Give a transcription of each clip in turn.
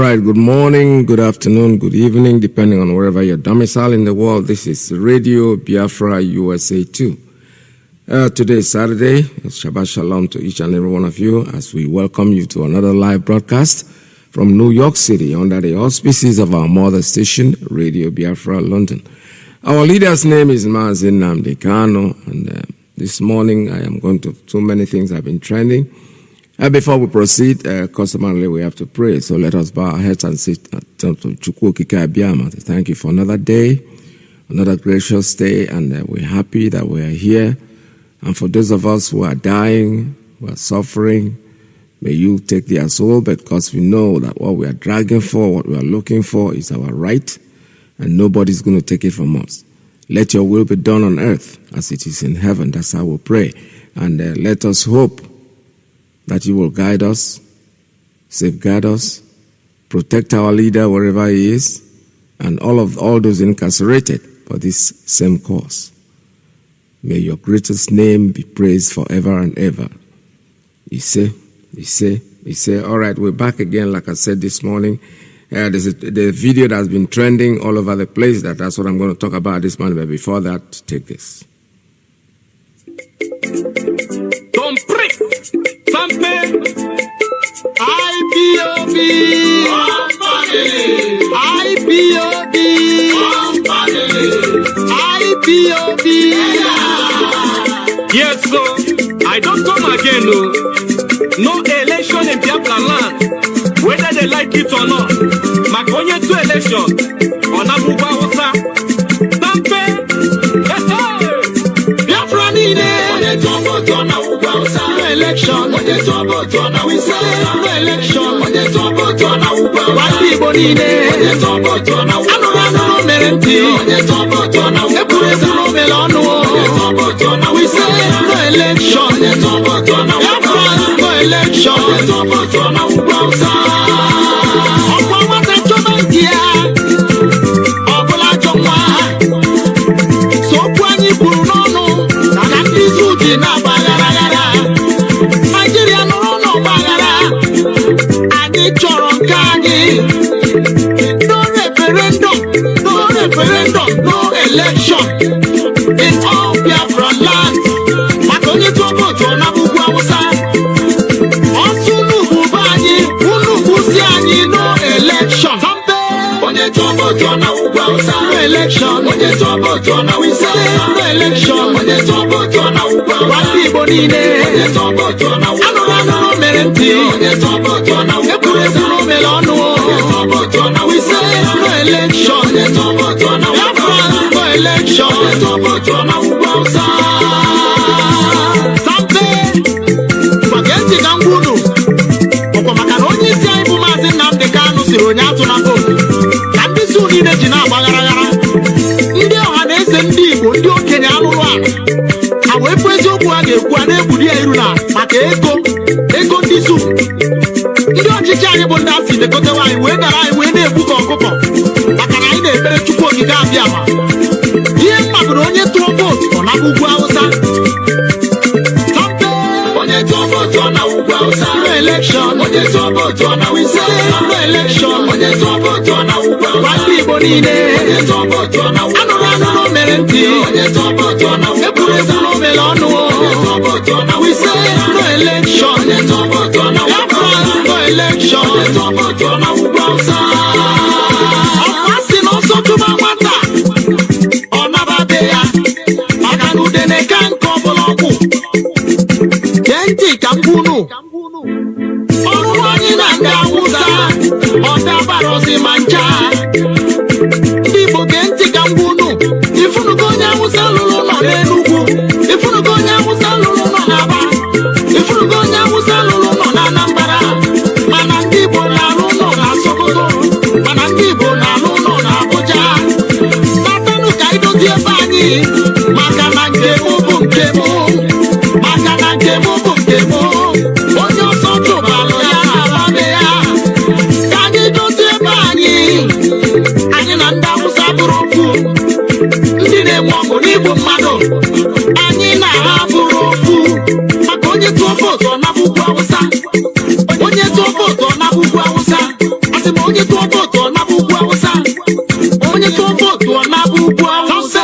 right, good morning, good afternoon, good evening, depending on wherever you're domiciled in the world. This is Radio Biafra USA 2. Today is Saturday. It's Shabbat Shalom to each and every one of you as we welcome you to another live broadcast from New York City under the auspices of our mother station, Radio Biafra London. Our leader's name is Mazi Nnamdi Kanu, and this morning I am going to, so many things have been trending. Before we proceed, customarily we have to pray. So let us bow our heads and say, thank you for another day, another gracious day, and we're happy that we are here. And for those of us who are dying, who are suffering, may you take their soul, because we know that what we are dragging for, what we are looking for is our right, and nobody's going to take it from us. Let your will be done on earth as it is in heaven. That's how we pray. And let us hope that you will guide us, safeguard us, protect our leader wherever he is, and all those incarcerated for this same cause. May your greatest name be praised forever and ever. You say. All right, we're back again, like I said this morning. There's the video that's been trending all over the place. That's what I'm going to talk about this morning. But before that, take this. Don't prick! Something! IPOB! IPOB! IPOB! Yes, so I don't come again, no election in Biafra land, whether they like it or not. Makonye to election, on Abuba Osa. Something! Biafra nine! Election, we say election, white people need it. We say election, no election in all Biafra land. Makonye to vote on Abubu Awusa. Osunu Bubani, Unu Busiani, no election. Onye to vote on Abubu Awusa. No election. Onye to vote on Awusa. No election. Onye to vote on Abubu Awusa. Wati Bonine. Onye to vote on Awusa. Anurano Merenti. Onye to vote on Awusa. Ekurezi no Melano. Onye to vote on Awusa. We say no election. Onye to vote on Awusa. Election, something. Forget the Kanu. Macaroni, Ibu Mazi Nnamdi Kanu, Sironyatu na vote. Can be soon in the Jina Bagara. India Hanes and Dibu, Dio Kenyalua. I will praise you, Guane Budia Iruna, Makeko, Ego Disu. India Chichani Bondasi, the Kotawa, when I win a book of Coco. Macaroni, better to put it down. Onye to vote on Abubu Awusa. Onye to vote on Abubu Awusa. No election. Onye to vote on Awusa. No election. Onye to vote on Abubu Awusa. Wati Bonine. Onye to vote on Awusa. Anurano no Merenti. Onye to vote on Awusa. Ekurezi no Melano. Onye to vote on Awusa. No election. Onye to vote on Awusa. No election. Onye to vote on Abubu Awusa. Opasi no sotu mawata. Kambunu Oruwani nanga Awusa Oda barosi mancha Ibo genti kambunu Ifunu gonya Awusa lulu no Enugu Ifunu gonya Awusa lulu no Aba Ifunu gonya Awusa lulu no Anambra Mana ndibo na luno na Sokoto Mana ndibo na luno na Abuja Natanu kaido diebani Maka na nkemu bu nkemu Maka na nkemu bu nkemu Onye ọsọ tụbalụ ya na-ababe ya Ka anyị dozie ebe anyị Anyị na ndị Awụsa bụrụ okwu Ndị na-enwe ọgụ n'igbu mmadụ Anyị na ha bụrụ okwu Maka onye tụọ vootu ọ na-abụkwa Awụsa Onye tụọ vootu ọ na-abụkwa Awụsa Asị m onye onye tụọ vootu ọ naba ugwu Awụsa, onye tụọ vootu ọ naba ugwu Awụsa,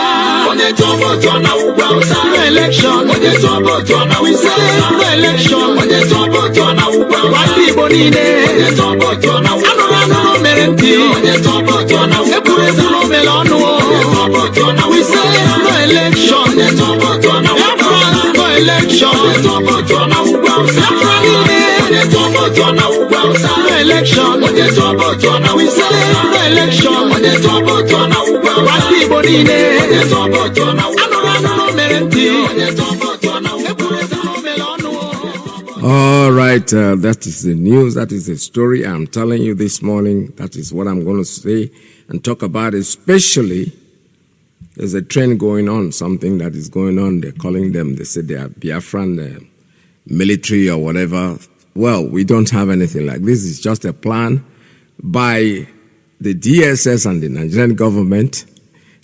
onye tụọ vootu ọ naba ugwu Awụsa, no election, onye tụọ vootu ọ naba ugwu Awụsa, no election, onye tụọ vootu ọ naba ugwu Awụsa, ndị Igbo niile, onye tụọ vootu ọ naba ugwu Awụsa, anụrụ mere ntị, onye tụọ vootu ọ naba ugwu Awụsa, ekwuru o mere ọnụ, onye tụọ vootu ọ naba ugwu Awụsa, no election, onye tụọ vootu ọ naba ugwu Awụsa, no election, onye tụọ vootu ọ naba ugwu Awụsa, Biafra niile, onye tụọ vootu ọ naba ugwu Awụsa, no election, onye tụọ vootu ọ naba ugwu Awụsa, no election, onye tụọ vootu ọ naba ugwu Awụsa, ndị Igbo niile, onye tụọ vootu ọ naba ugwu Awụsa, anụrụ mere ntị, onye tụọ vootu ọ naba ugwu Awụsa, ekwuru o mere ọnụ. All right, that is the news. That is the story I'm telling you this morning. That is what I'm going to say and talk about. Especially, there's a trend going on, something that is going on. They're calling them, they say they are Biafran military or whatever. Well, we don't have anything like this. It's just a plan by the DSS and the Nigerian government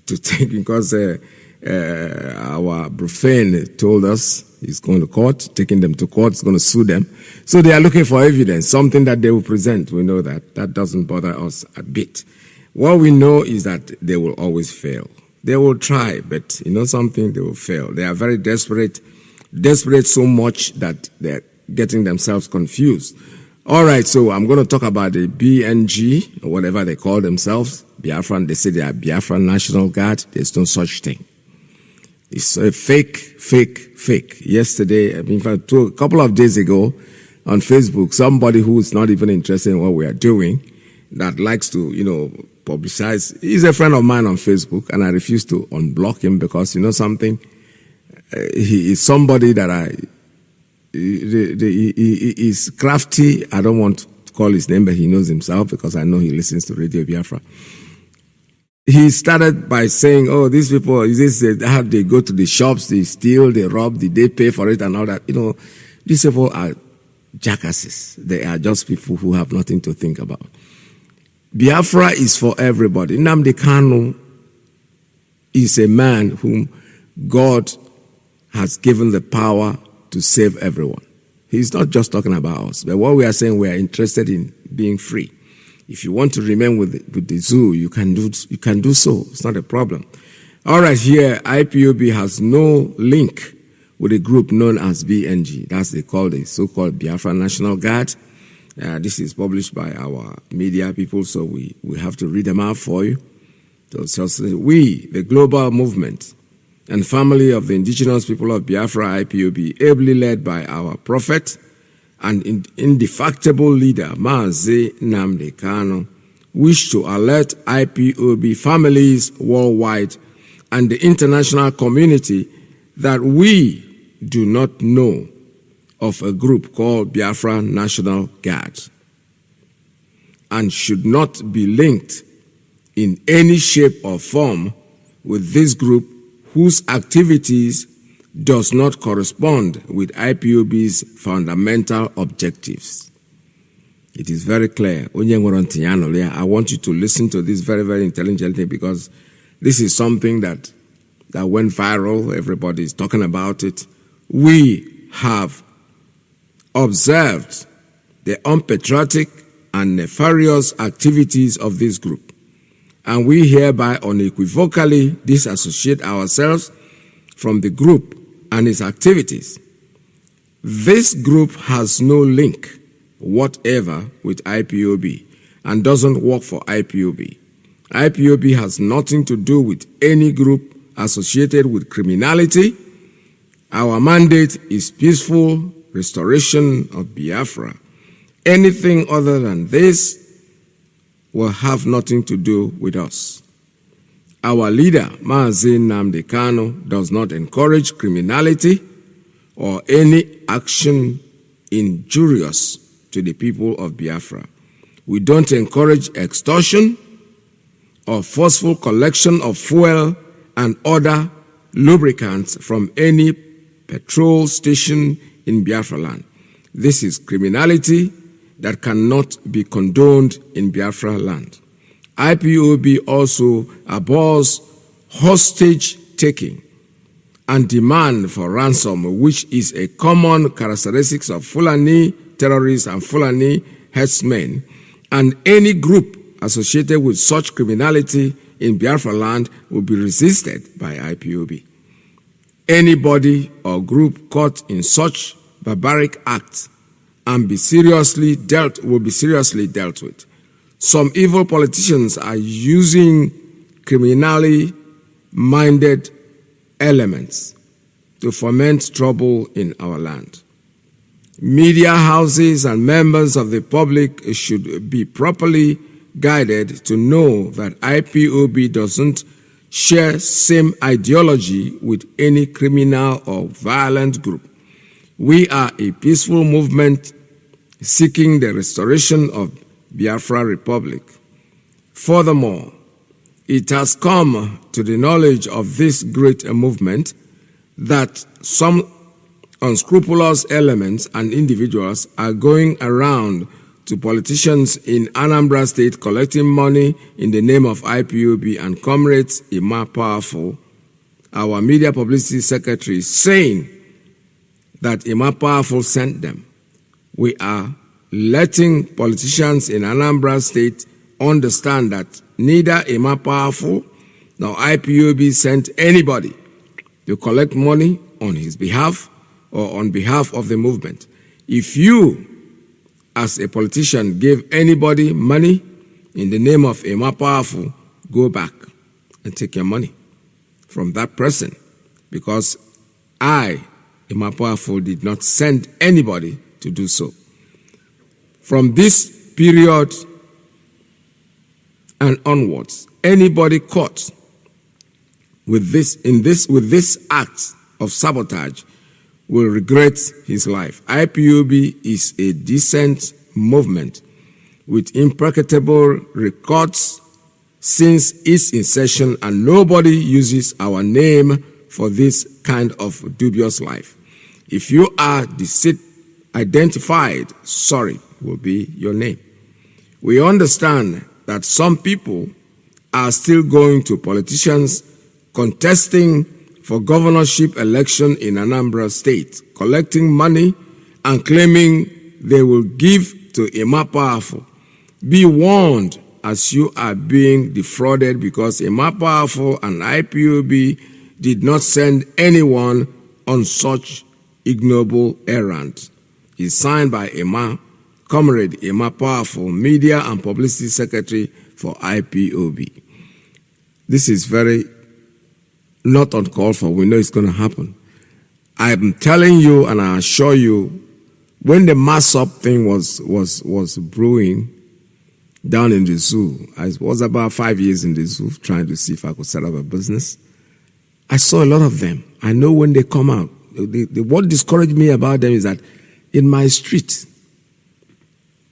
to take, because our profane told us he's going to court, taking them to court, he's going to sue them. So they are looking for evidence, something that they will present. We know that. That doesn't bother us a bit. What we know is that they will always fail. They will try, but you know something, they will fail. They are very desperate so much that they're getting themselves confused. All right, so I'm going to talk about the BNG, or whatever they call themselves. Biafran, they say they are Biafran National Guard. There's no such thing. It's a fake. Yesterday, in fact, a couple of days ago, on Facebook, somebody who is not even interested in what we are doing, that likes to, publicize. He's a friend of mine on Facebook, and I refuse to unblock him because, you know something, he is somebody that he is crafty. I don't want to call his name, but he knows himself because I know he listens to Radio Biafra. He started by saying, oh, these people, how they go to the shops, they steal, they rob, they pay for it and all that. These people are jackasses. They are just people who have nothing to think about. Biafra is for everybody. Nnamdi Kanu is a man whom God has given the power to save everyone. He's not just talking about us, but what we are saying, we are interested in being free. If you want to remain with the zoo, you can do so. It's not a problem. All right, here, IPOB has no link with a group known as BNG. That's they call the so-called Biafra National Guard. This is published by our media people, so we have to read them out for you. So we, the global movement and family of the indigenous people of Biafra, IPOB, ably led by our prophet and indefatigable leader, Mazi Nnamdi Kanu, wish to alert IPOB families worldwide and the international community that we do not know of a group called Biafra National Guard and should not be linked in any shape or form with this group whose activities does not correspond with IPOB's fundamental objectives. It is very clear. I want you to listen to this very, very intelligently because this is something that went viral. Everybody is talking about it. We have observed the unpatriotic and nefarious activities of this group, and we hereby unequivocally disassociate ourselves from the group and its activities. This group has no link whatever with IPOB and doesn't work for IPOB. IPOB has nothing to do with any group associated with criminality. Our mandate is peaceful restoration of Biafra. Anything other than this will have nothing to do with us. Our leader, Mazi Nnamdi Kanu, does not encourage criminality or any action injurious to the people of Biafra. We don't encourage extortion or forceful collection of fuel and other lubricants from any petrol station in Biafra land. This is criminality that cannot be condoned in Biafra land. IPOB also abhors hostage-taking and demand for ransom, which is a common characteristic of Fulani terrorists and Fulani headsmen, and any group associated with such criminality in Biafra land will be resisted by IPOB. Anybody or group caught in such barbaric acts will be seriously dealt with. Some evil politicians are using criminally minded elements to foment trouble in our land. Media houses and members of the public should be properly guided to know that IPOB doesn't share same ideology with any criminal or violent group. We are a peaceful movement seeking the restoration of Biafra Republic. Furthermore, it has come to the knowledge of this great movement that some unscrupulous elements and individuals are going around to politicians in Anambra State collecting money in the name of IPOB and comrades Ima Powerful, our media publicity secretary, saying that Ima Powerful sent them. We are letting politicians in Anambra State understand that neither Ima Powerful nor IPOB sent anybody to collect money on his behalf or on behalf of the movement. If you, as a politician, gave anybody money in the name of Ima Powerful, go back and take your money from that person, because I, Ima Powerful, did not send anybody to do so. From this period and onwards, anybody caught with this act of sabotage will regret his life. IPOB is a decent movement with impeccable records since its inception, and nobody uses our name for this kind of dubious life. If you are identified, sorry will be your name. We understand that some people are still going to politicians contesting for governorship election in Anambra State, collecting money and claiming they will give to Ima Powerful. Be warned, as you are being defrauded, because Ima Powerful and IPOB did not send anyone on such ignoble errand. It's signed by Comrade Ima Powerful, Media and Publicity Secretary for IPOB. This is very not uncalled for. We know it's going to happen. I'm telling you, and I assure you, when the mass up thing was brewing down in the zoo, I was about 5 years in the zoo trying to see if I could set up a business. I saw a lot of them. I know when they come out. What discouraged me about them is that in my street,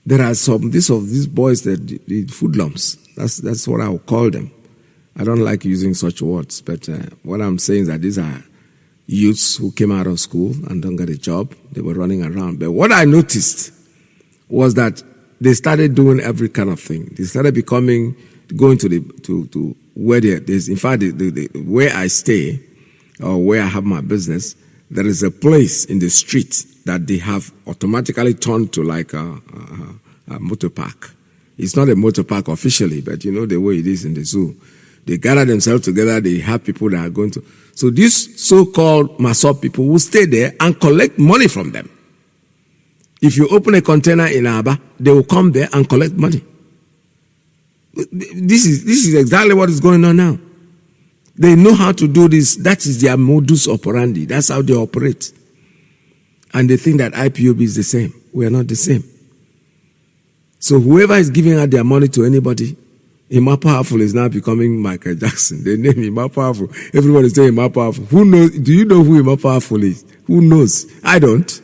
there are some these boys that the foodlums. That's what I would call them. I don't like using such words, but what I'm saying is that these are youths who came out of school and don't get a job. They were running around. But what I noticed was that they started doing every kind of thing. They started going to where there's, in fact, where I stay or where I have my business, there is a place in the street that they have automatically turned to like a motor park. It's not a motor park officially, but you know the way it is in the zoo. They gather themselves together, they have people that are going to... So these so-called Masop people will stay there and collect money from them. If you open a container in Aba, they will come there and collect money. This is exactly what is going on now. They know how to do this. That is their modus operandi. That's how they operate. And they think that IPOB is the same. We are not the same. So whoever is giving out their money to anybody, Ima Powerful is now becoming Michael Jackson. They name Ima Powerful. Everybody is saying Ima Powerful. Who knows? Do you know who Ima Powerful is? Who knows? I don't.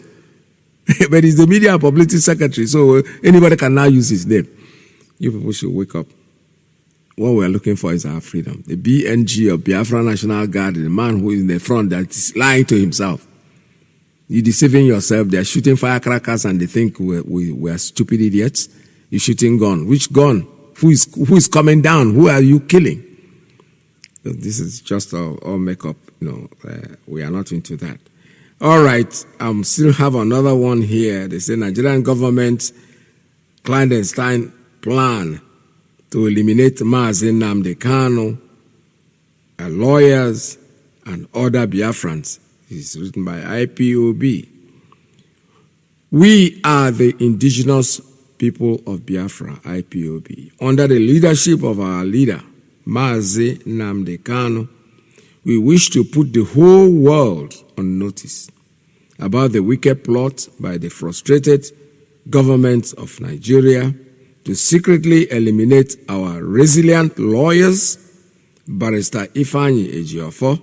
But he's the media and publicity secretary, so anybody can now use his name. You people should wake up. What we are looking for is our freedom. The BNG of Biafra National Guard, the man who is in the front that is lying to himself. You're deceiving yourself. They are shooting firecrackers and they think we are stupid idiots. You're shooting gun. Which gun? Who is coming down? Who are you killing? This is just all make-up. We are not into that. All right, still have another one here. They say Nigerian government clandestine plan to eliminate Mazi Nnamdi Kanu, lawyers, and other Biafrans. It's written by IPOB. We are the indigenous people of Biafra, IPOB. Under the leadership of our leader, Mazi Nnamdi Kanu, we wish to put the whole world on notice about the wicked plot by the frustrated government of Nigeria to secretly eliminate our resilient lawyers, Barrister Ifeanyi Ejiofor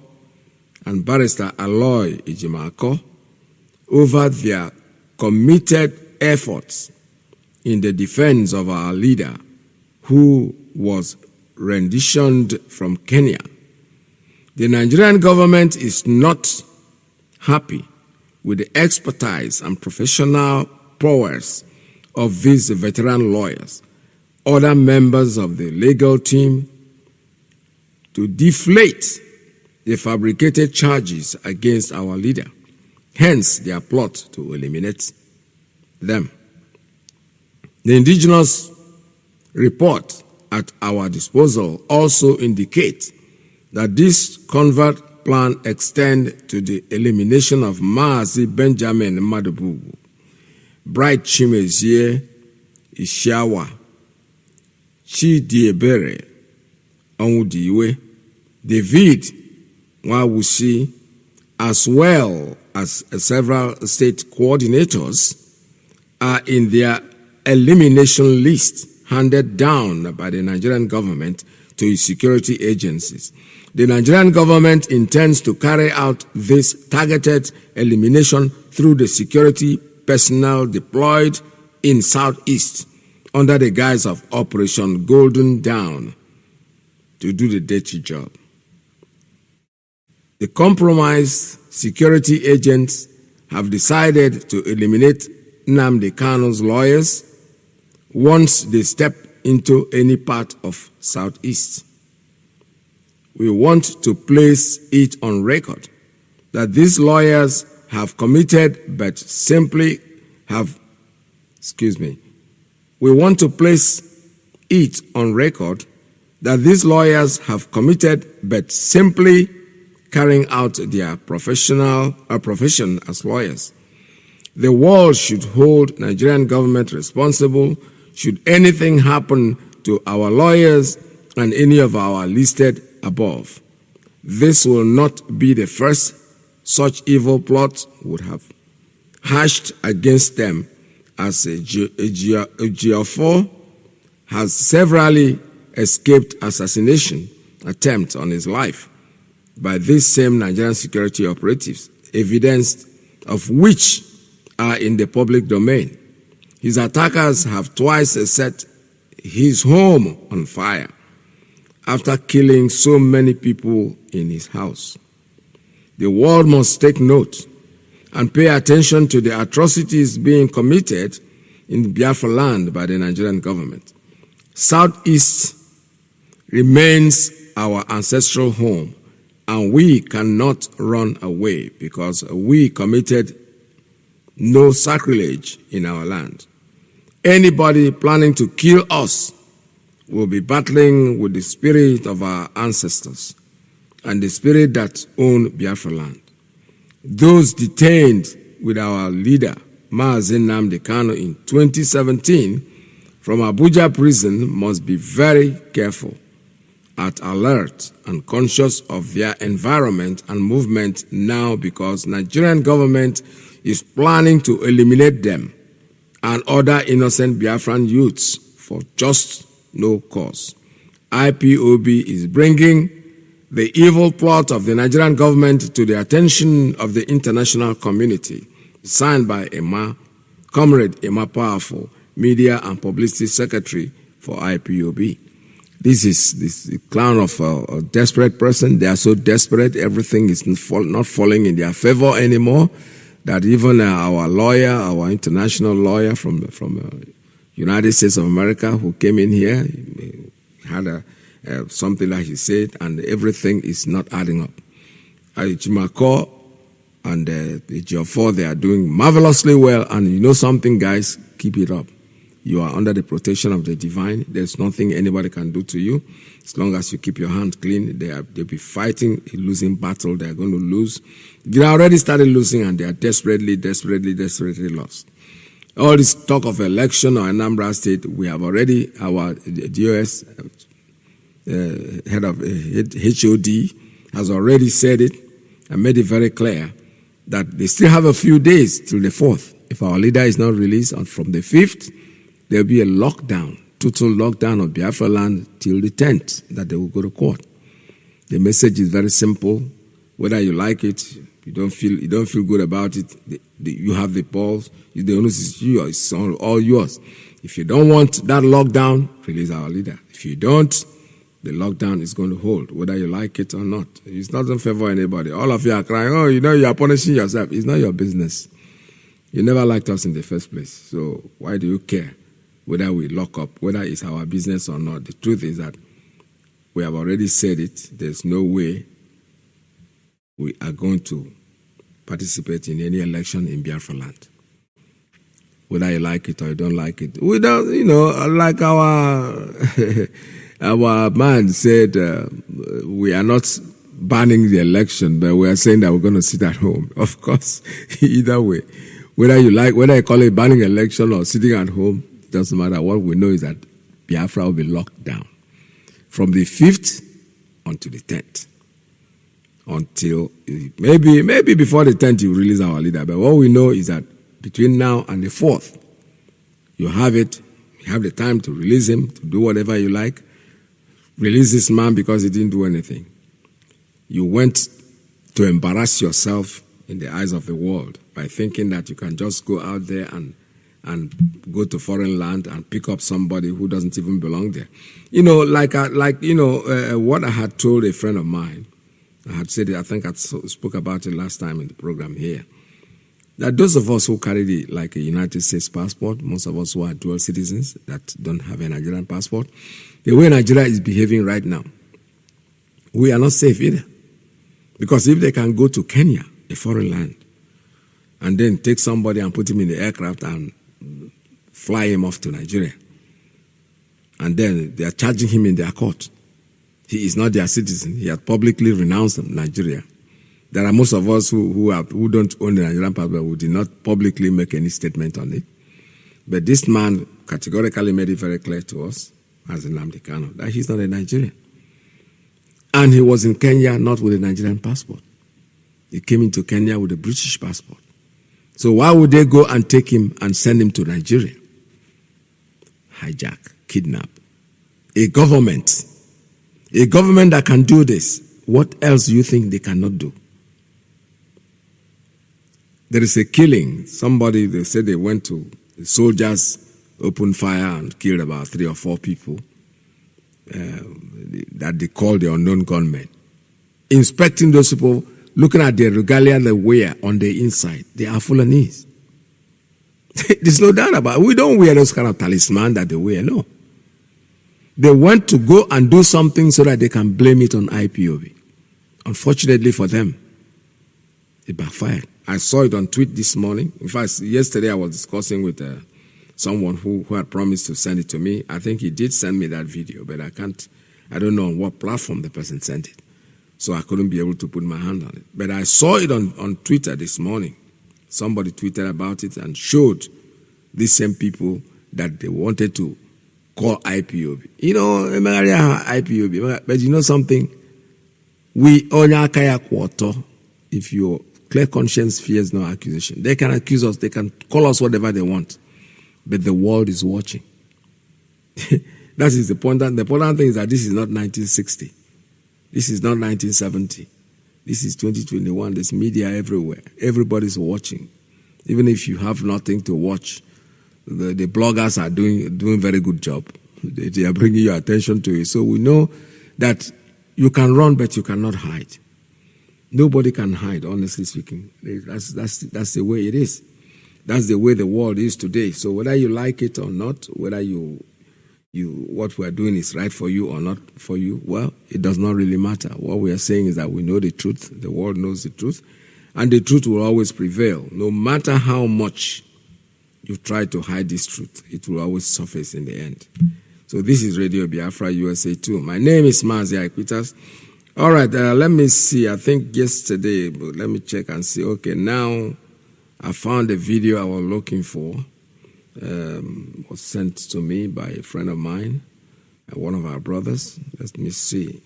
and Barrister Aloy Ejimako, over their committed efforts in the defense of our leader, who was renditioned from Kenya. The Nigerian government is not happy with the expertise and professional prowess of these veteran lawyers, other members of the legal team, to deflate the fabricated charges against our leader, hence their plot to eliminate them. The indigenous report at our disposal also indicates that this covert plan extends to the elimination of Mazi Benjamin Madubugu, Bright Chimezie Ishiawa, Chidiebere Onwudiwe, David Nwawusi, as well as several state coordinators, are in their elimination list handed down by the Nigerian government to its security agencies. The Nigerian government intends to carry out this targeted elimination through the security personnel deployed in Southeast under the guise of Operation Golden Dawn to do the dirty job. The compromised security agents have decided to eliminate Nnamdi Kanu's lawyers once they step into any part of Southeast. We want to place it on record that these lawyers have committed but simply have, we want to place it on record that these lawyers have committed but simply carrying out their profession as lawyers. The world should hold Nigerian government responsible should anything happen to our lawyers and any of our listed above. This will not be the first such evil plot would have hatched against them, as Ejiofor has severally escaped assassination attempts on his life by these same Nigerian security operatives, evidence of which are in the public domain. His attackers have twice set his home on fire after killing so many people in his house. The world must take note and pay attention to the atrocities being committed in Biafra land by the Nigerian government. Southeast remains our ancestral home, and we cannot run away because we committed no sacrilege in our land. Anybody planning to kill us will be battling with the spirit of our ancestors and the spirit that owned Biafra land. Those detained with our leader, Mazi Nnamdi Kanu, in 2017 from Abuja prison must be very careful, at alert and conscious of their environment and movement now, because Nigerian government is planning to eliminate them and other innocent Biafran youths for just no cause. IPOB is bringing the evil plot of the Nigerian government to the attention of the international community, signed by Comrade Emma Powerful, Media and Publicity Secretary for IPOB. This is the clown of a desperate person. They are so desperate, everything is not falling in their favor anymore, that even our lawyer, our international lawyer from United States of America who came in here, had something like he said, and everything is not adding up. Jimako and the Ejiofor, they are doing marvelously well, and you know something, guys, keep it up. You are under the protection of the divine. There's nothing anybody can do to you. As long as you keep your hand clean, they'll be fighting a losing battle. They're going to lose. They already started losing, and they are desperately lost. All this talk of election or Anambra State, we have already, our DOS head of HOD has already said it and made it very clear that they still have a few days till the 4th. If our leader is not released from the 5th, there will be a lockdown, total lockdown of Biafra land till the 10th, that they will go to court. The message is very simple. Whether you like it, you don't feel good about it, you have the balls, the onus is yours, it's all yours. If you don't want that lockdown, release our leader. If you don't, the lockdown is going to hold, whether you like it or not. It doesn't favor anybody. All of you are crying, oh, you are punishing yourself. It's not your business. You never liked us in the first place, so why do you care whether we lock up, whether it's our business or not? The truth is that we have already said it. There's no way we are going to participate in any election in Biafra land. Whether you like it or you don't like it. We don't, like our our man said, we are not banning the election, but we are saying that we're going to sit at home. Of course, either way. Whether you call it banning election or sitting at home, it doesn't matter. What we know is that Biafra will be locked down from the 5th until the 10th. Until maybe before the 10th you release our leader. But what we know is that between now and the 4th, you have it. You have the time to release him, to do whatever you like. Release this man because he didn't do anything. You went to embarrass yourself in the eyes of the world by thinking that you can just go out there and go to foreign land and pick up somebody who doesn't even belong there. What I had told a friend of mine, I had said it, I think I spoke about it last time in the program here, that those of us who carry a United States passport, most of us who are dual citizens that don't have a Nigerian passport, the way Nigeria is behaving right now, we are not safe either. Because if they can go to Kenya, a foreign land, and then take somebody and put him in the aircraft and fly him off to Nigeria, and then they are charging him in their court. He is not their citizen. He has publicly renounced Nigeria. There are most of us who don't own the Nigerian passport who did not publicly make any statement on it. But this man categorically made it very clear to us, as Nnamdi Kanu, that he's not a Nigerian. And he was in Kenya not with a Nigerian passport. He came into Kenya with a British passport. So why would they go and take him and send him to Nigeria? Hijack, kidnap. A government that can do this, what else do you think they cannot do? There is a killing. Somebody, they said they went to, the soldiers opened fire and killed about 3 or 4 people that they call the unknown gunmen. Inspecting those people, looking at the regalia they wear on the inside, they are Fulanese. There's no doubt about it. We don't wear those kind of talisman that they wear, no. They want to go and do something so that they can blame it on IPOB. Unfortunately for them, it backfired. I saw it on tweet this morning. In fact, yesterday I was discussing with someone who had promised to send it to me. I think he did send me that video, but I don't know on what platform the person sent it. So I couldn't be able to put my hand on it. But I saw it on Twitter this morning. Somebody tweeted about it and showed these same people that they wanted to call IPOB. IPOB. But you know something? We onya kaya quarter. If your clear conscience fears no accusation, they can accuse us, they can call us whatever they want. But the world is watching. That is the point. The important thing is that this is not 1960. This is not 1970. This is 2021. There's media everywhere. Everybody's watching. Even if you have nothing to watch, the bloggers are doing very good job. They are bringing your attention to it. So we know that you can run, but you cannot hide. Nobody can hide, honestly speaking. That's the way it is. That's the way the world is today. So whether you like it or not, whether what we are doing is right for you or not for you, well, it does not really matter. What we are saying is that we know the truth, the world knows the truth, and the truth will always prevail, no matter how much you try to hide this truth, it will always surface in the end. So this is Radio Biafra USA 2. My name is Mazi Peters. All right, let me see. I think yesterday, but let me check and see. Okay, now I found a video I was looking for. Was sent to me by a friend of mine, one of our brothers. Let me see.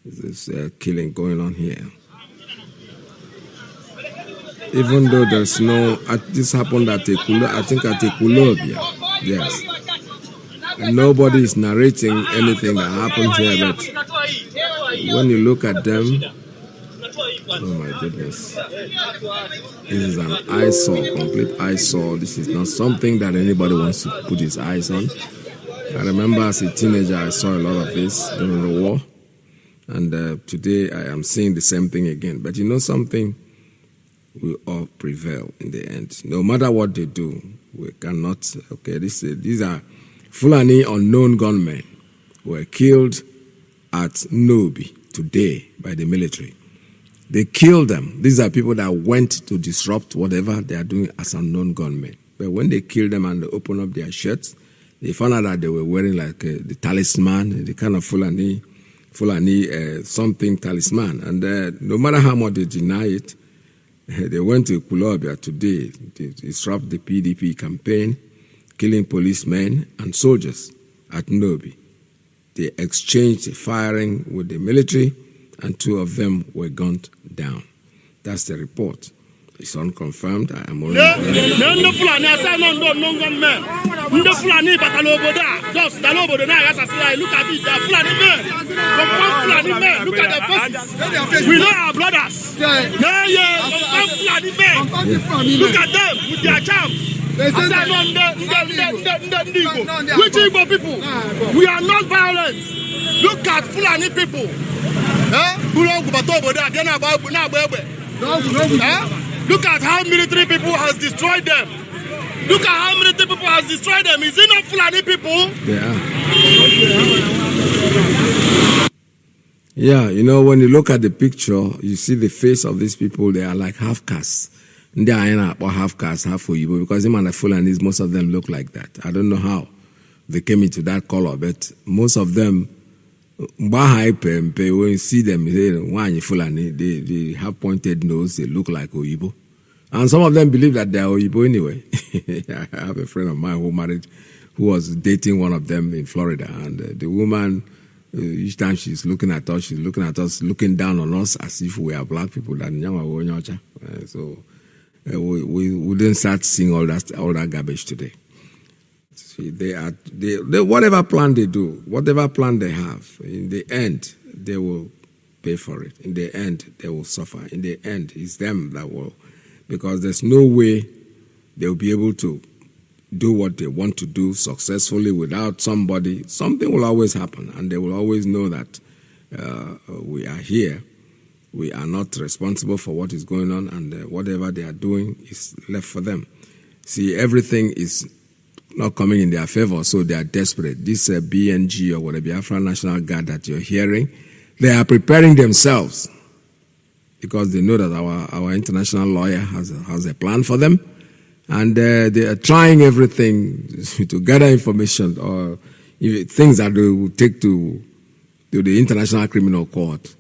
There's killing going on here. Even though there's no, this happened at I think at Ekulobia, yes. And nobody is narrating anything that happened here, but when you look at them, oh my goodness, this is an eyesore, complete eyesore. This is not something that anybody wants to put his eyes on. I remember as a teenager, I saw a lot of this during the war, and today I am seeing the same thing again. But you know something? We all prevail in the end. No matter what they do, we cannot. Okay, these are Fulani unknown gunmen who were killed at Nnamdi today by the military. They killed them. These are people that went to disrupt whatever they are doing as unknown gunmen. But when they killed them and they opened up their shirts, they found out that they were wearing like the talisman, the kind of Fulani something talisman. And no matter how much they deny it, they went to Kulobia today to disrupt the PDP campaign, killing policemen and soldiers at Nnamdi. They exchanged firing with the military, and 2 of them were gunned down. That's the report. It's unconfirmed. I am only. Look at it, they're Fulani men. Fulani men. Look at their faces. We know our brothers. Fulani men. Look at them with their charms. Which Igbo people? We are not violent. Look at Fulani people. Look at how military people has destroyed them. Look at how military people has destroyed them. Is it not Fulani people? Yeah, you know, when you look at the picture, you see the face of these people. They are like half castes. They are half caste, half Oyibo, because them and the Fulanis, most of them look like that. I don't know how they came into that color, but most of them, when you see them, they have pointed nose, they look like Oyibo. And some of them believe that they are Oyibo anyway. I have a friend of mine who was dating one of them in Florida, and the woman, each time she's looking at us, looking down on us as if we are black people. So we didn't start seeing all that garbage today. See, they whatever plan they do, whatever plan they have, in the end, they will pay for it. In the end, they will suffer. In the end, it's them that will, because there's no way they'll be able to do what they want to do successfully without somebody. Something will always happen, and they will always know that we are here. We are not responsible for what is going on, and whatever they are doing is left for them. See, everything is not coming in their favor, so they are desperate. This BNG or whatever, Biafra National Guard that you're hearing, they are preparing themselves because they know that our international lawyer has a plan for them, and they are trying everything to gather information or things that they will take to the International Criminal Court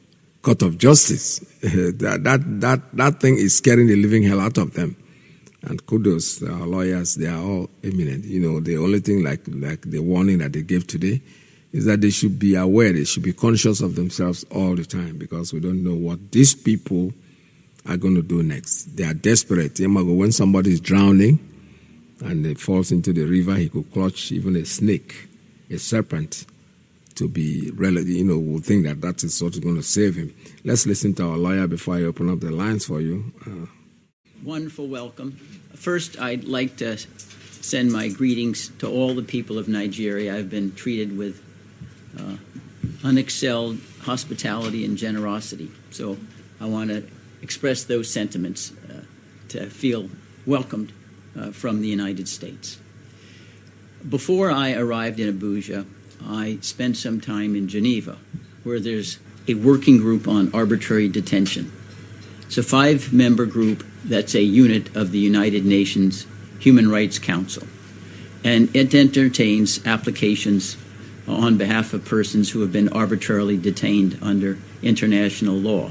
of Justice. That thing is scaring the living hell out of them. And kudos, our lawyers, they are all eminent. You know, the only thing like the warning that they gave today is that they should be aware, they should be conscious of themselves all the time, because we don't know what these people are going to do next. They are desperate. When somebody is drowning and it falls into the river, he could clutch even a snake, a serpent, to be relative, will think that is what is going to save him. Let's listen to our lawyer before I open up the lines for you. Wonderful welcome. First, I'd like to send my greetings to all the people of Nigeria. I've been treated with unexcelled hospitality and generosity. So I want to express those sentiments to feel welcomed from the United States. Before I arrived in Abuja, I spent some time in Geneva, where there's a working group on arbitrary detention. It's a 5-member group that's a unit of the United Nations Human Rights Council, and it entertains applications on behalf of persons who have been arbitrarily detained under international law.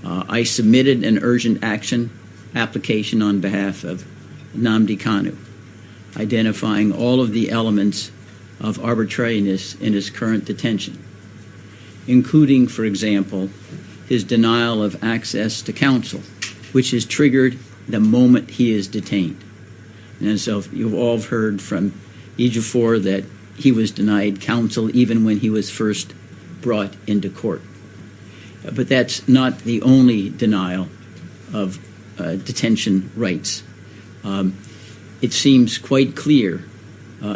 I submitted an urgent action application on behalf of Nnamdi Kanu, identifying all of the elements of arbitrariness in his current detention, including, for example, his denial of access to counsel, which is triggered the moment he is detained. And so you've all heard from Ejiofor that he was denied counsel even when he was first brought into court. But that's not the only denial of detention rights. It seems quite clear,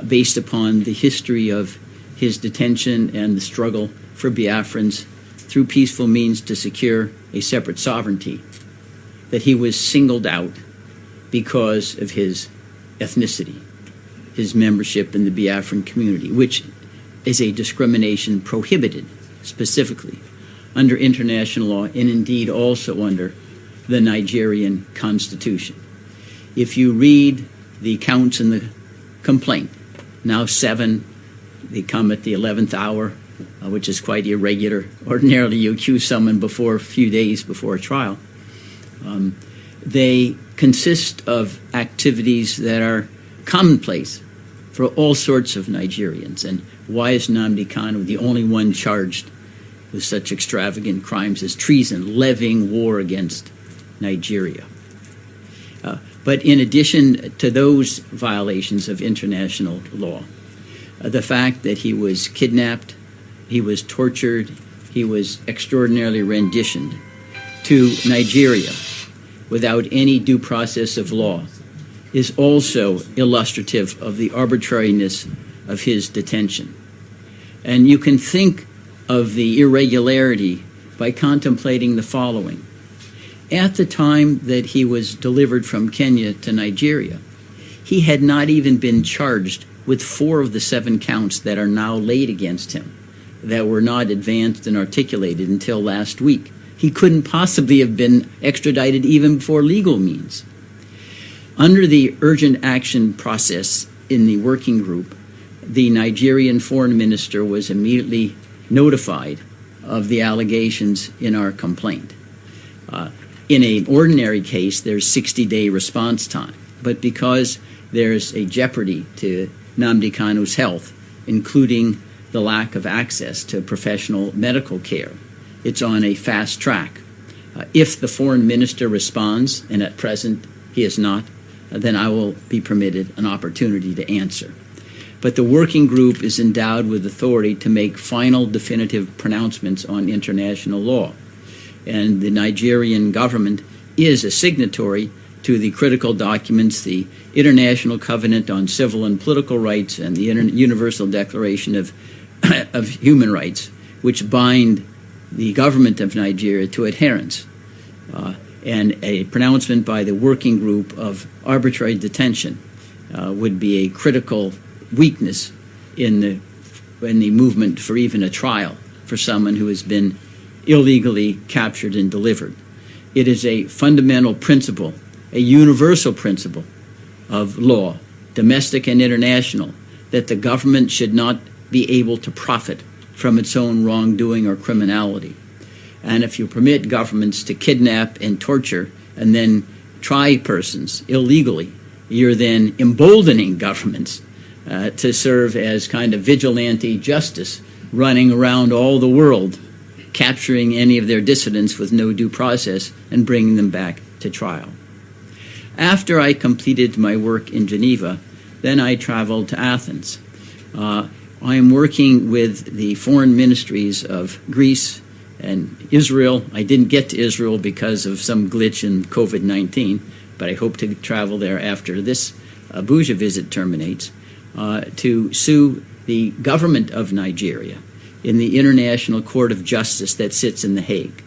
based upon the history of his detention and the struggle for Biafrans through peaceful means to secure a separate sovereignty, that he was singled out because of his ethnicity, his membership in the Biafran community, which is a discrimination prohibited specifically under international law and indeed also under the Nigerian Constitution. If you read the counts in the complaint, now 7, they come at the 11th hour, which is quite irregular. Ordinarily, you accuse someone a few days before a trial. They consist of activities that are commonplace for all sorts of Nigerians. And why is Nnamdi Kanu the only one charged with such extravagant crimes as treason, levying war against Nigeria? But in addition to those violations of international law, the fact that he was kidnapped, he was tortured, he was extraordinarily renditioned to Nigeria without any due process of law is also illustrative of the arbitrariness of his detention. And you can think of the irregularity by contemplating the following. At the time that he was delivered from Kenya to Nigeria, he had not even been charged with 4 of the 7 counts that are now laid against him, that were not advanced and articulated until last week. He couldn't possibly have been extradited even before legal means. Under the urgent action process in the working group, the Nigerian foreign minister was immediately notified of the allegations in our complaint. In an ordinary case, there's 60-day response time. But because there's a jeopardy to Nnamdi Kanu's health, including the lack of access to professional medical care, it's on a fast track. If the foreign minister responds, and at present he is not, then I will be permitted an opportunity to answer. But the working group is endowed with authority to make final definitive pronouncements on international law. And the Nigerian government is a signatory to the critical documents, the International Covenant on Civil and Political Rights and the Universal Declaration of Human Rights, which bind the government of Nigeria to adherence. And a pronouncement by the working group of arbitrary detention would be a critical weakness in the movement for even a trial for someone who has been illegally captured and delivered. It is a fundamental principle, a universal principle of law, domestic and international, that the government should not be able to profit from its own wrongdoing or criminality. And if you permit governments to kidnap and torture and then try persons illegally, you're then emboldening governments to serve as kind of vigilante justice, running around all the world, capturing any of their dissidents with no due process and bringing them back to trial. After I completed my work in Geneva, then I traveled to Athens. I am working with the foreign ministries of Greece and Israel. I didn't get to Israel because of some glitch in COVID-19, but I hope to travel there after this Abuja visit terminates, to sue the government of Nigeria in the International Court of Justice that sits in The Hague.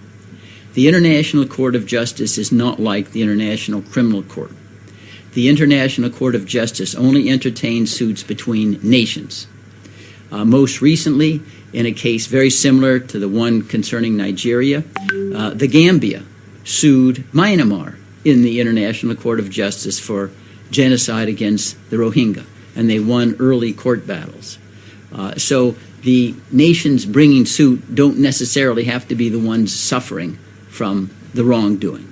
The International Court of Justice is not like the International Criminal Court. The International Court of Justice only entertains suits between nations. Most recently, in a case very similar to the one concerning Nigeria, the Gambia sued Myanmar in the International Court of Justice for genocide against the Rohingya, and they won early court battles. So the nations bringing suit don't necessarily have to be the ones suffering from the wrongdoing.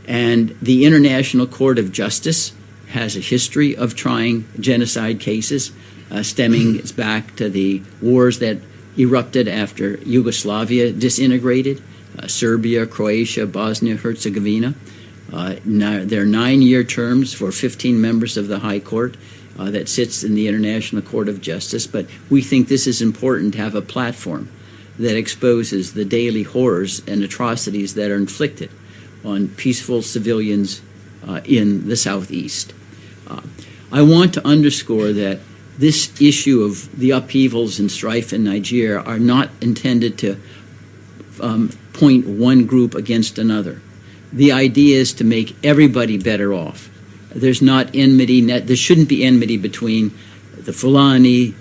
And the International Court of Justice has a history of trying genocide cases, stemming back to the wars that erupted after Yugoslavia disintegrated, Serbia, Croatia, Bosnia, Herzegovina. There are 9-year terms for 15 members of the High Court that sits in the International Court of Justice, but we think this is important to have a platform that exposes the daily horrors and atrocities that are inflicted on peaceful civilians in the Southeast. I want to underscore that this issue of the upheavals and strife in Nigeria are not intended to point one group against another. The idea is to make everybody better off. There's not enmity, there shouldn't be enmity between the Fulani,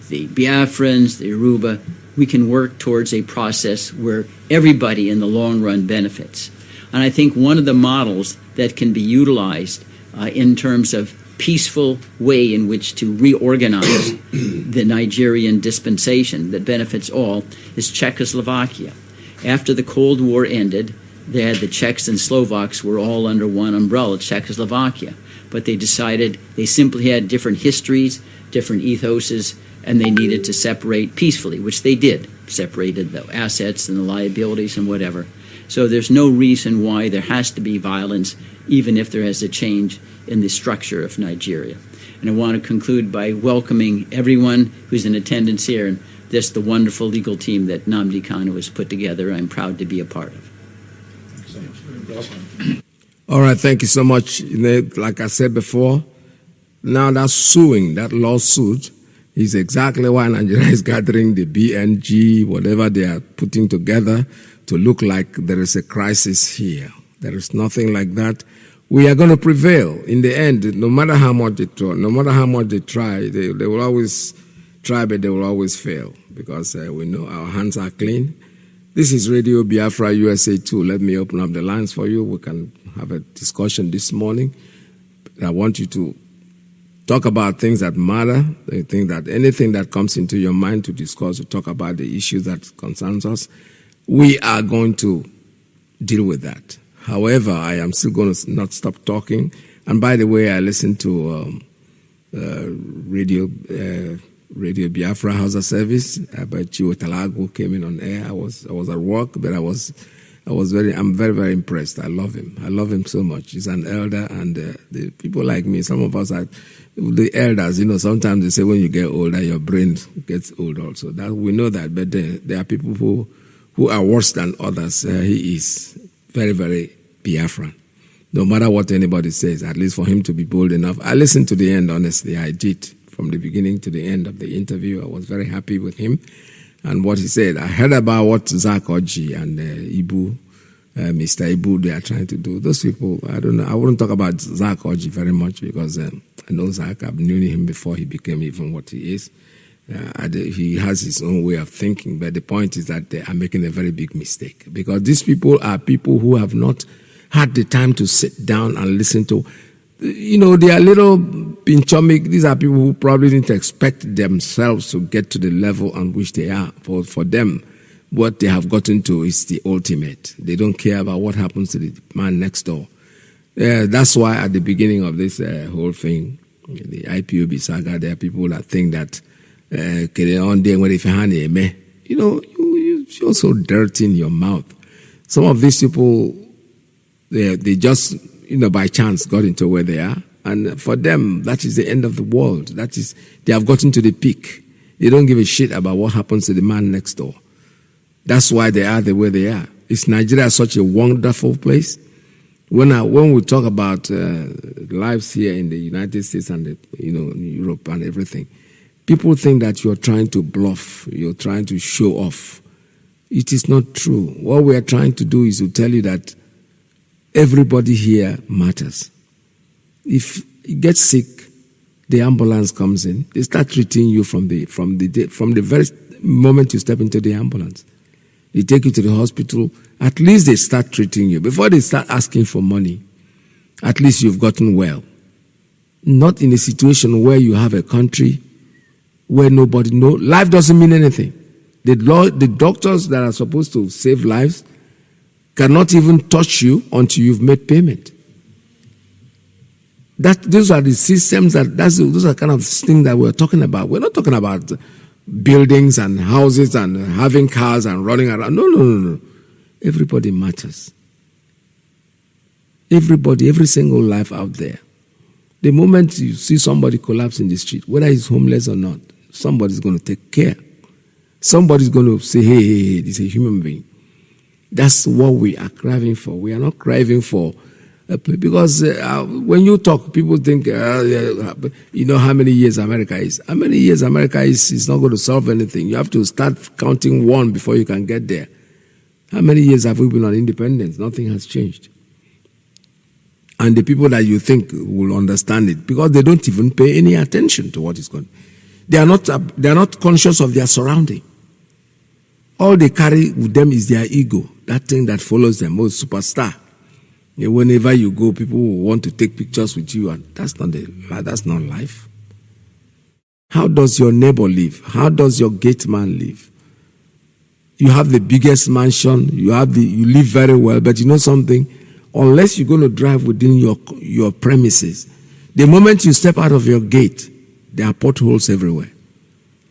the Biafrans, the Yoruba. We can work towards a process where everybody in the long run benefits. And I think one of the models that can be utilized in terms of peaceful way in which to reorganize the Nigerian dispensation that benefits all is Czechoslovakia. After the Cold War ended, they had the Czechs and Slovaks were all under one umbrella, Czechoslovakia. But they decided they simply had different histories, different ethoses, and they needed to separate peacefully, which they did, separated the assets and the liabilities and whatever. So there's no reason why there has to be violence, even if there is a change in the structure of Nigeria. And I want to conclude by welcoming everyone who's in attendance here and this, the wonderful legal team that Nnamdi Kanu has put together. I'm proud to be a part of. All right, thank you so much. Like I said before, now that suing, that lawsuit, is exactly why Nigeria is gathering the BNG, whatever they are putting together, to look like there is a crisis here. There is nothing like that. We are going to prevail in the end, no matter how much they try. No matter how much they try, they will always try, but they will always fail, because we know our hands are clean. This is Radio Biafra USA 2. Let me open up the lines for you. We can have a discussion this morning. I want you to talk about things that matter. I think that anything that comes into your mind to discuss, to talk about the issues that concerns us, we are going to deal with that. However, I am still going to not stop talking. And by the way, I listened to Radio Biafra House of Service, but Chiwo Talago came in on air. I was at work, but I'm very, very impressed. I love him. I love him so much. He's an elder, and the people like me, some of us are the elders. You know, sometimes they say when you get older, your brain gets old also. That we know that, but there are people who are worse than others. He is very, very Biafran. No matter what anybody says, at least for him to be bold enough. I listened to the end, honestly. I did. From the beginning to the end of the interview, I was very happy with him and what he said. I heard about what Zach Oji and Mr. Ibu, they are trying to do. Those people, I don't know. I wouldn't talk about Zach Oji very much because I know Zach. I've known him before he became even what he is. He has his own way of thinking, but the point is that they are making a very big mistake, because these people are people who have not had the time to sit down and listen to. You know, they are little pinchomic. These are people who probably didn't expect themselves to get to the level on which they are. For them, what they have gotten to is the ultimate. They don't care about what happens to the man next door. That's why at the beginning of this whole thing, the IPOB saga, there are people that think that you know, you're so dirty in your mouth. Some of these people, they just, you know, by chance got into where they are. And for them, that is the end of the world. That is, they have gotten to the peak. They don't give a shit about what happens to the man next door. That's why they are the way they are. Is Nigeria such a wonderful place? When we talk about lives here in the United States and Europe and everything, people think that you're trying to bluff, you're trying to show off. It is not true. What we are trying to do is to tell you that everybody here matters. If you get sick, the ambulance comes in. They start treating you from the very moment you step into the ambulance. They take you to the hospital. At least they start treating you before they start asking for money. At least you've gotten well. Not in a situation where you have a country where nobody knows. Life doesn't mean anything. The doctors that are supposed to save lives cannot even touch you until you've made payment. Those are the systems those are kind of things that we're talking about. We're not talking about buildings and houses and having cars and running around. No. Everybody matters. Everybody, every single life out there. The moment you see somebody collapse in the street, whether he's homeless or not, somebody's going to take care. Somebody's going to say, hey, this is a human being. That's what we are craving for. We are not craving for because when you talk, people think, you know how many years America is. How many years America is not going to solve anything. You have to start counting one before you can get there. How many years have we been on independence? Nothing has changed. And the people that you think will understand it, because they don't even pay any attention to what is going on. They are not conscious of their surrounding. All they carry with them is their ego, that thing that follows them, superstar. Whenever you go, people will want to take pictures with you, and that's not life. How does your neighbor live? How does your gate man live? You have the biggest mansion, you live very well, but you know something? Unless you're going to drive within your premises, the moment you step out of your gate, there are potholes everywhere.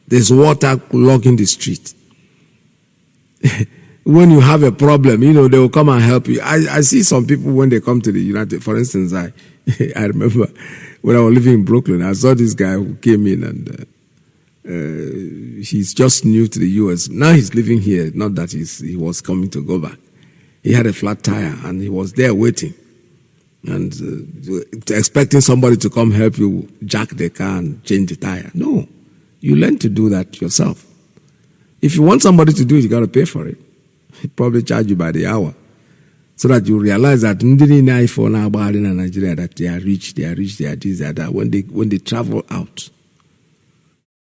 There's water clogging the street. When you have a problem, they will come and help you. I see some people when they come to the United. For instance, I remember when I was living in Brooklyn, I saw this guy who came in and he's just new to the U.S. Now he's living here. Not that he was coming to go back. He had a flat tire and he was there waiting and expecting somebody to come help you jack the car and change the tire. No, you learn to do that yourself. If you want somebody to do it, you got to pay for it. He'll probably charge you by the hour so that you realize that in Nigeria that they are rich, they are this, they are that. When they travel out,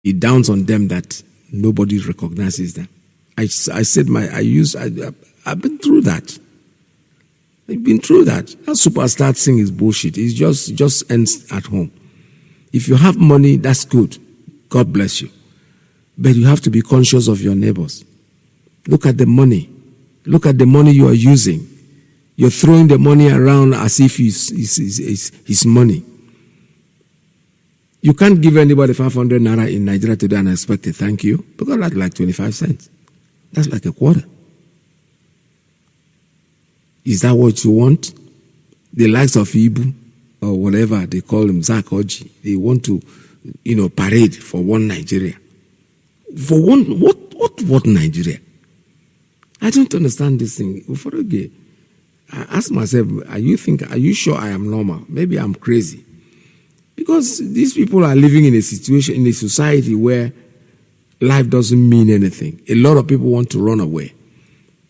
it dawns on them that nobody recognizes them. I've been through that. I've been through that. That superstar thing is bullshit. It just ends at home. If you have money, that's good. God bless you. But you have to be conscious of your neighbors. Look at the money. Look at the money you are using. You're throwing the money around as if it's money. You can't give anybody 500 naira in Nigeria today and expect a thank you, because that's like 25 cents. That's like a quarter. Is that what you want? The likes of Ibu or whatever they call him, Zach Oji, they want to, parade for one Nigeria. For one, what Nigeria? I don't understand this thing. I ask myself, are you sure I am normal? Maybe I'm crazy. Because these people are living in a situation, in a society where life doesn't mean anything. A lot of people want to run away.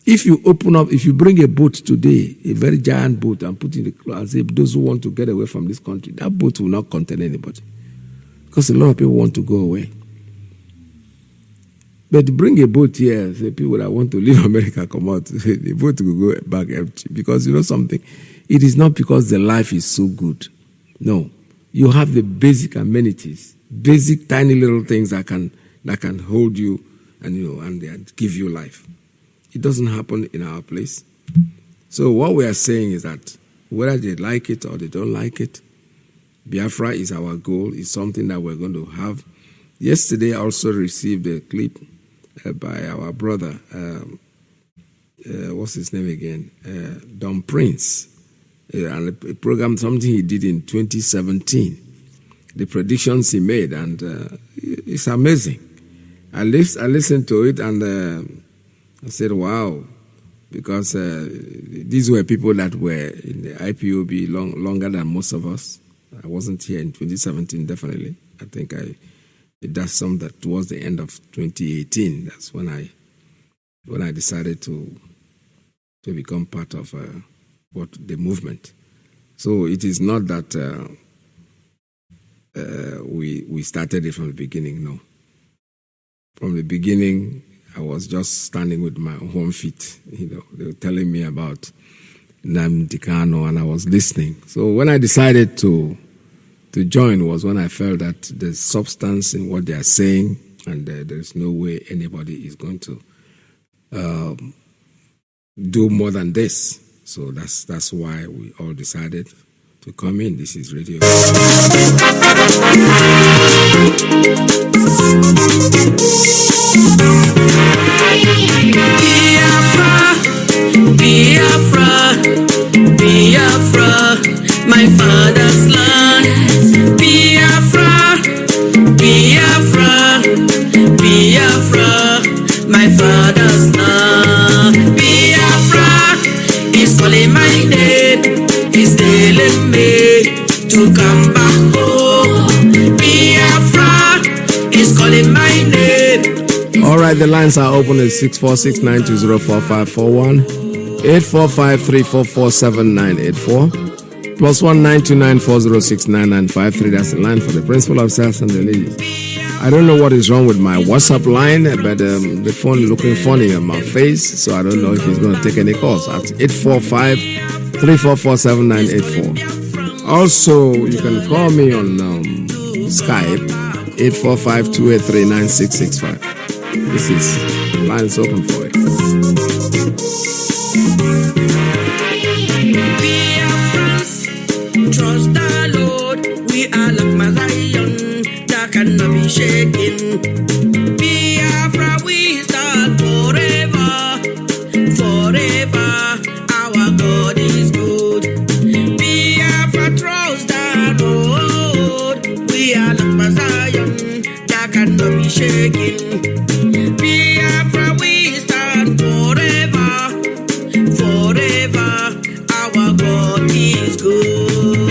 If you bring a boat today, a very giant boat, and put in the cloud and say, those who want to get away from this country, that boat will not contain anybody. Because a lot of people want to go away. But bring a boat here, say people that want to leave America come out, the boat will go back empty. Because you know something? It is not because the life is so good. No. You have the basic amenities, basic tiny little things that can hold you and give you life. It doesn't happen in our place. So what we are saying is that whether they like it or they don't like it, Biafra is our goal. It's something that we're going to have. Yesterday I also received a clip by our brother, what's his name again? Don Prince. And a program, something he did in 2017. The predictions he made, and it's amazing. I listened to it and I said, wow, because these were people that were in the IPOB longer than most of us. I wasn't here in 2017, definitely. I think I did that some that towards the end of 2018. That's when I decided to become part of the movement. So it is not that we started it from the beginning, no. From the beginning, I was just standing with my home feet. They were telling me about Nnamdi Kanu, and I was listening. So when I decided to join was when I felt that there's substance in what they are saying, and there's no way anybody is going to do more than this. So that's why we all decided to come in. This is radio. Biafra, Biafra, my father's land. Biafra, Biafra, Biafra, my father's land. Biafra is calling my name, is telling me to come back home. Biafra is calling my name. All right, the lines are open at 646-920-4541, 845-344-7984, +1-929-406-9953. That's the line for the principal officers and the ladies. I don't know what is wrong with my WhatsApp line, but the phone is looking funny on my face, so I don't know if it's going to take any calls. That's 845-344-7984. Also, you can call me on Skype, 845-283-9665. This is lines open for it. Biafrans, trust the Lord. We are like Mazi, that cannot be shaken. Biafra, we stand forever, forever. Our God is good. Biafra, trust the Lord. We are like Mazi, that cannot be shaken. Biafra, we stand forever, forever. Our God is good.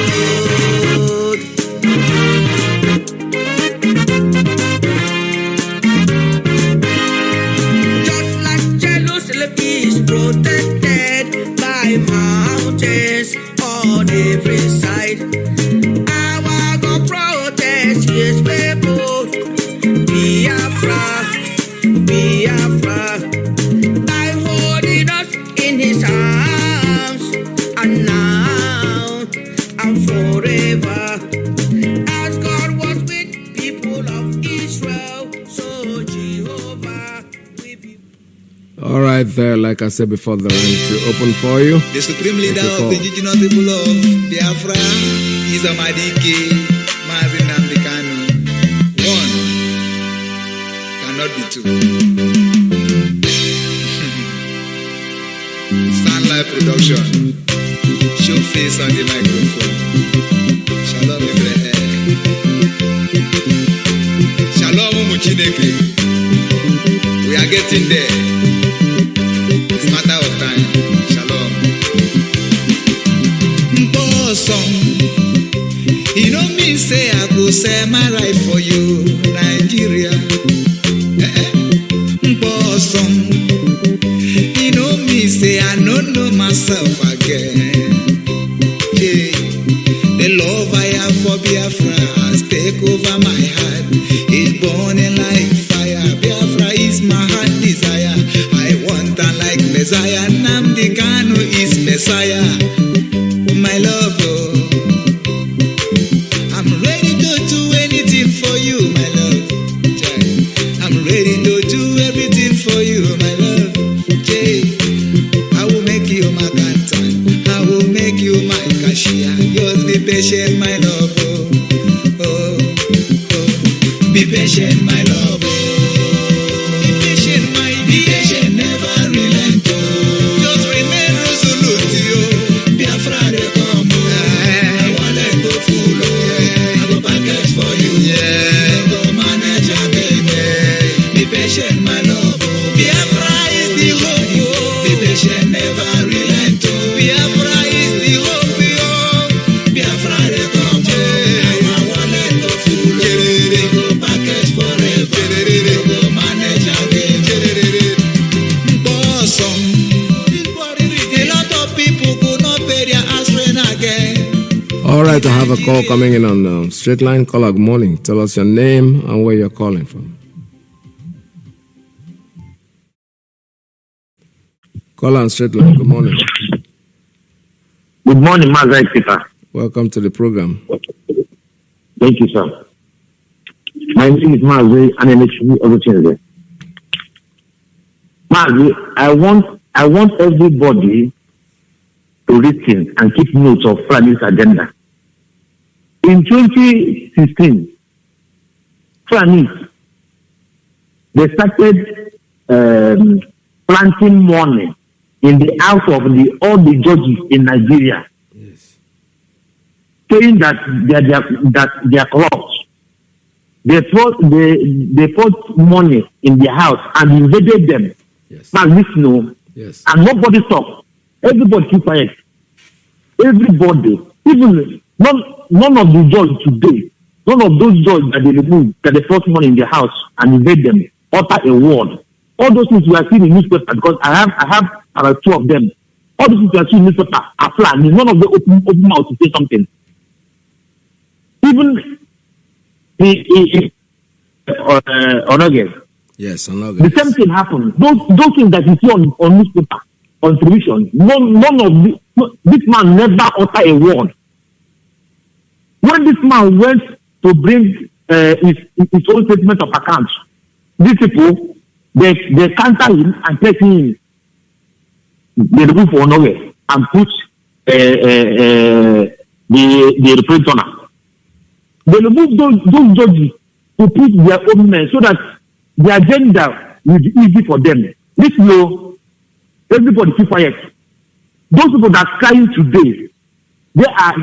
Just like Jerusalem is protected by mountains on every side, our God protects his people. Biafra, Biafra, by holding us in his arms, and now and forever. As God was with people of Israel, so Jehovah will be. All right, there, like I said before, the lines are open for you. The supreme leader of the indigenous people of Biafra is Amadike Mazi Nnamdi Kanu. One cannot be two. Sunlight production. Show face on the microphone. Shalom Israel. Shalom Muchineke. We are getting there. It's a matter of time. Shalom. Bosom. You know me say I go say my right for you, Nigeria. Bosom. You know me say I don't know myself again. Yeah. The love I have for Biafra has taken over my heart. It's burning like fire. Biafra is my heart desire. I want her like Messiah. Nnamdi Kanu is Messiah. My love, oh. I'm ready to do anything for you, my love. I'm ready to do everything for you, my love. I will make you my canton. I will make you my cashier. Just be patient, my love. Oh, oh, oh. Be patient, my love. Oh. Be patient, my dear. Be patient, never relent. Oh. Just remain resolute. Oh. Biafra, they come. Oh. I want to go full. Oh. I go package for you. Yeah. I go manage again. Be patient, my love. Oh. Biafra is the hope. Oh. Be patient, never relent. Oh. Biafra is the hope. Oh. Biafra, they come. Oh. I want to go full. Oh. I go package forever. I go manage again. Bosom. A lot of people could not pay their aspirin again. All right, I have a call coming in on straight line. Caller, good morning. Tell us your name and where you're calling from. Caller on straight line, good morning. Good morning, Mazi Peter. Welcome to the program. Thank you, sir. My name is Mazi, and I'm actually Mazi, I want everybody to listen and keep notes of Fulani's agenda. In 2016, Fulani, they started planting money in the house of all the judges in Nigeria, Yes. saying that they are corrupt. They put money in their house and invaded them. Yes. Now listen, Yes. and nobody talk. Everybody keep quiet. Everybody, even none of the judges today, none of those judges that they remove, that they put money in their house and invade them, utter a word. All those things we are seeing in newspaper, because I have about 2 of them. All those things we are seeing in newspaper are planned. None of them open mouth to say something. Even on August, Yes, on the August. same thing happened. Those things that you see on newspaper, on television, none of this man never utter a word. When this man went to bring his own statement of accounts, these people they counter him and take him. They remove for nowhere and put the representative. They remove those judges to put their own men so that the agenda will be easy for them. This law, everybody keep quiet. Those people that are crying today, they are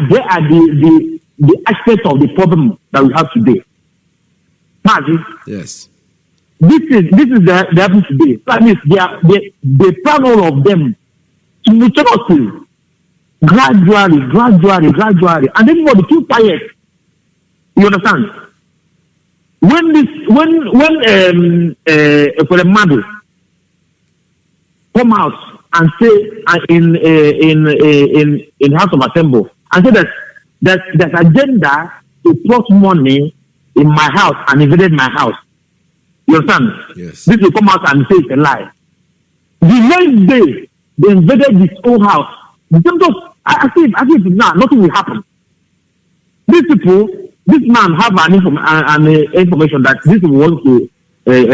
the aspect of the problem that we have today. Mazi, Yes. this is the happen today. That means they plan all of them simultaneously, gradually, and everybody keep quiet. You understand? When for the mother come out and say in House of Assembly and say that agenda to put money in my house and invaded my house. You understand? Yes. This will come out and say it's a lie. The next day they invaded his own house. I think now nothing will happen. These people. This man have an information that this want to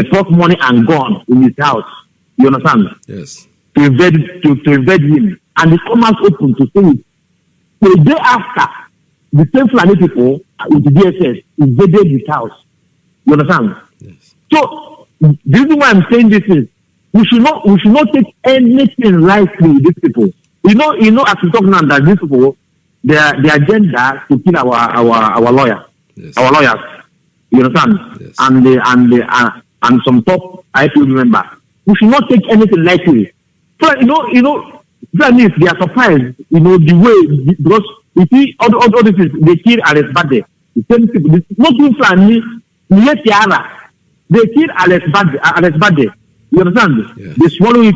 put money and gun in his house. You understand? Yes. To invade him, and the commerce open to say it. The day after, the same Fulani people with the DSS invaded his house. You understand? Yes. So the reason why I'm saying this is we should not take anything lightly. These people, you know, as we talk now that these people. The agenda to kill our lawyers, Yes. our lawyers. You understand? Yes. And some top IPO member. We should not take anything lightly. So that means they are surprised. The way because you see all this is they kill Alex Bade. The same people. Not even Fulani. They kill Alex Bade. You understand? Yes. They swallow it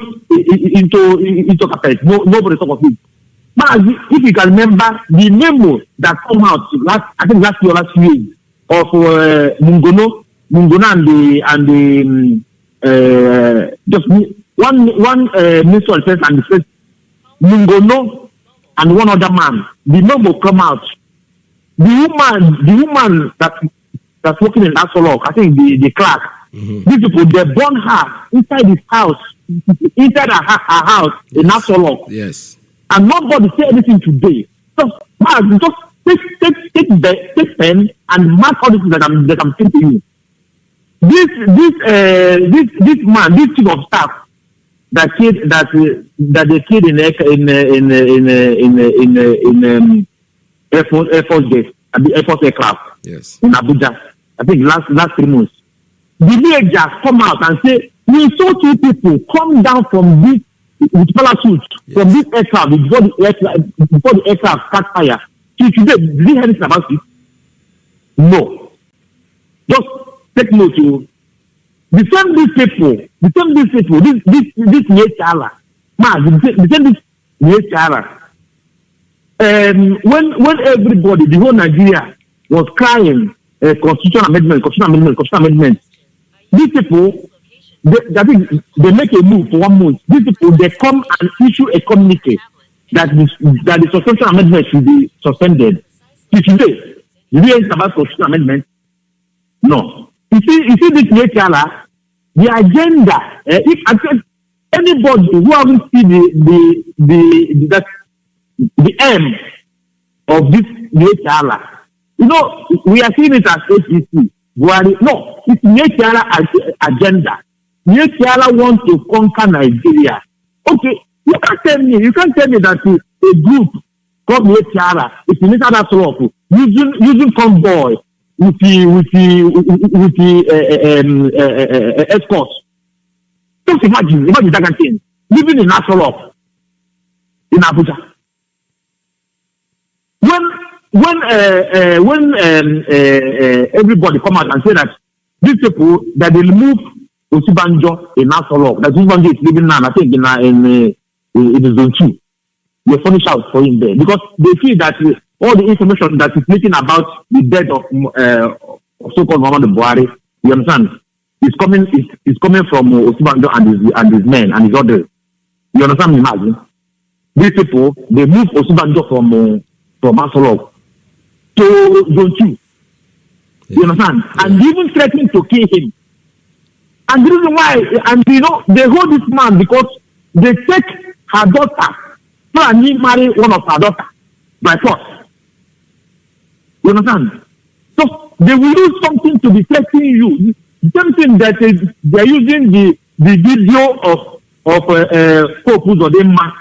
into carpet. Nobody talk of it. But if you can remember the memo that come out last year of Mungono and the just one minister of defense and the first Mungono and one other man. The memo come out. The woman that's working in Asolok, I think the clerk. Mm-hmm. These people they burn her inside his house, inside her house in Asolok. Yes. And nobody say anything today. So, just take pen and mark all the things that I'm saying to you. This man, this chief of staff that they killed in Air Force base at the Air Force aircraft. Yes. In Abuja. I think last 3 months. The villagers come out and say we saw 2 people come down from this. With parachute from this aircraft before the aircraft start fire. So today, did you hear anything about it? No. Just take note to the same these people, this Nietara. The same this Nietara. When everybody, the whole Nigeria was crying constitutional amendment, these people they make a move for 1 month. These people they come and issue a communique that the Constitutional Amendment should be suspended. Today, did you hear about Constitutional Amendment? No. You see this HRR, the agenda. If anybody who hasn't seen the aim of this HRR, we are seeing it as APC. No, it's HRR agenda. HRR wants to conquer Nigeria. Okay, you can't tell me that a group called HRR is in that rock using convoy with the escorts. Just imagine that kind of thing. Living in Nassau Rock, in Abuja. When everybody come out and say that these people that they remove Osibanjo in Nassau Rock, that Osibanjo is living now, I think in the zone 2. They furnish out for him there because they feel that all the information that is leaking about the death of so-called Muhammadu Buhari, you understand, is coming from Osibanjo and his men and his others. You understand me, Mazi? These people, they move Osibanjo from Nassau Rock to zone 2. You understand? Yeah. And even threatening to kill him. And the reason why, they hold this man because they take her daughter. Fulani marry one of her daughters by force. You understand? So they will use something to be threatening you. Something that they are using the video of Pope Uzodinma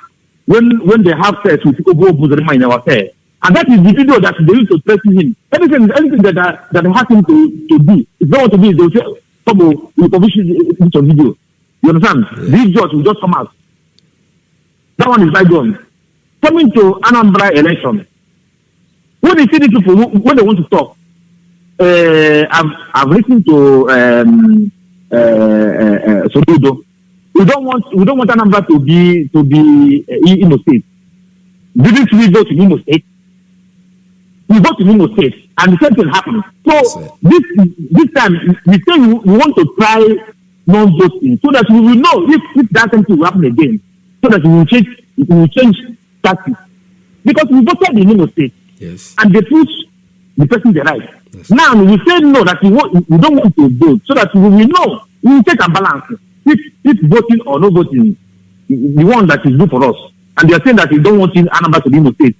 when they have sex with Pope Uzodinma in our fair. And that is the video that they used to threaten him. Anything that they ask him to do, if they want to do, they will say, "Popo, we publish this video." You understand? Yeah. This judge will just come out. That one is by gone. Coming to Anambra election, when you see the people when they want to talk, I've listened to Soludo. We don't want Anambra to be Imo State. Didn't we go to Imo State? We go to Imo State, and the same thing happened. So this time we say we want to try non-voting so that we will know if that same thing will happen again, so that we will change tactics. Because we voted in Imo State, yes, and they push the person the right. Yes. Now we say no, that we don't want to vote, so that we will know, we will take a balance. If voting or no voting, the one that is good for us. And they are saying that they don't want Anambra to be Imo State.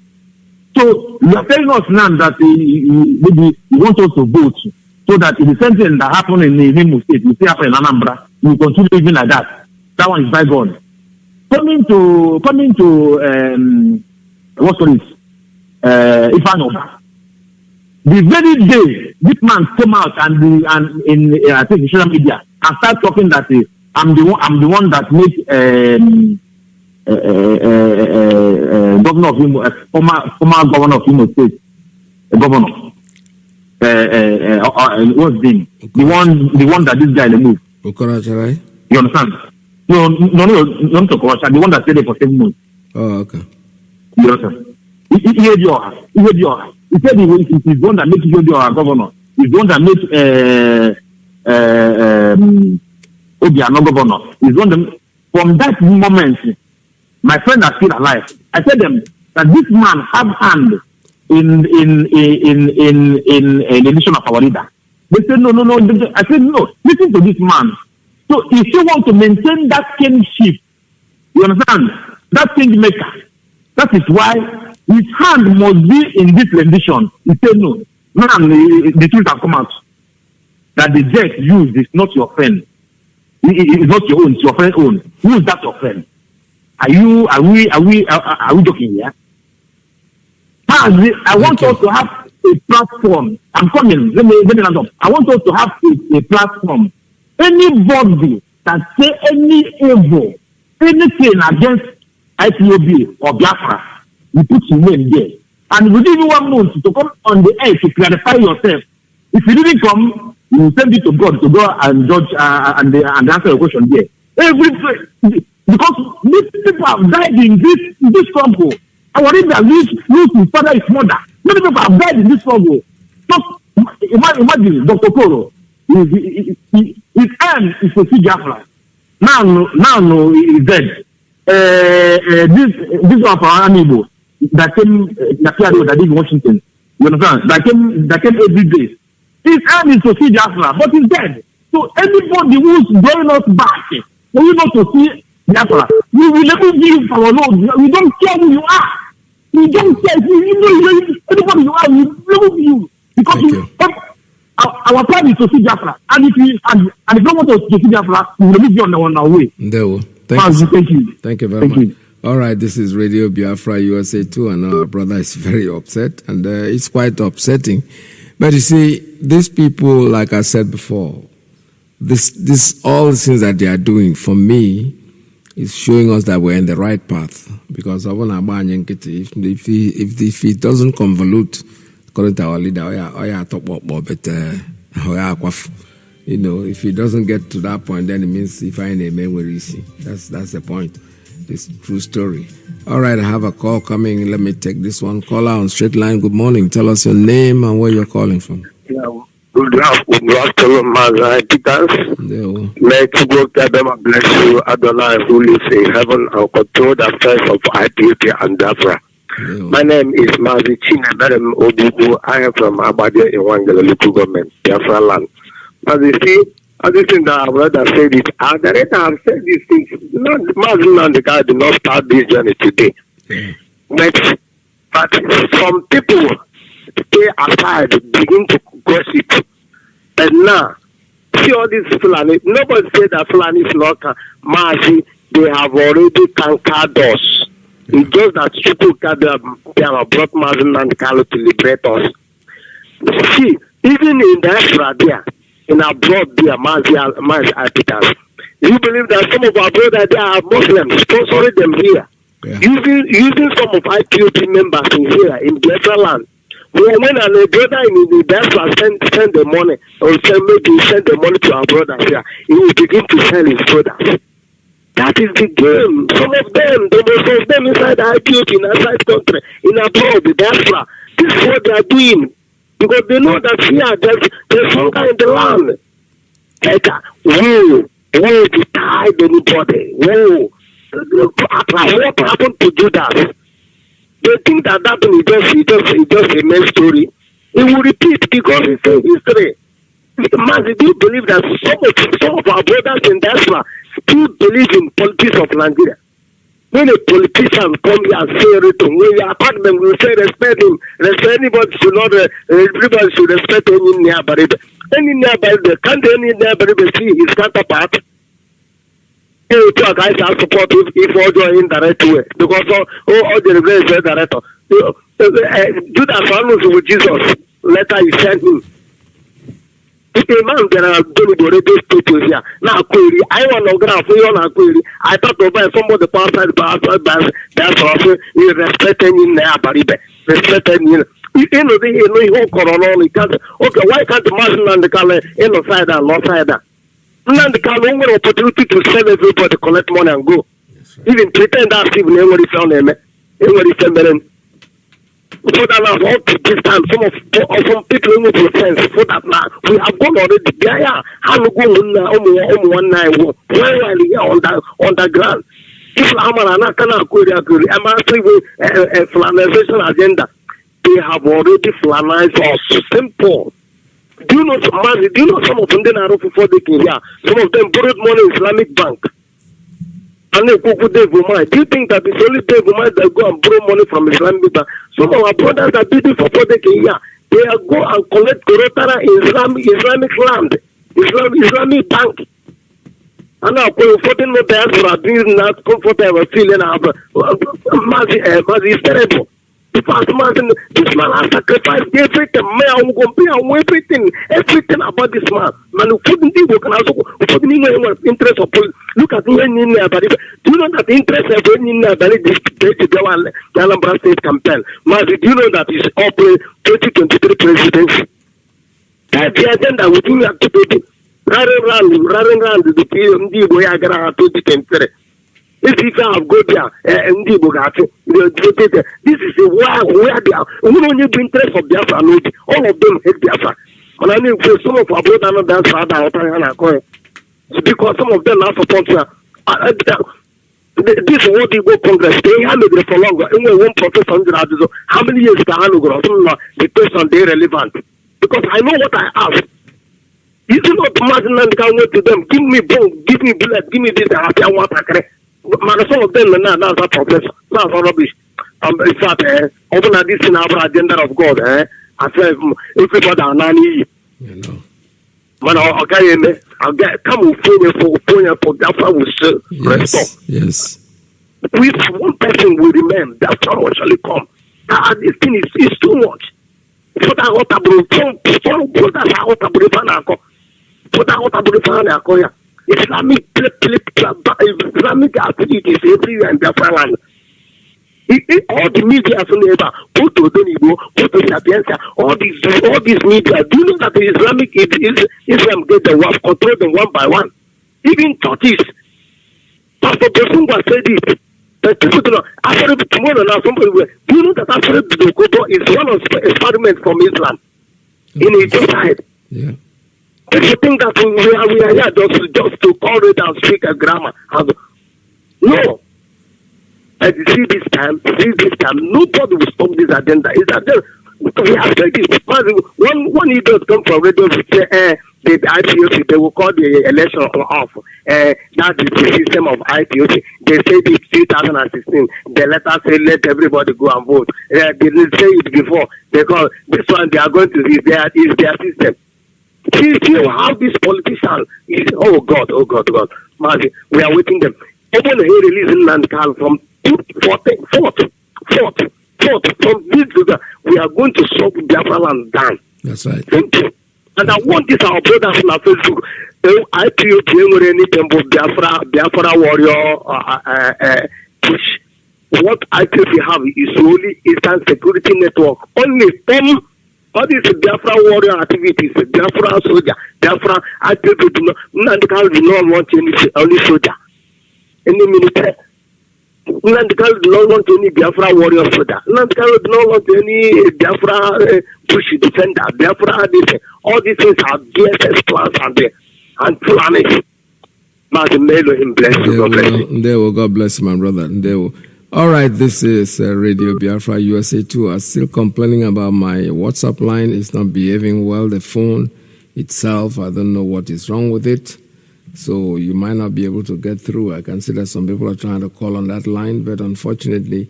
So you are telling us now that maybe you want us to vote, so that the same thing that happened in Imo State will still happen in Anambra. We will continue living like that. That one is bygone. Coming to what's called it? Ifanoba. The very day this man came out and in I think social media and start talking that I'm the one that made governor of Imo, former governor of Imo State, governor. What's his name? The one that this guy removed. Okorocha, you understand? No, not Okorocha. The one that stayed there for 7 months. Oh, okay. You understand? He said he's the one that makes Ihedio governor. He's the one that makes Obiano governor. He's one that, from that moment, my friend are still alive. I said them that this man have hand in the nation of our leader. They said no. I said no. Listen to this man. So if you want to maintain that kingship, you understand, that kingmaker, that is why his hand must be in this rendition. He said no. Man, the truth has come out that the jet used is not your friend. It's not your own. It's your friend's own. Who is that your friend? Are we joking here? I want us to have a platform. I'm coming. Let me land up. I want us to have a platform. Anybody that say any evil, anything against Ipob or Biafra, you put your name there. And we give you 1 month to come on the air to clarify yourself. If you didn't come, you will send it to God to go and judge and answer your question there. Because these people have died in this struggle. Our leader lose his father, his mother. Many people have died in this struggle. Just imagine Dr. Koro. His aim is to see Biafra. Now he's dead. this one for our Amiibo that came that did Washington. You understand? That came every day. His hand is to see Biafra, but he's dead. So anybody who's going us back, for you not to see Biafra, we will never give our Lord. We don't care who you are. We don't care. Anybody you are, we never you. Because our plan is to see Biafra. And if you don't want us to see Biafra, we will leave you on our way. There will. Thank you. Thank you very much. All right, this is Radio Biafra USA 2, and our brother is very upset, and it's quite upsetting. But you see, these people, like I said before, this all the things that they are doing, for me, is showing us that we're in the right path. Because if he doesn't convolute, according to our leader, you know, if he doesn't get to that point, then it means he find a man where easy. That's the point. It's a true story. All right, I have a call coming. Let me take this one. Caller on straight line. Good morning. Tell us your name and where you're calling from. Yeah, good afternoon, Mazi. May God bless you, Adonai, who lives in heaven and control the affairs of IPP and Biafra. My name is Mazi Chineberem Odubu. I am from Abadia in Wangala local government, Biafra land. As you see, everything that our brother said it, the director have said these things. Mazi and the guy did not start this journey today. But some people stay aside, begin to gossip. And now, see all these Fulani, nobody said that Fulani is not Mazi, they have already conquered us. It's just that people they have brought Mazi and Kanu to liberate us. See, even in Biafra there, in abroad there, Mazi Articles. You believe that some of our brothers there are Muslims sponsoring them here, using some of IPOP members in here in Biafra land. When a brother in the Biafra send the money, or maybe send the money to our brothers here, he will begin to sell his products. That is the game. Some of them, the most of them inside the IPOP, in outside country, in abroad, the Biafra. This is what they are doing. Because they know that here there's hunger in the land. Woe betide anybody. Woe. What happened to Judas? They think that is just a main story. It will repeat because it's a history. Mazi, do you believe that some of our brothers in Biafra still believe in politics of Nigeria? When a politician come here and say everything, when we attack them, we say respect him. Respect anybody should not. Everybody should respect any nearby. Any nearby, can't any nearby see his counterpart? Hey, guys are supportive if all go in the right way because all the reverse is director. Judas almost with Jesus. Later he sent him. If a man can do the radio status here, now query, I want to graph you on a query. I thought about somebody outside that's also you respect any neighbor, respect any. You know, the whole corona, okay, why can't the man and the color inside and outside that? And the color only opportunity to sell everybody, collect money and go. Even pretend that even anybody found him, anybody found him. So that now up to this time, some people who make sense for that now we have gone already there. How we go on 1 night on the ground. If Amara cannot query, I'm actually with a Fulanization agenda. They have already Fulanized us. Simple. Do you know some of them are before they came here? Some of them borrowed money in Islamic Bank. And they go to Devumai. Do you think that it's only Devumai that go and borrow money from Islamic Bank? Some of our brothers that did it for here, they go and collect Korotara in Islamic land, Islamic bank. And now, for no diaspora, doing that comfortable feeling of Mazi is terrible. Because this man has sacrificed everything about this man. Man, who couldn't even have interest of look at when in there, but do you know that the interest of when in there, the Anambra State campaign? Mazi, do you know that it's up 2023 presidency? That's the agenda we do have to do. Running around the PMD, we are going to have 2023. If you have go there, and this is where they are. We don't need the interest of Biafra. All of them hate Biafra. And I mean, for some of our brothers are not dance because some of them are supporting. This is what the Igbo Congress, they have it for longer. One professor, how many years the question they relevant? Because I know what I ask. You do not imagine and can go to them, give me bone, give me blood, give me this, I want to man, some of them are not a professor, not rubbish. In fact, open a this in our agenda of God, I said, everybody are nanny. You know. Man, I'll get come for Biafra will restore. Yes. With one person will remain, Biafra will surely come. This thing is too much. Put out what Islamic activities everywhere in Biafra land. All the media put to Donibo, put to Sapienza, all these media. Do you know that the Islam get the world control them one by one? Even churches. Pastor Bosunga said it. That people do not. After tomorrow now, somebody will. Do you know that after the Kobo is one of the experiments from Islam in a genocide? Yeah. People think that we are here just to call it and speak a grammar. No. And see this time, nobody will stop this agenda. It's agenda. We have said this. One idiot come from radio to say, the IPOC, they will call the election off. That is the system of IPOC. They said it 2016. The letter say let everybody go and vote. They didn't say it before. Because this one they are going to see their system. See how this politician is. Oh God. Mazi, we are waiting them. Open here releasing Nnamdi from 4th. From this to that, we are going to stop Biafra land down. That's right. Thank you. And I want this our brothers on our Facebook. Anything but Biafra warrior push. What IPOC have is only Eastern Security Network. Only them. All these Biafra warrior activities, Biafra soldier, Biafra IPOC do not want any soldier, any military. Nnamdi do not want any Biafra warrior soldier. Nnamdi do not want any Biafra push defender. Biafra this. All these things are DSS plans and Fulani. Mazi, may him bless you. God bless you. God bless you, my brother. All right, this is Radio Biafra USA 2. I'm still complaining about my WhatsApp line. It's not behaving well. The phone itself, I don't know what is wrong with it. So you might not be able to get through. I can see that some people are trying to call on that line, but unfortunately,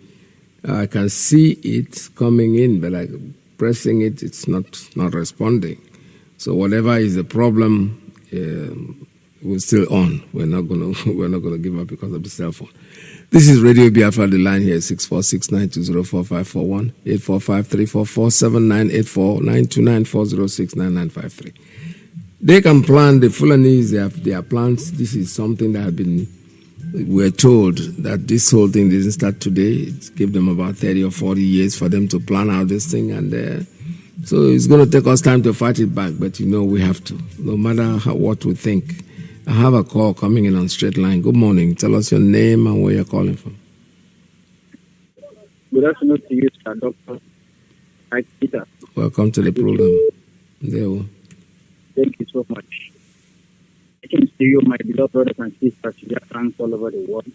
I can see it coming in, but pressing it, it's not responding. So whatever is the problem, we're still on. We're not gonna give up because of the cell phone. This is Radio Biafra. The line here is 646-920-4541, 845-344-7984-929-406-9953. They can plan, the Fulanis, they have their plans. This is something that we're told that this whole thing didn't start today. It gave them about 30 or 40 years for them to plan out this thing. And so it's going to take us time to fight it back. But, we have to, no matter what we think. I have a call coming in on straight line. Good morning. Tell us your name and where you're calling from. Good afternoon to you, sir, Dr. Peter. Welcome to the program. Thank you so much. Thanks to you, my beloved brothers and sisters, Biafrans all over the world.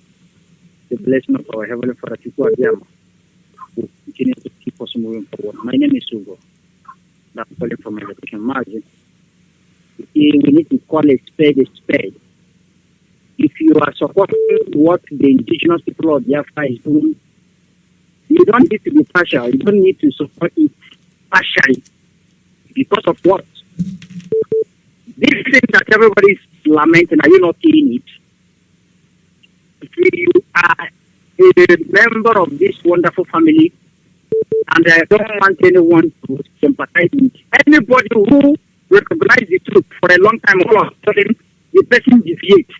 The blessing of our Heavenly Father, will continue to keep us moving forward. My name is Ugo. I'm calling from my location, Mazi. We need to call a spade a spade. If you are supporting what the indigenous people of Biafra is doing, you don't need to be partial. You don't need to support it partially. Because of what? This thing that everybody is lamenting, are you not seeing it? If you are a member of this wonderful family, and I don't want anyone to sympathize with anybody who recognizes the truth for a long time, all of a sudden, the person deviates.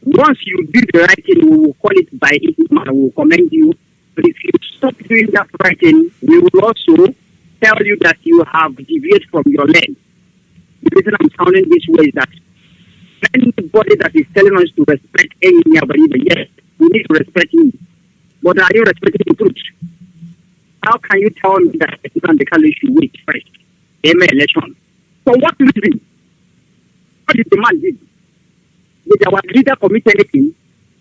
Once you do the right thing, we will call it by it, and we will commend you. But if you stop doing that right thing, we will also tell you that you have deviated from your lane. The reason I'm sounding this way is that anybody that is telling us to respect any believer, yes, we need to respect him. But are you respecting the truth? How can you tell me that the should wait first? Election. For what reason? What is the man did? Did our leader commit anything?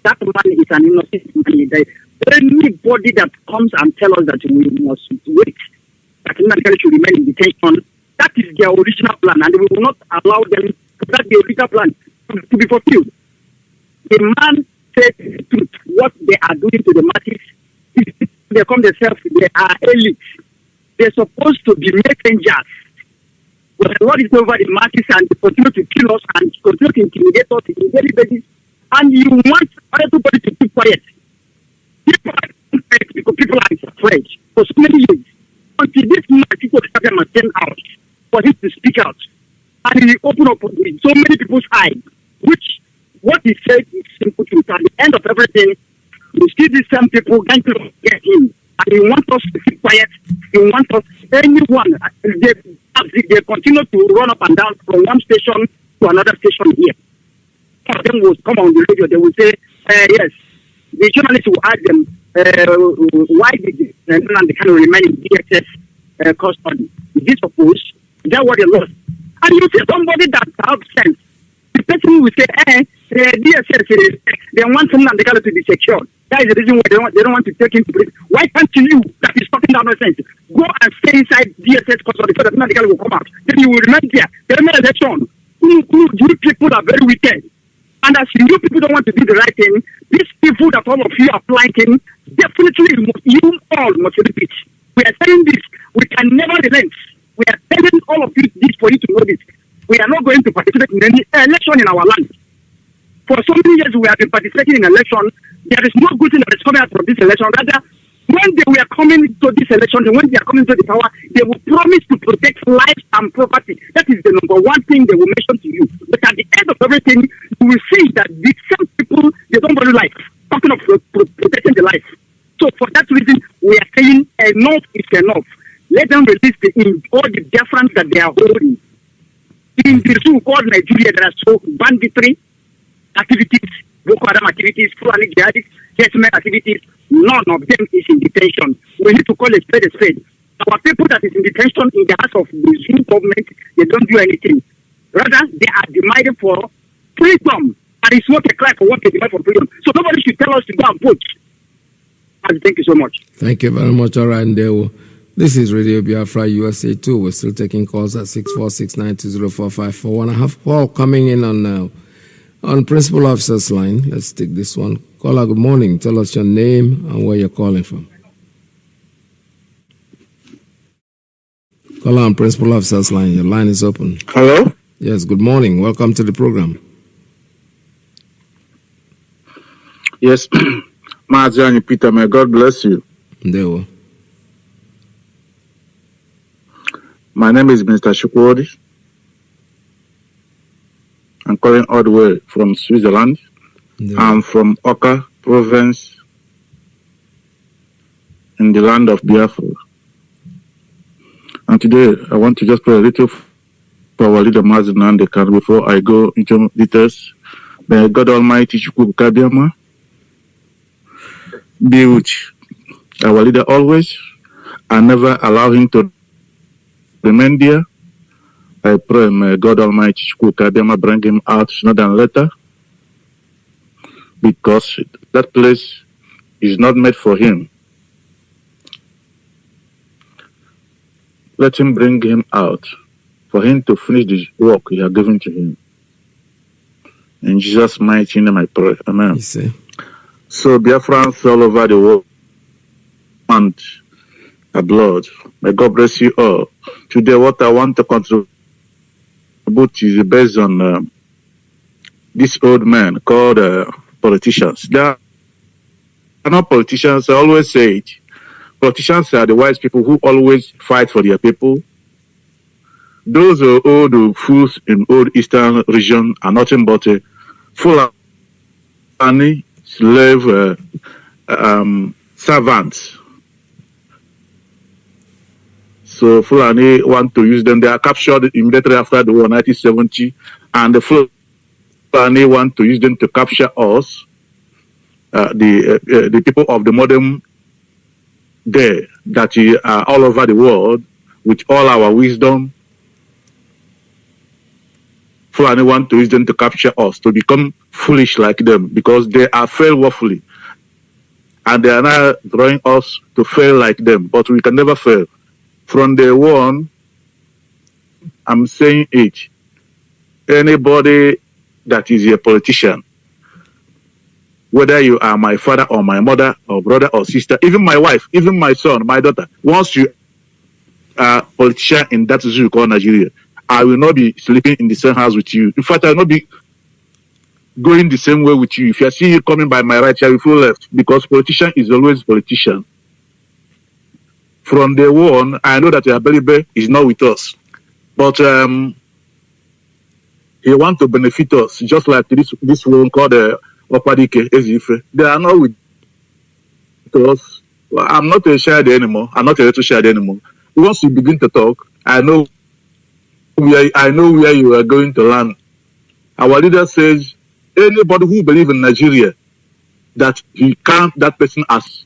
That man is an innocent man. Anybody that comes and tells us that we must wait, that Nnamdi should remain in detention, that is their original plan, and we will not allow them for that the original plan to be fulfilled. The man said the truth. What they are doing to the masses, they come themselves, they are elites. They're supposed to be messengers. But what is over the masses and they continue to kill us and continue to intimidate us on a daily basis, and you want everybody to keep quiet. People are quiet because people are afraid for so many years. Until this man, people must stand out for him to speak out. And he opened up with so many people's eyes, which what he said is simple truth. At the end of everything, you see these same people going to get him. And he wants us to keep quiet. He wants us, anyone, they continue to run up and down from one station to another station here. Some of them will come on the radio, they will say, yes. The journalists will ask them, why did Nnamdi Kanu remain in DSS custody? Is this supposed? Is that what they lost? And you see somebody that has sense. The person will say, DSS, they want Nnamdi Kanu to be secured. That is the reason why they don't want to take him to prison. Why can't you, that is talking that nonsense, go and stay inside DSS custody so that Nnamdi Kanu will come out? Then you will remain there. There is no election. You people are very wicked. And as you people don't want to do the right thing, these people that all of you are planting, definitely you all must repeat. We are saying this. We can never relent. We are telling all of you this for you to know this. We are not going to participate in any election in our land. For so many years we have been participating in election. There is no good thing that is coming out from this election. Rather, when they were coming to this election, when they are coming to the power, they will promise to protect life and property. That is the number one thing they will mention to you. But at the end of everything, you will see that the same people, they don't value life. Talking of protecting the life. So for that reason, we are saying enough is enough. Let them release all the Biafrans that they are holding. In the zoo called Nigeria, there are so banditry activities, Boko Haram activities, Fulani jihadists, Genocide activities. None of them is in detention. We need to call a spade a spade. Our people that is in detention in the hands of the zoo government, they don't do anything. Rather, they are demanding for freedom. And it's not a cry for what they demand for freedom. So nobody should tell us to go and vote. And thank you so much. Thank you very much. All right, Ndewo. This is Radio Biafra USA 2. We're still taking calls at 646920454. I have Paul coming in on Principal Officer's line. Let's take this one. Caller, good morning. Tell us your name and where you're calling from. Caller on Principal Officer's line. Your line is open. Hello? Yes, good morning. Welcome to the program. Yes, Mazi and Peter, may God bless you. Ndewo. My name is Mr. Shukwodi. I'm calling all the way from Switzerland. Ndewo. I'm from Oka province in the land of Biafra. And today I want to just pray a little for our leader Mazi Nnamdi Kanu before I go into details. May God Almighty Chukwukabiyama be with our leader always and never allow him to remain there. I pray may God Almighty Chukwukabiyama bring him out sooner than later, because that place is not made for him. Let him bring him out for him to finish the work he has given to him. In Jesus' mighty name I pray. Amen. So Biafrans all over the world and abroad, may God bless you all. Today what I want to contribute is based on this old man called politicians. They are not politicians. I always say it. Politicians are the wise people who always fight for their people. Those old fools in old eastern region are nothing but Fulani slave servants. So Fulani want to use them. They are captured immediately after the war, 1970, and the Fulani want to use them to capture us, the people of the modern day that are all over the world with all our wisdom, Fulani want to use them to capture us, to become foolish like them, because they are failed woefully. And they are now drawing us to fail like them, but we can never fail. From day one, I'm saying it, anybody that is a politician, whether you are my father or my mother or brother or sister, even my wife, even my son, my daughter, once you are a politician in that zoo called Nigeria, I will not be sleeping in the same house with you. In fact, I will not be going the same way with you. If I see you coming by my right, I will feel left, because politician is always politician. From day one, I know that Abelibe is not with us, but he wants to benefit us, just like this one called Opadike Ezife. They are not with us. Well, I'm not a shared anymore. I'm not a little shared anymore. Once you begin to talk, I know where you are going to land. Our leader says anybody who believes in Nigeria, that he count that person as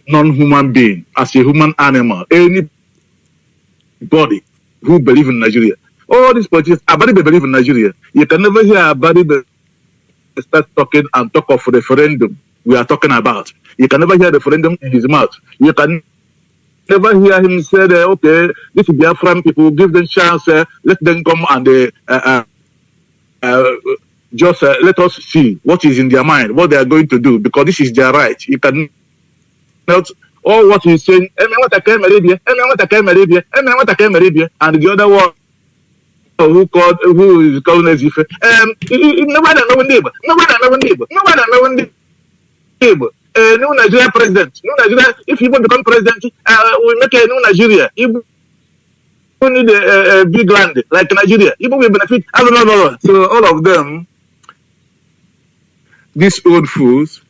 non-human being, as a human animal. Anybody who believes in Nigeria. All these politicians, Abadibe believe in Nigeria. You can never hear Abadibe start talking and talk of referendum we are talking about. You can never hear referendum in his mouth. You can never hear him say, okay, this is Biafran people, give them chance, let them come and just let us see what is in their mind, what they are going to do, because this is their right. You can not all what he's saying, and the other one who is calling as if nobody new Nigeria president. New Nigeria, if you want to become president, we make a new Nigeria. If we need a big land like Nigeria, people will benefit. I don't know. So all of them, these old fools,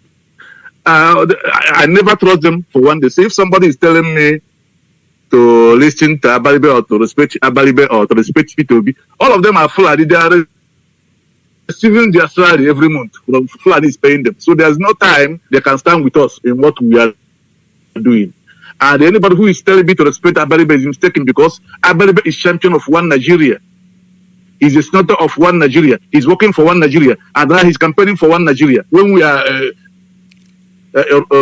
I never trust them for one day. So if somebody is telling me to listen to Abalibe or to respect Abalibe or to respect Itobi, all of them are Fulani. They are receiving their salary every month. Fulani is paying them. So there's no time they can stand with us in what we are doing. And anybody who is telling me to respect Abalibe is mistaken, because Abalibe is champion of one Nigeria. He's a snorter of one Nigeria. He's working for one Nigeria. And now he's campaigning for one Nigeria. When we are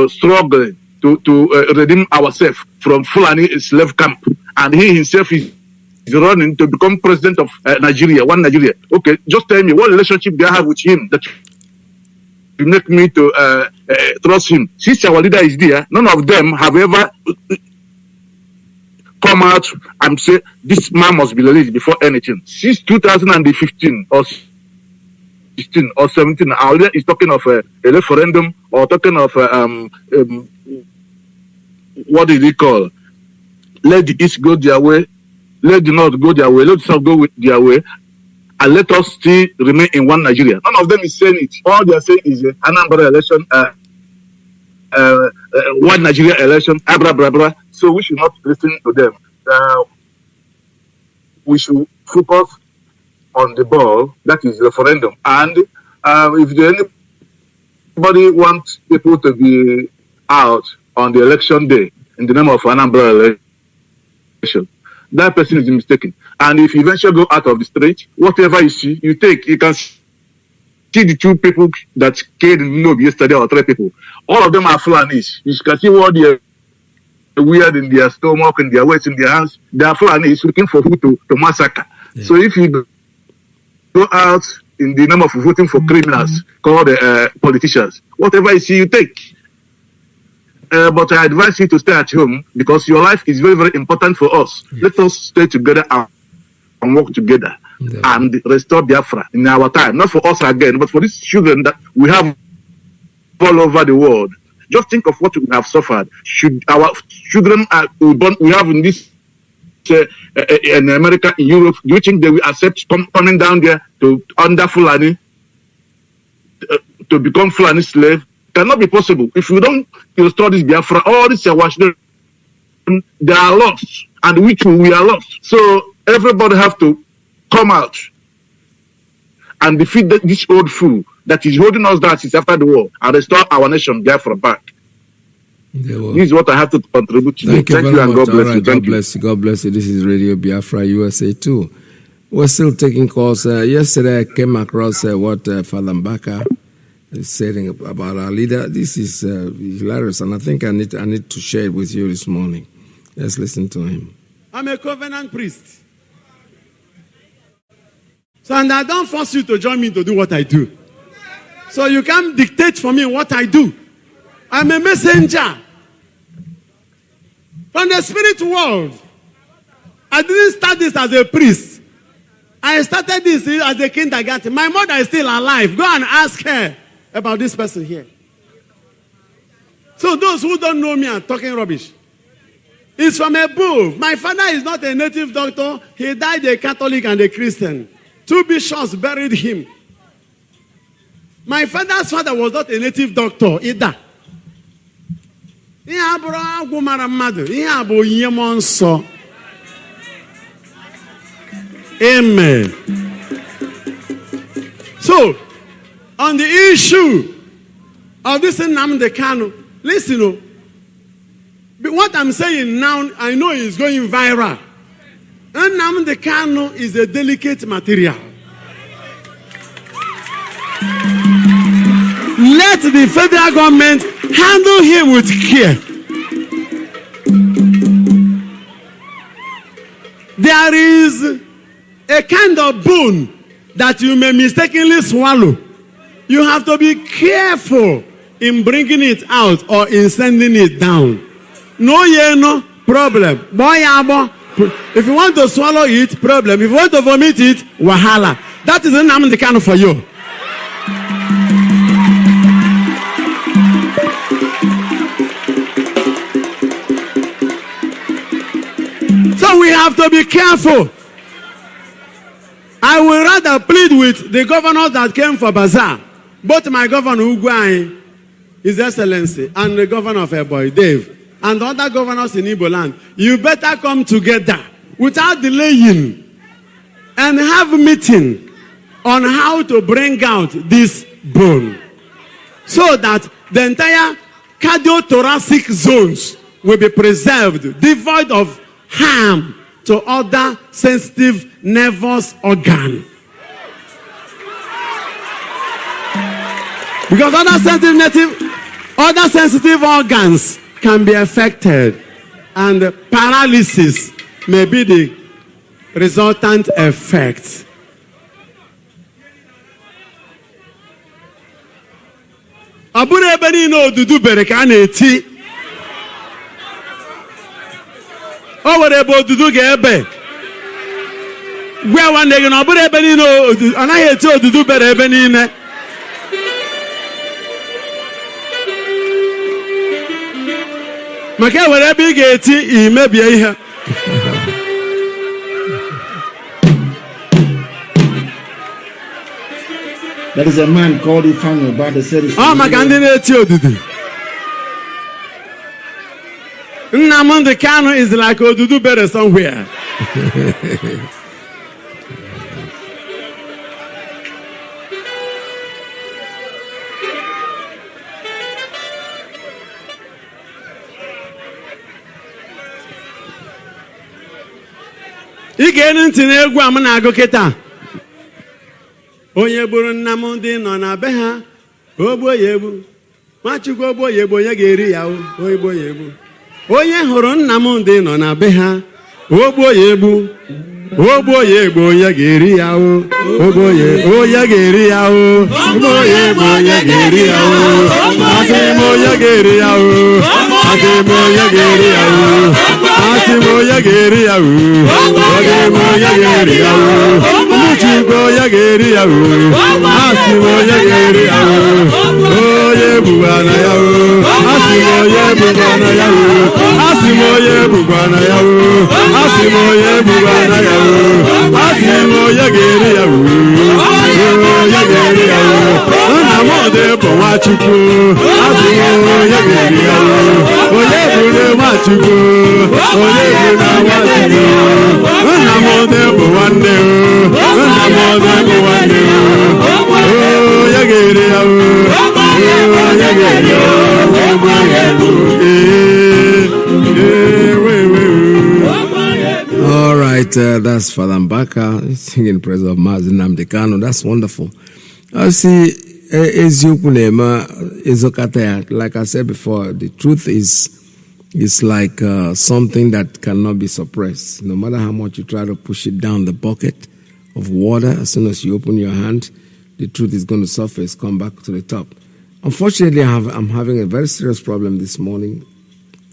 struggling to redeem ourselves from Fulani slave camp, and he himself is running to become president of Nigeria, one Nigeria. Okay, just tell me what relationship do I have with him that will make me to trust him? Since our leader is there, none of them have ever come out and say this man must be released before anything. Since 2015 or 16 or 17, our leader is talking of a referendum, or talking of what did he call? Let the East go their way, let the North go their way, let the South go their way, and let us still remain in one Nigeria. None of them is saying it. All they are saying is Anambra election, one Nigeria election, blah, blah, blah. So we should not listen to them. We should focus on the ball, that is referendum. And if anybody wants people to be out on the election day in the name of Anambra election, that person is mistaken. And if you eventually go out of the street, whatever you see, you take. You can see the two people that killed Nnamdi yesterday, or three people. All of them are Fulanis. You can see what they are weird in their stomach, in their waist, in their hands. They are Fulanis looking for who to massacre. Yeah. So if you go out in the name of voting for criminals called politicians, whatever you see, you take. But I advise you to stay at home, because your life is very, very important for us. Yes. Let us stay together and work together, and restore Biafra in our time. Not for us again, but for these children that we have all over the world. Just think of what we have suffered. Should our children we have in this in America, in Europe, do you think they will accept coming down there to under Fulani to become Fulani slave? Cannot be possible. If we don't restore this Biafra, all these children, they are lost, and we too, we are lost. So everybody have to come out and defeat this old fool that is holding us down since after the war, and restore our nation Biafra back. This is what I have to contribute to. Thank you, and God bless you. God bless you. God bless you. This is Radio Biafra USA 2. We're still taking calls. Yesterday, I came across what Father Mbaka is saying about our leader. This is hilarious, and I think I need to share it with you this morning. Let's listen to him. I'm a covenant priest. So, and I don't force you to join me to do what I do. So you can't dictate for me what I do. I'm a messenger from the spirit world. I didn't start this as a priest. I started this as a kindergarten. My mother is still alive. Go and ask her about this person here. So those who don't know me are talking rubbish. It's from above. My father is not a native doctor. He died a Catholic and a Christian. 2 bishops buried him. My father's father was not a native doctor either. Amen. So, on the issue of this Nnamdi Kanu, listen, what I'm saying now, I know is going viral. Nnamdi Kanu is a delicate material. Let the federal government handle him with care. There is a kind of bone that you may mistakenly swallow. You have to be careful in bringing it out or in sending it down. No problem. If you want to swallow it, problem. If you want to vomit it, wahala. That is Nnamdi Kanu for you. So we have to be careful. I will rather plead with the governors that came for bazaar. Both my governor, Ugwai, His Excellency, and the governor of Eboy, Dave, and the other governors in Igbo land. You better come together without delaying and have a meeting on how to bring out this bone so that the entire cardiothoracic zones will be preserved, devoid of harm to other sensitive nervous organs. Because other sensitive organs can be affected, and paralysis may be the resultant effect. Abure ebeni no dudu bere ka na-eti. O were ebe odudu ga-ebe. Gwa nwanne gị na abure ebeni no anaghị eti odudu bere ebe niile. Maka were ebe ị ga-eti imebie ihe. There is a man called Kanu about the service. Oh, maka ndị na-eti odudu. Nnamdi Kanu is like odudu bere somewhere. Ị ga-enu ntị n'egwu a m na-agụ kịta. Onye gburu Nnamdi nọ na be ha, ogbo ya egbu. Nwachukwu ogbo ya egbu, onye ga-eri ya ogbo ya egbu. Onye hụrụ Nnamdi nọ na be ha, ogbo ya egbu. Ogbo ya egbu, onye ga-eri ya ogbo ya, onye ga-eri ya ogbo ya egbu, onye ga-eri ya asị m onye ga-eri ya asị m onye ga-eri ya asị m onye ga-eri ya asị m onye ga-eri ya Nwachukwu onye ga-eri ya asị m onye ga-eri ya onye bugwana ya asị m onye bugwana ya asị m onye bugwana ya asị m onye bugwana ya asị m onye ga-eri ya onye ga-eri ya Nnamdi bụ Nwachukwu asị m onye ga-eri ya onye bụ Nwachukwu onye bụ Nwachukwu Nnamdi bụ nwanne Nnamdi bụ nwanne onye ga-eri ya onye ga-eri ya All right, right, that's Father Mbaka singing praise of Mazi Nnamdi Kanu. That's wonderful. I see, like I said before, the truth is like something that cannot be suppressed. No matter how much you try to push it down the bucket of water, as soon as you open your hand, the truth is going to surface, come back to the top. Unfortunately, I'm having a very serious problem this morning.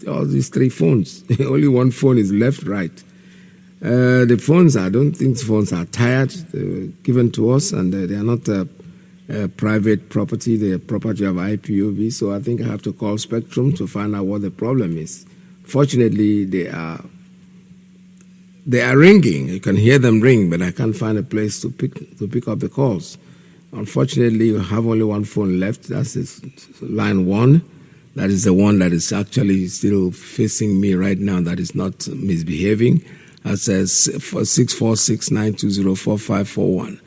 All these 3 phones, only one phone is left, right. The phones, I don't think the phones are tired. They were given to us, and they are not private property. They are property of IPOB, so I think I have to call Spectrum to find out what the problem is. Fortunately, they are ringing. You can hear them ring, but I can't find a place to pick up the calls. Unfortunately, you have only one phone left. That's line 1. That is the one that is actually still facing me right now, that is not misbehaving. That says 646-920-4541.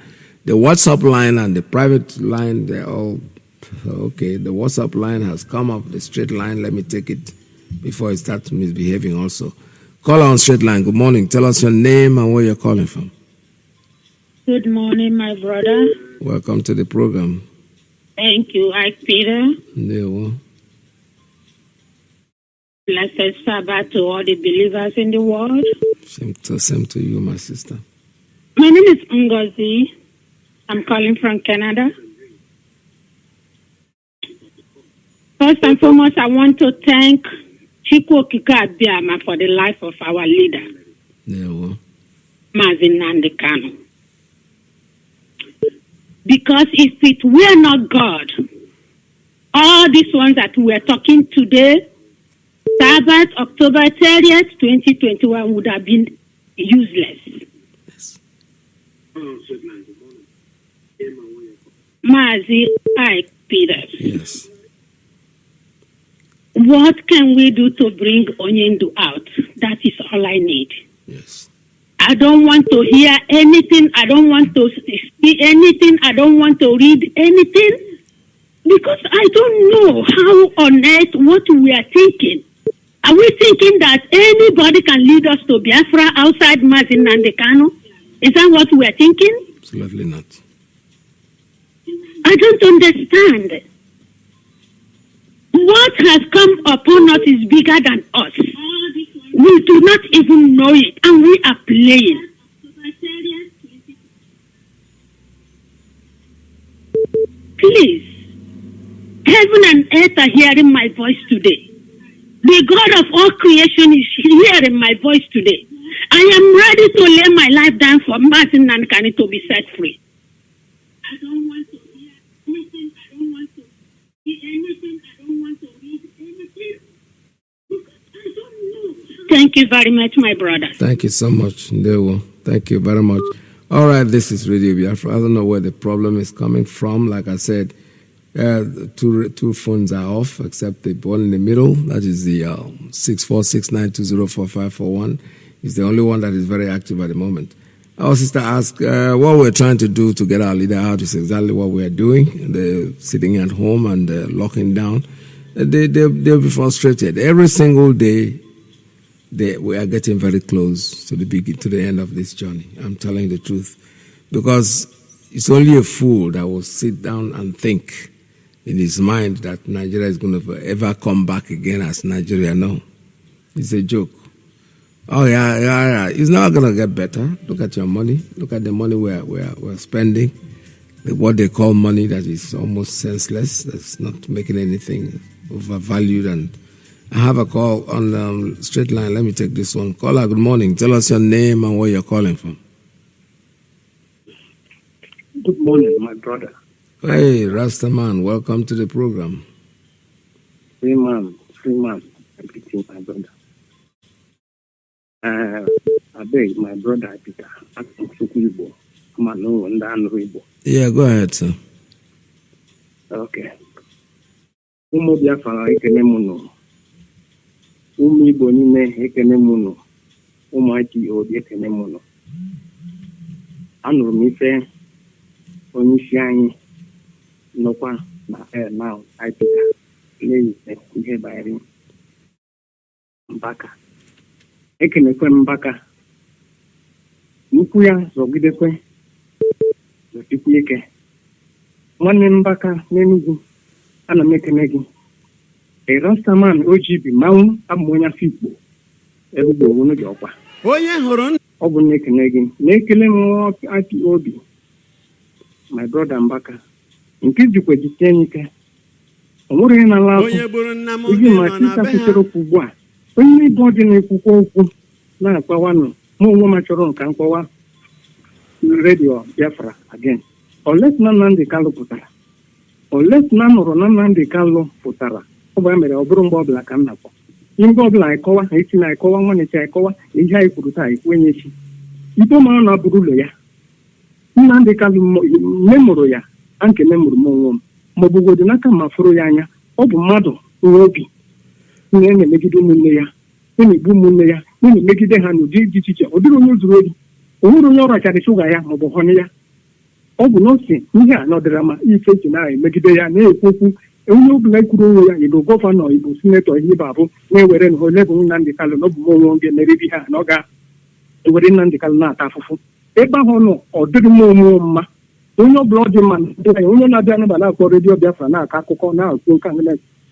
The WhatsApp line and the private line, they're all okay. The WhatsApp line has come up, the straight line. Let me take it before it starts misbehaving also. Call on straight line. Good morning. Tell us your name and where you're calling from. Good morning, my brother. Welcome to the program. Thank you. I'm Peter. Yeah. Blessed Sabbath to all the believers in the world. Same to you, my sister. My name is Ngozi. I'm calling from Canada. First and foremost, I want to thank Chukwu Okike Abiama for the life of our leader, Mazi Nnamdi Kanu. Because if it were not God, all these ones that we are talking today, Sabbath, October 30th, 2021 would have been useless. Yes. Mazi, Peter. Yes. What can we do to bring Onyendu out? That is all I need. Yes. I don't want to hear anything. I don't want to see anything. I don't want to read anything. Because I don't know how on earth what we are thinking. Are we thinking that anybody can lead us to Biafra outside Mazi Nnamdi Kanu? Is that what we are thinking? Absolutely not. I don't understand. What has come upon us is bigger than us. We do not even know it, and we are playing. Please, heaven and earth are hearing my voice today. The God of all creation is hearing my voice today. I am ready to lay my life down for Mazi Nnamdi Kanu to be set free. I don't want to hear anything. I don't want to see anything. I don't want to read anything. Because I don't know. Thank you very much, my brother. Thank you so much, Ndewo. Thank you very much. All right, this is Radio Biafra. I don't know where the problem is coming from. Like I said, two phones are off, except the one in the middle. That is the 646-920-4541. It's the only one that is very active at the moment. Our sister asked what we're trying to do to get our leader out is exactly what we're doing. They're sitting at home and locking down. They'll be frustrated. Every single day, we are getting very close to the end of this journey. I'm telling you the truth. Because it's only a fool that will sit down and think in his mind that Nigeria is going to ever come back again as Nigeria. No. It's a joke. Oh, yeah. It's not going to get better. Look at your money. Look at the money we're spending. What they call money that is almost senseless. That's not making anything overvalued. And I have a call on the straight line. Let me take this one. Caller, good morning. Tell us your name and where you're calling from. Good morning, my brother. Hey, Rastaman, welcome to the program. Free man, everything, my brother. I beg my brother, Peter. Yeah, go ahead, sir. Okay. Umo Biafra ekene muno. Umu Igbo nime ekene muno. Umu IPOB ekene muno. Anụrụ m ife onyeisi anyị nọkwa na now IPOB na-eyise ihe banyere Mbaka. Ekenekwe Mbaka Nkwu ya zọgidekwe zọtikwa ike. Nwanne Mbaka n'Enugu, ana m ekene gị. Rastaman OGB manwụ abụ onye afọ Igbo ebugbo unu dị ọkwa. Onye hụrụ Ọ bụ na-ekene gị. Na-ekele m Ipob, my brother Mbaka. Nke jikwa jite ike. O nwere ihe na-ala afọ. onye bụrụ Nnamdi Iji ma nọ na tita be kwutere ha. okwu ugbu a. Onye ibe ọ dị na-ekwukwa okwu na-akpawanụ mụ onwe m chọrọ nka mkpọwa redio Biafra again. Oles na Nnamdi Kanu pụtara. Oles na nụrụ na Nnamdi Kanu pụtara. Ọ bụ ya mere ọ bụrụ mgbe ọbụla ka m na-akpọ. Ihe mgbe ọbụla anyị kọwa, anyị si na anyị kọwa, nwanne anyị kọwa, ihe anyị kwuru taa anyị kwenye echi. Ibo mara na ọ bụrụ ụlọ ya. Nnamdi Kanu memụrụ ya, a nke memụrụ m onwe m. Ma ọ bụgodo n'aka ma fụrụ ya anya, ọ bụ mmadụ nwe obi. Na-emegide ụmụnne ya, na-egbu ụmụnne ya, na-emegide ha n'ụdị dị iche iche. Ọ dịrị onye zuru ohi. O nwere onye ọ rachara shuga ya ma ọ bụ họnụ ya. Ọ bụ n'ose ihe a nọdịra ma ife ji na-emegide ya, na-ekwu okwu. Onye ọbụla kwuru onwe ya, Igbo gọvanọ, Igbo sinetọ, ihe babụ na-ewere na ole bụ Nnamdi Kanu na ọ bụ onwe oge meriri ha na ọ ga-ewere Nnamdi Kanu na-ata afụfụ. Ebe ahụ nọ ọ dịrị m onwe mma. Onye ọbụla ọ dị mma na onye na-abịa n'ụba na-akpọ redio Biafra na-akọ akụkọ na-akụ nka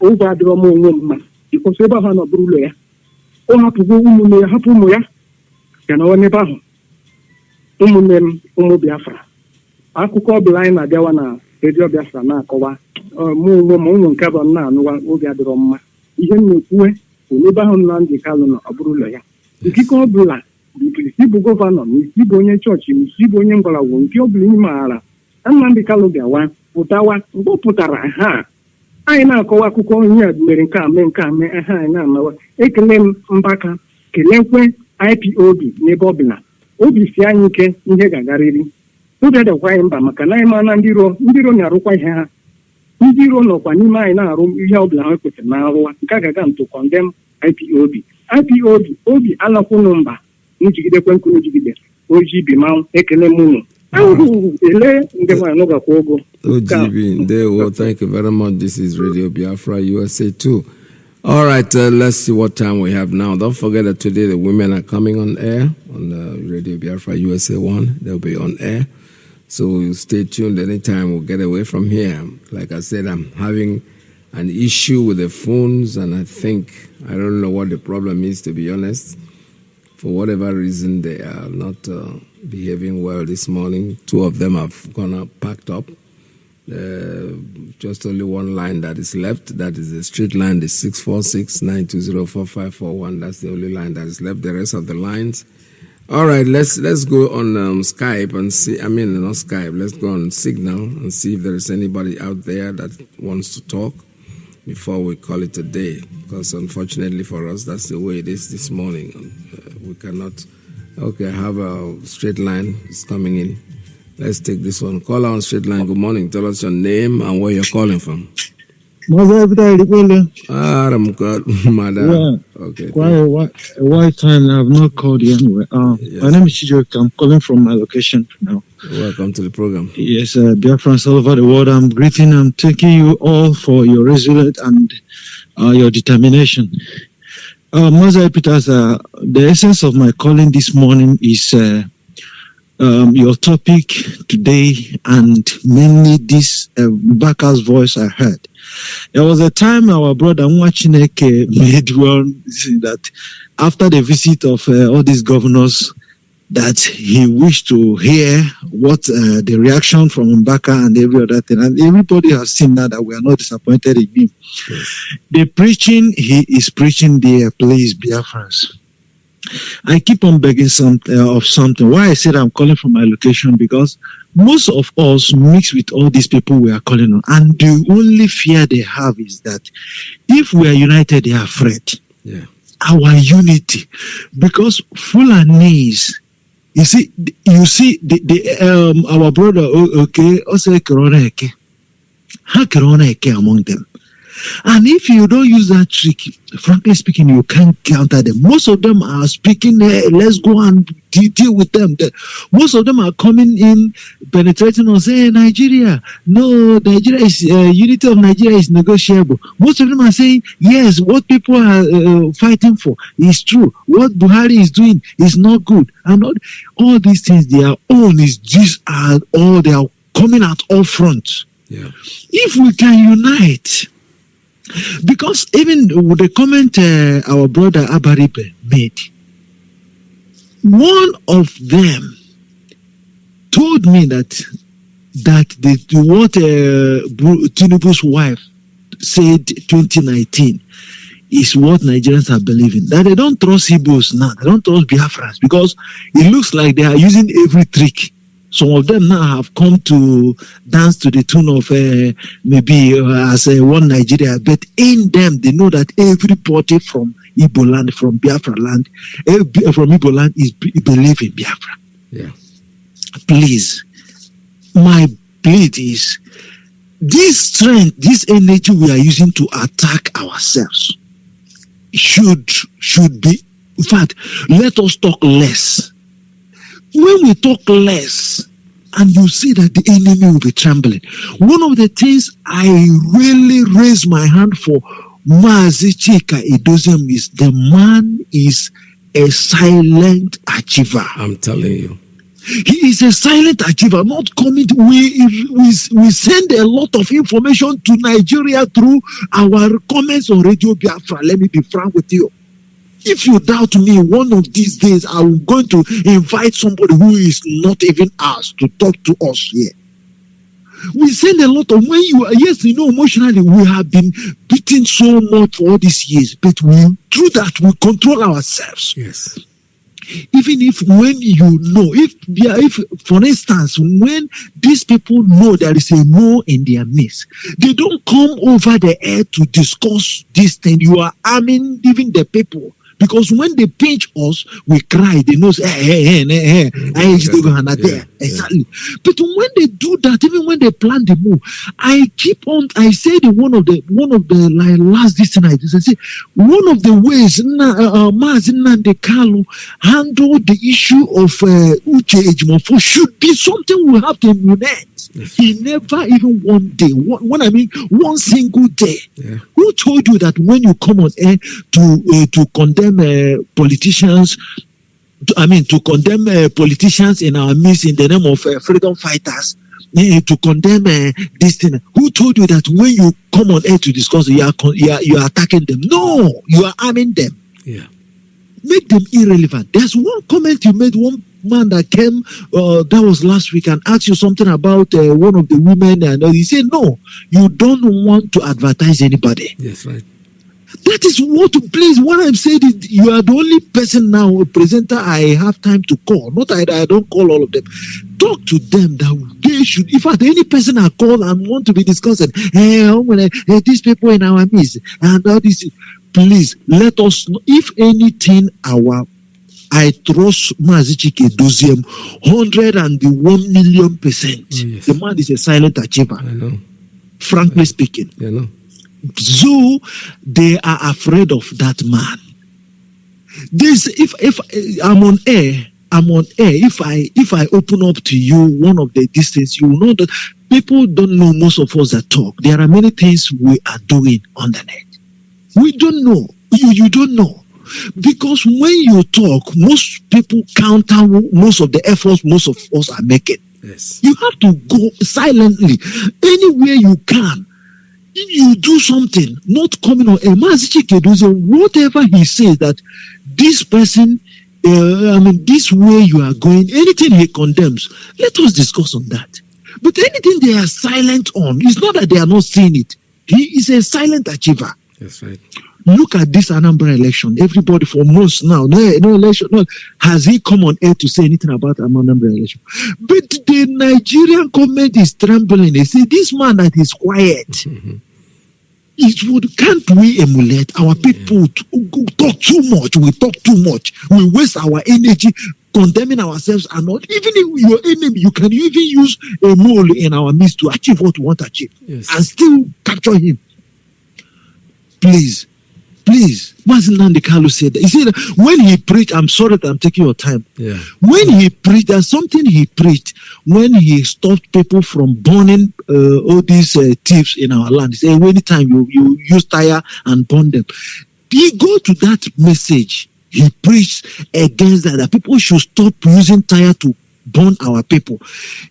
oge adịrọ m onwe mma. Ịkwụsị ebe ahụ nọ bụrụ ụlọ ya. Ọ hapụgo ụmụnne ya, hapụ ụmụ ya ya na n'ebe ahụ. Ụmụnne m, ụmụ Biafra, akụkọ ọbụla anyị na-abịawa na redio Biafra na-akọwa mụ onwe m ụmụ nke bụ na-anụwa oge adịrọ mma. Ihe m na-ekwuwe bụ n'ebe ahụ Nnamdi Kanu nọ ọ bụrụ ụlọ ya. Ikike ọbụla isi bụ gọvanọ, na isi bụ onye chọọchị, na isi bụ onye ngwalagwo, nke ọbụla ị maara Nnamdi Kanu bịawa pụtawa. Mgbe ọ pụtara ha anyị na-akọwa akụkọ ihe a mere nke a mee nke a mee ha anyị na-amawa. Ekele m Mbaka, kelekwe Ipob n'ebe ọ bụla. Obi si anyị ike ihe ga-agarịrị. Obi adịkwa anyị mba maka na anyị ma na ndị iro na-arụkwa ihe ha. Ndị iro nọkwa n'ime anyị na-arụ ihe ọbụla ha kwesịrị na-arụwa. Nke a ga-aga to condemn Ipob. Ipob obi anakwụnụ mba njigidekwe nkụ njigide OGB manwụ. Ekele m unu. OGB, Ndewo, thank you very much. This is Radio Biafra USA 2. All right, let's see what time we have now. Don't forget that today the women are coming on air on Radio Biafra USA 1. They'll be on air. So stay tuned. Anytime we'll get away from here. Like I said, I'm having an issue with the phones, and I don't know what the problem is, to be honest. For whatever reason, they are not behaving well this morning. Two of them have packed up. Just only one line that is left. That is the street line, the 646-920-4541. That's the only line that is left. The rest of the lines. All right, let's go on Skype and see. Not Skype. Let's go on Signal and see if there is anybody out there that wants to talk before we call it a day. Because unfortunately for us, that's the way it is this morning. We cannot. Okay, I have a straight line. It's coming in. Let's take this one. Call on straight line. Good morning. Tell us your name and where you're calling from. I'm good, madam. Yeah. Okay. Quite a while time I have not called you anyway. Yes. My name is Chijok. I'm calling from my location now. Welcome to the program. Yes, Biafrans all over the world. I'm thanking you all for your resilience and your determination. Mazi Peters, the essence of my calling this morning is your topic today, and mainly this Baka's voice I heard. There was a time our brother Mwachineke made one that after the visit of all these governors, that he wished to hear what the reaction from Mbaka and every other thing. And everybody has seen now that we are not disappointed in him. Yes. The preaching he is preaching there, please, Biafrans. I keep on begging of something. Why I said I'm calling from my location, because most of us mix with all these people we are calling on, and the only fear they have is that if we are united, they are afraid. Yeah. Our unity, because Fulanese, you see our brother, okay, also Corona Eke among them. And if you don't use that trick, frankly speaking, you can't counter them. Most of them are speaking, hey, let's go and deal with them. Most of them are coming in, penetrating us, saying, Nigeria, no, Nigeria is, unity of Nigeria is negotiable. Most of them are saying, yes, what people are fighting for is true. What Buhari is doing is not good. And all these things, their own is just all they are coming at all fronts. Yeah. If we can unite, because even with the comment our brother Abaribe made, one of them told me that what Tinubu's wife said 2019 is what Nigerians are believing. That they don't trust Igbos now, they don't trust Biafrans, because it looks like they are using every trick. Some of them now have come to dance to the tune of maybe as one Nigeria, but in them they know that everybody from Igbo land, from Biafra land, from Igbo land is believe in Biafra. Yeah. Please, my plea is this strength, this energy we are using to attack ourselves should be. In fact, let us talk less. When we talk less, and you see that the enemy will be trembling. One of the things I really raise my hand for Mazi Chika Edoziem is the man is a silent achiever. I'm telling you. He is a silent achiever, not coming. We send a lot of information to Nigeria through our comments on Radio Biafra. Let me be frank with you. If you doubt me, one of these days I'm going to invite somebody who is not even asked to talk to us here. We send a lot of, when you are, yes, you know, emotionally we have been beaten so much for all these years, but through that we control ourselves. Yes. Even if when you know, if for instance, when these people know there is a no in their midst, they don't come over the air to discuss this thing. You are arming even the people. Because when they pinch us, we cry. They know, hey, exactly. But when they do that, even when they plan the move, I say one of the like last this night, I say one of the ways Mazi Nnamdi Kanu handle the issue of Uche Ejimofo should be something we have to emulate. Yes. He never even one day, one single day. Yeah. Who told you that when you come on air to condemn politicians, to condemn politicians in our midst in the name of freedom fighters, to condemn this thing? Who told you that when you come on air to discuss, you are attacking them? No, you are arming them. Yeah. Make them irrelevant. There's one comment you made, one man that came, that was last week, and asked you something about one of the women, and he said, no, you don't want to advertise anybody. Yes, right. That is what, please, what I'm saying is, you are the only person now, a presenter, I have time to call. Not I don't call all of them. Talk to them that they should, in fact, any person I call and want to be discussing, these people in our midst, and all this, please, let us know, if anything, I trust Mazi Chika Edoziem 101 million %. Yes. The man is a silent achiever. I know. Frankly speaking. I know. So they are afraid of that man. This, if I'm on air, if I open up to you one of the distance, you will know that people don't know most of us that talk. There are many things we are doing on the net. We don't know. You don't know. Because when you talk, most people counter most of the efforts most of us are making. Yes. You have to go silently. Anywhere you can. If you do something, not coming on a Mazi Chika Edoziem, whatever he says that this person, this way you are going, anything he condemns, let us discuss on that. But anything they are silent on, it's not that they are not saying it. He is a silent achiever. That's right. Look at this Anambra election. Everybody for months now, no election. No, has he come on air to say anything about Anambra election? But the Nigerian government is trembling. They say this man that is quiet. Can't we emulate our people? Talk too much. We talk too much. We waste our energy condemning ourselves and not. Even if your enemy, you can even use a mole in our midst to achieve what you want to achieve, yes, and still capture him. Please. Mazi Nnamdi Kanu said that. He said that when he preached, I'm sorry that I'm taking your time. Yeah. When he preached, there's something he preached when he stopped people from burning all these thieves in our land. He said, anytime you use tire and burn them. He go to that message. He preached against that people should stop using tire to burn our people.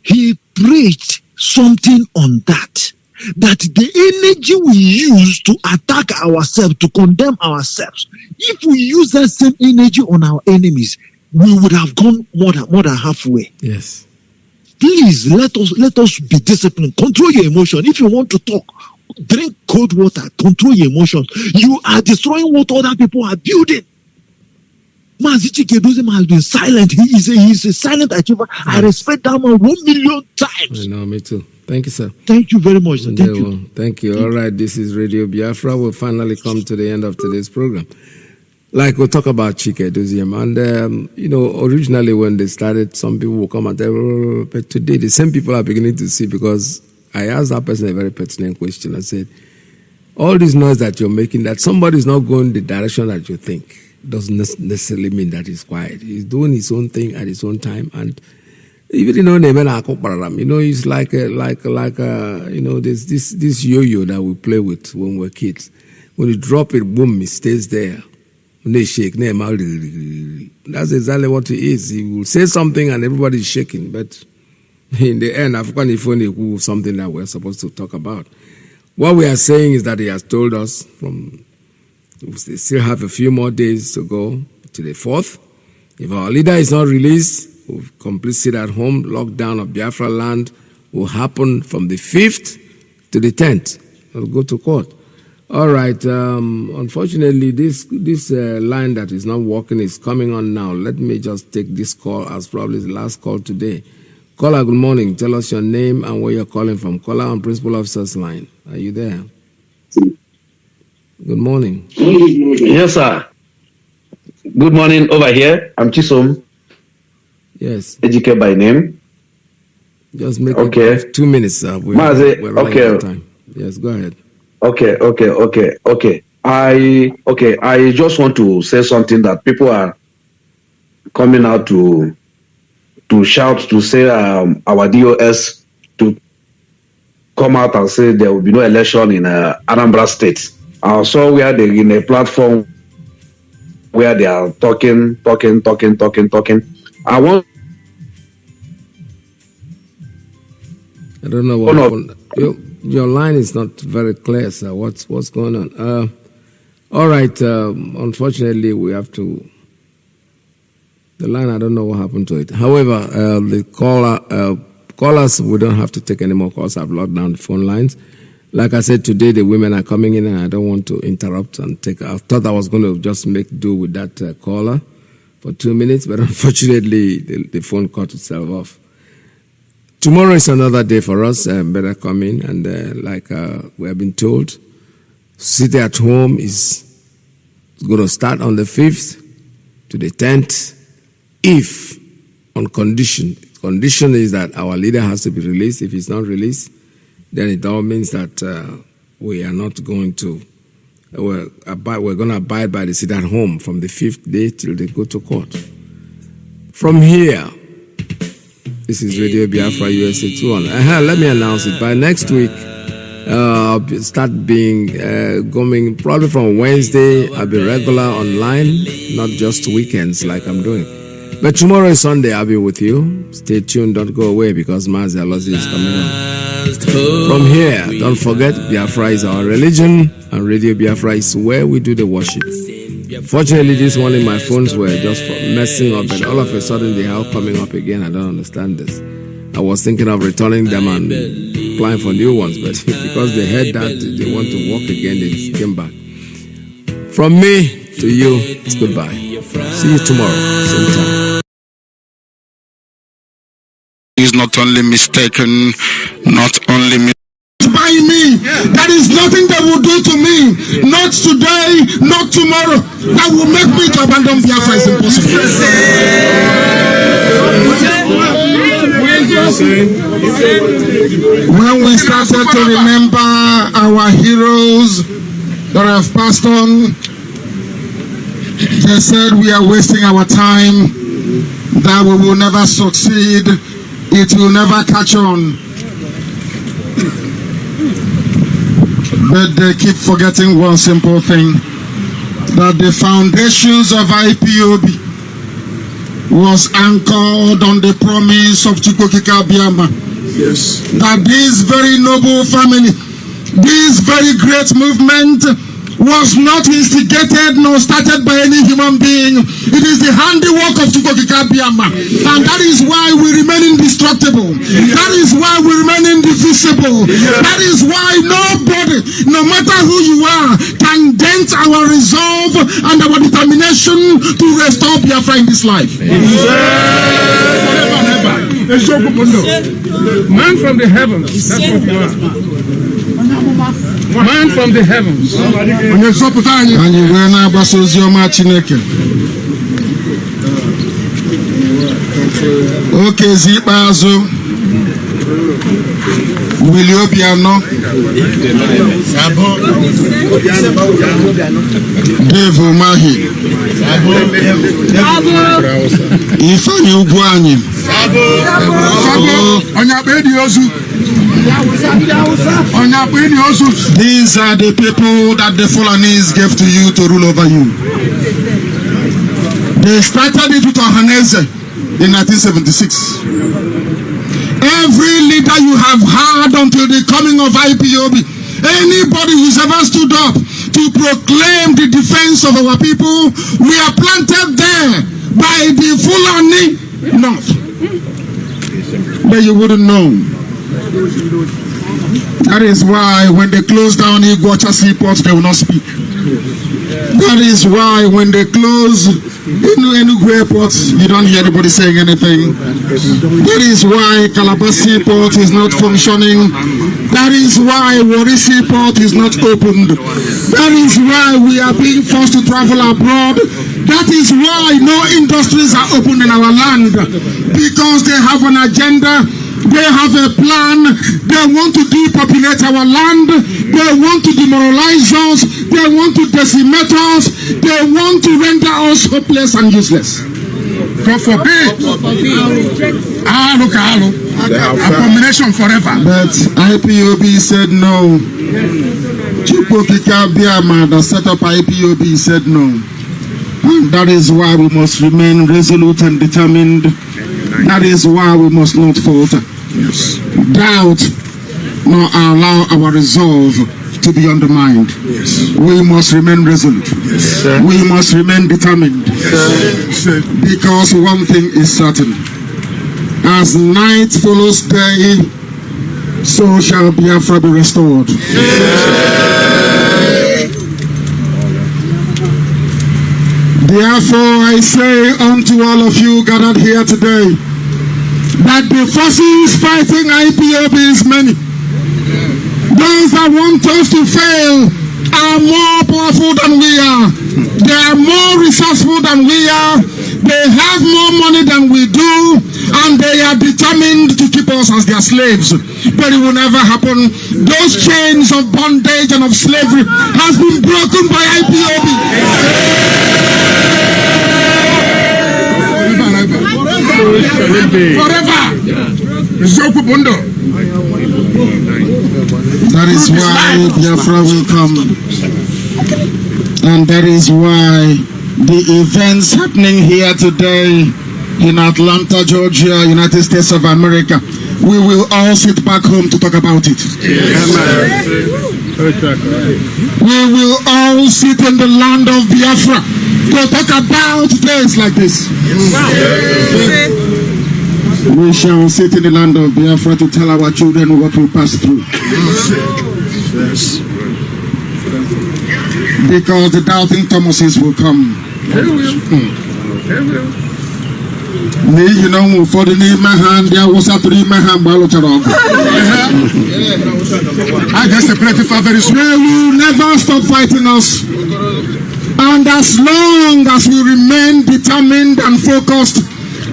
He preached something on that the energy we use to attack ourselves, to condemn ourselves, if we use that same energy on our enemies, we would have gone more than halfway. Yes. Please let us be disciplined. Control your emotion. If you want to talk, drink cold water. Control your emotions. You are destroying what other people are building. Mazi Chikeduzim has been silent. He is a silent achiever. Yes. I respect that man 1 million times. I know, me too. Thank you, sir. Thank you very much. Sir. Thank you. All right, this is Radio Biafra. We'll finally come to the end of today's program. Like we'll talk about Chikeduzim, and originally when they started, some people will come and tell, but today the same people are beginning to see, because I asked that person a very pertinent question. I said, all this noise that you're making, that somebody is not going the direction that you think, doesn't necessarily mean that he's quiet. He's doing his own thing at his own time, and even it's like there's this yo-yo that we play with when we're kids. When you drop it, boom, it stays there. When they shake, that's exactly what it is. He will say something and everybody's shaking, but in the end, I've got something that we're supposed to talk about. What we are saying is that he has told us we still have a few more days to go to the 4th. If our leader is not released, complete sit-at-home lockdown of Biafra land will happen from the 5th to the 10th. We'll go to court. All right. Unfortunately, this line that is not working is coming on now. Let me just take this call as probably the last call today. Caller, good morning. Tell us your name and where you're calling from. Caller on Principal Officer's line. Are you there? Good morning. Yes, sir. Good morning over here. I'm Chisom. Yes. Ejike by name. Just make it 2 minutes, sir. We're running out of time. Yes, go ahead. Okay. I just want to say something that people are coming out to shout, to say our DOS to come out and say there will be no election in Anambra State. I saw where they're in a platform where they are talking. I don't know what happened. Your line is not very clear, sir. What's going on? All right. Unfortunately, we have to. The line, I don't know what happened to it. However, the callers, we don't have to take any more calls. I've locked down the phone lines. Like I said, today the women are coming in, and I don't want to interrupt and take. I thought I was going to just make do with that caller for 2 minutes, but unfortunately, the phone cut itself off. Tomorrow is another day for us. Better come in, and like we have been told, sit at home is going to start on the 5th to the 10th, if on condition. Condition is that our leader has to be released. If he's not released, then it all means that we are not going to. We're going to abide by the sit at home from the 5th day till they go to court. From here, this is Radio Biafra USA 2. Let me announce it. By next week, I'll start being going probably from Wednesday. I'll be regular online, not just weekends like I'm doing. But tomorrow is Sunday. I'll be with you. Stay tuned. Don't go away, because Mazi is coming on. From here, don't forget, Biafra is our religion, and Radio Biafra is where we do the worship. Fortunately, this morning my phones were just messing up, and all of a sudden they are coming up again. I don't understand this. I was thinking of returning them and applying for new ones, but because they heard that they want to work again, they came back. From me to you, it's goodbye. See you tomorrow, same time. Is not only mistaken, not only by me. There is nothing they will do to me. Not today, not tomorrow. That will make me to abandon Biafra. Is impossible. When we started to remember our heroes that have passed on. They said we are wasting our time, that we will never succeed, it will never catch on. But they keep forgetting one simple thing, that the foundations of IPOB was anchored on the promise of Chukwukika Biama. Yes. That this very noble family, this very great movement was not instigated nor started by any human being. It is the handiwork of Chukwukika Biama. And that is why we remain indestructible. That is why we remain indivisible. That is why nobody, no matter who you are, can dent our resolve and our determination to restore Biafra in this life. Man from the heavens, that's what you are. Man from the heavens. Anyị wee na-agbasa ozi ọma Chineke. Okezi ikpeazụ Willie Obiano, Dave Umahi, Ifeanyi Ugwuanyi, these are the people that the Fulanis gave to you to rule over you. They started it with Ohaneze in 1976. Every leader you have had until the coming of IPOB, anybody who's ever stood up to proclaim the defense of our people, we are planted there by the Fulani North. But you wouldn't know. That is why when they close down Iguacha seaports, they will not speak. That is why when they close Enugu airport, you don't hear anybody saying anything. That is why Calabar seaport is not functioning. That is why Warri seaport is not opened. That is why we are being forced to travel abroad. That is why no industries are open in our land, because they have an agenda. They have a plan. They want to depopulate our land. They want to demoralize us. They want to decimate us. They want to render us hopeless and useless. God forbid. Abomination forever. But IPOB said no. Chukwukika Biama, that set up IPOB, said no. And that is why we must remain resolute and determined. That is why we must not falter. Yes. Doubt nor allow our resolve to be undermined. Yes. We must remain resolute. Yes. We must remain determined. Yes. Because one thing is certain. As night follows day, so shall Biafra be restored. Yes. Therefore I say unto all of you gathered here today, that the forces fighting IPOB is many. Those that want us to fail are more powerful than we are. They are more resourceful than we are. They have more money than we do, and they are determined to keep us as their slaves. But it will never happen. Those chains of bondage and of slavery has been broken by IPOB. Forever. That is why Biafra will come. And that is why the events happening here today in Atlanta, Georgia, United States of America, we will all sit back home to talk about it. Yes. We will all sit in the land of Biafra to talk about days like this. Yes. We shall sit in the land of Biafra to tell our children what we passed through. Yes. Because the doubting Thomases will come. You know, for the name hand, there was a 3 man I guess the pretty very soon. They will never stop fighting us. And as long as we remain determined and focused,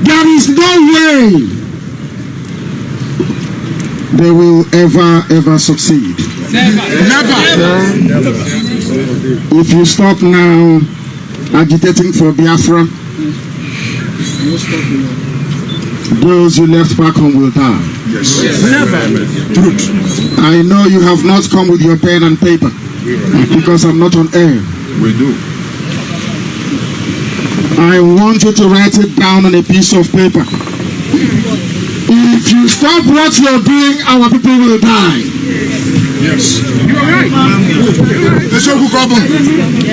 there is no way they will ever succeed. Never. If you stop now agitating for Biafra, those you left back home will die. Yes. Truth. I know you have not come with your pen and paper because I'm not on air. We do. I want you to write it down on a piece of paper. If you stop what you're doing, our people will die. Yes. You are right.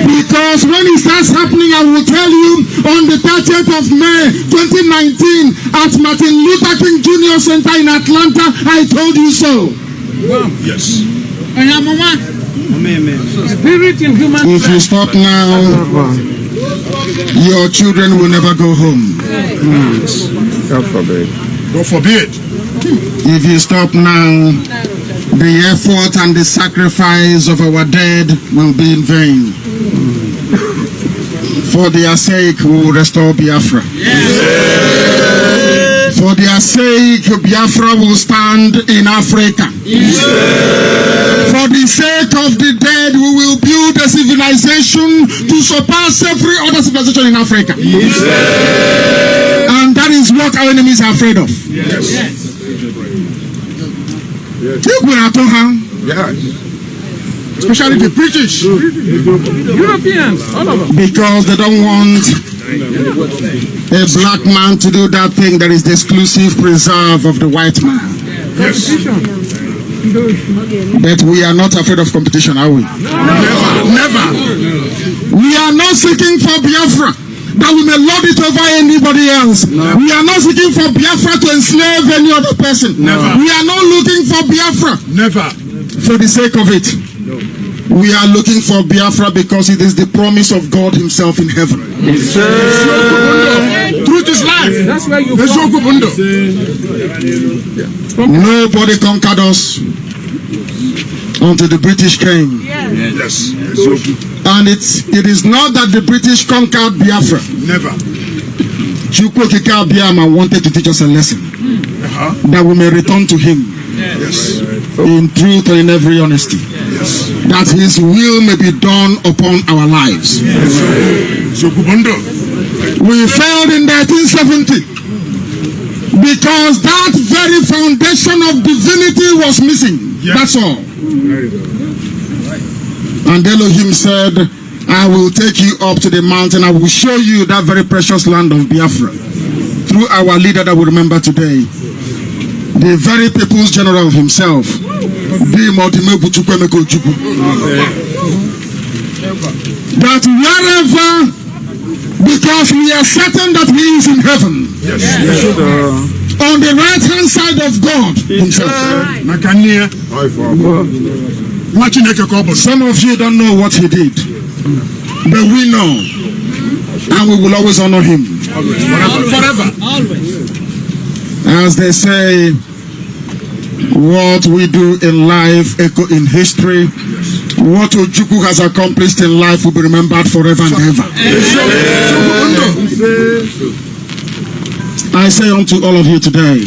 Because when it starts happening, I will tell you on the 30th of May 2019 at Martin Luther King Jr. Center in Atlanta, I told you so. Yes. If you stop now, your children will never go home. God forbid. God forbid. If you stop now, the effort and the sacrifice of our dead will be in vain. For their sake, we will restore Biafra. For their sake, Biafra will stand in Africa. For the sake of the dead, we will build a civilization to surpass every other civilization in Africa. And that is what our enemies are afraid of. Especially the British, Europeans, all of them. Because they don't want a black man to do that thing that is the exclusive preserve of the white man. Yes. But we are not afraid of competition, are we? Never. We are not seeking for Biafra that we may lord it over anybody else. No. We are not seeking for Biafra to enslave any other person. Never. We are not looking for Biafra. Never. For the sake of it. No. We are looking for Biafra because it is the promise of God Himself in heaven. Yes, truth is life. That's where you Nobody conquered us until the British came. Yes. And it is not that the British conquered Biafra. Never. Chukwu Okike Abiyama wanted to teach us a lesson that we may return to Him. Yes. In truth and in every honesty. Yes. That His will may be done upon our lives. Yes. We failed in 1970 because that very foundation of divinity was missing. Yes. That's all. And Elohim said, I will take you up to the mountain. I will show you that very precious land of Biafra through our leader that we remember today. The very people's general himself. That wherever, because we are certain that He is in heaven. Yes. On the right hand side of God Himself. Some of you don't know what He did. But we know. And we will always honor Him. Forever. As they say, what we do in life echo in history. What Ojukwu has accomplished in life will be remembered forever and ever. I say unto all of you today,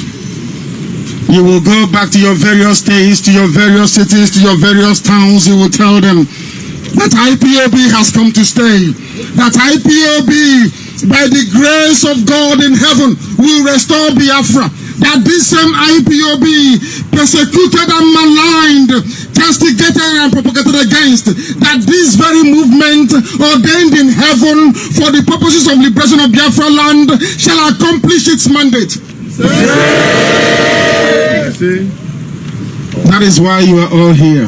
you will go back to your various states, to your various cities, to your various towns. You will tell them that IPOB has come to stay. That IPOB, by the grace of God in heaven, will restore Biafra. That this same IPOB, persecuted and maligned, castigated and propagated against, that this very movement ordained in heaven for the purposes of liberation of Biafra land shall accomplish its mandate. That is why you are all here.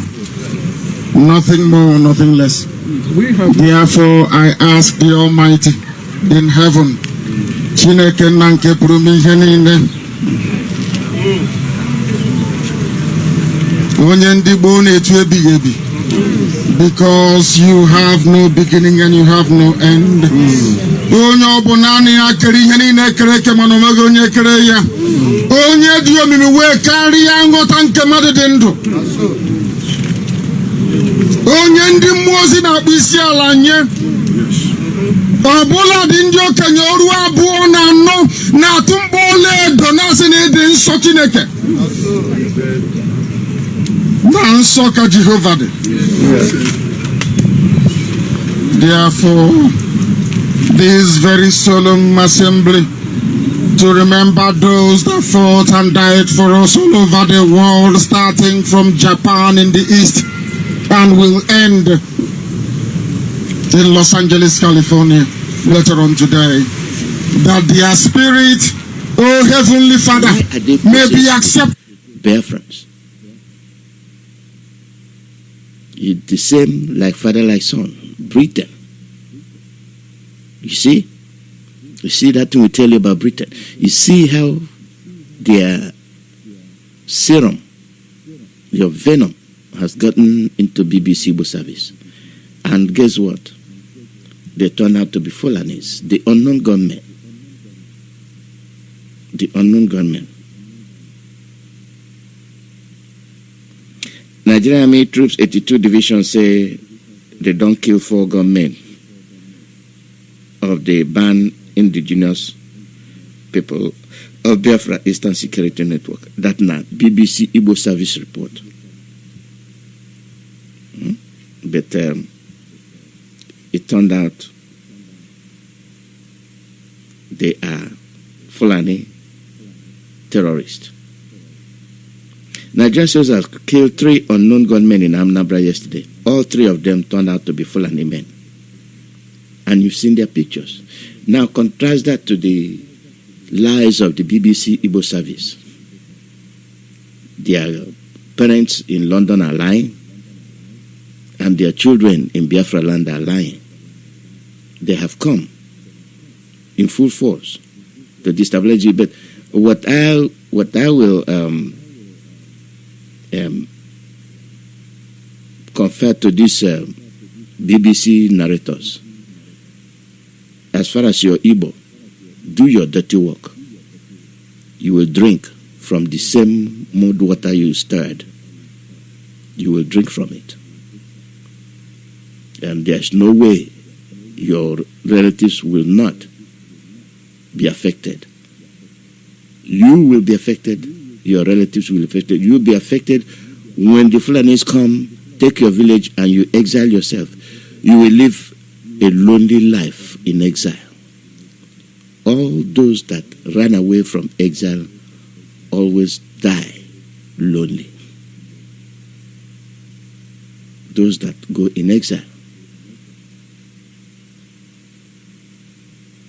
Nothing more, nothing less. Therefore, I ask the Almighty in heaven, Chineke nanke prumihenine. Because you have no beginning and you have no end. Ọbụla dị ndị okenye ọrụ abụọ na anọ na-atụ mkpọ ọla edo na-asị na ịdị nsọ Chineke na nsọ ka Jehova dị. Therefore, this very solemn assembly to remember those that fought and died for us all over the world, starting from Japan in the east and will end in Los Angeles, California later on today. That their spirit, oh Heavenly Father, may be accepted. Biafrans. It's the same like father, like son. Britain. You see? You see that thing we tell you about Britain. You see how their serum, your venom, has gotten into BBC Igbo service. And guess what? They turn out to be Fulanis, the unknown gunmen. The unknown gunmen. Nigerian Army Troops 82 Division say they don't kill 4 gunmen of the banned indigenous people of Biafra Eastern Security Network. That now BBC Igbo Service report. But it turned out they are Fulani terrorists. Nigerian soldiers killed 3 unknown gunmen in Nnamdi yesterday. All 3 of them turned out to be Fulani men. And you've seen their pictures. Now contrast that to the lies of the BBC Igbo service. Their parents in London are lying, and their children in Biafra land are lying. They have come in full force to destabilize you. But what I will confer to these BBC narrators, as far as you're Igbo, do your dirty work. You will drink from the same mud water you stirred. You will drink from it. And there's no way your relatives will not be affected. You will be affected. Your relatives will be affected. You will be affected when the Fulanis come, take your village, and you exile yourself. You will live a lonely life in exile. All those that ran away from exile always die lonely. Those that go in exile,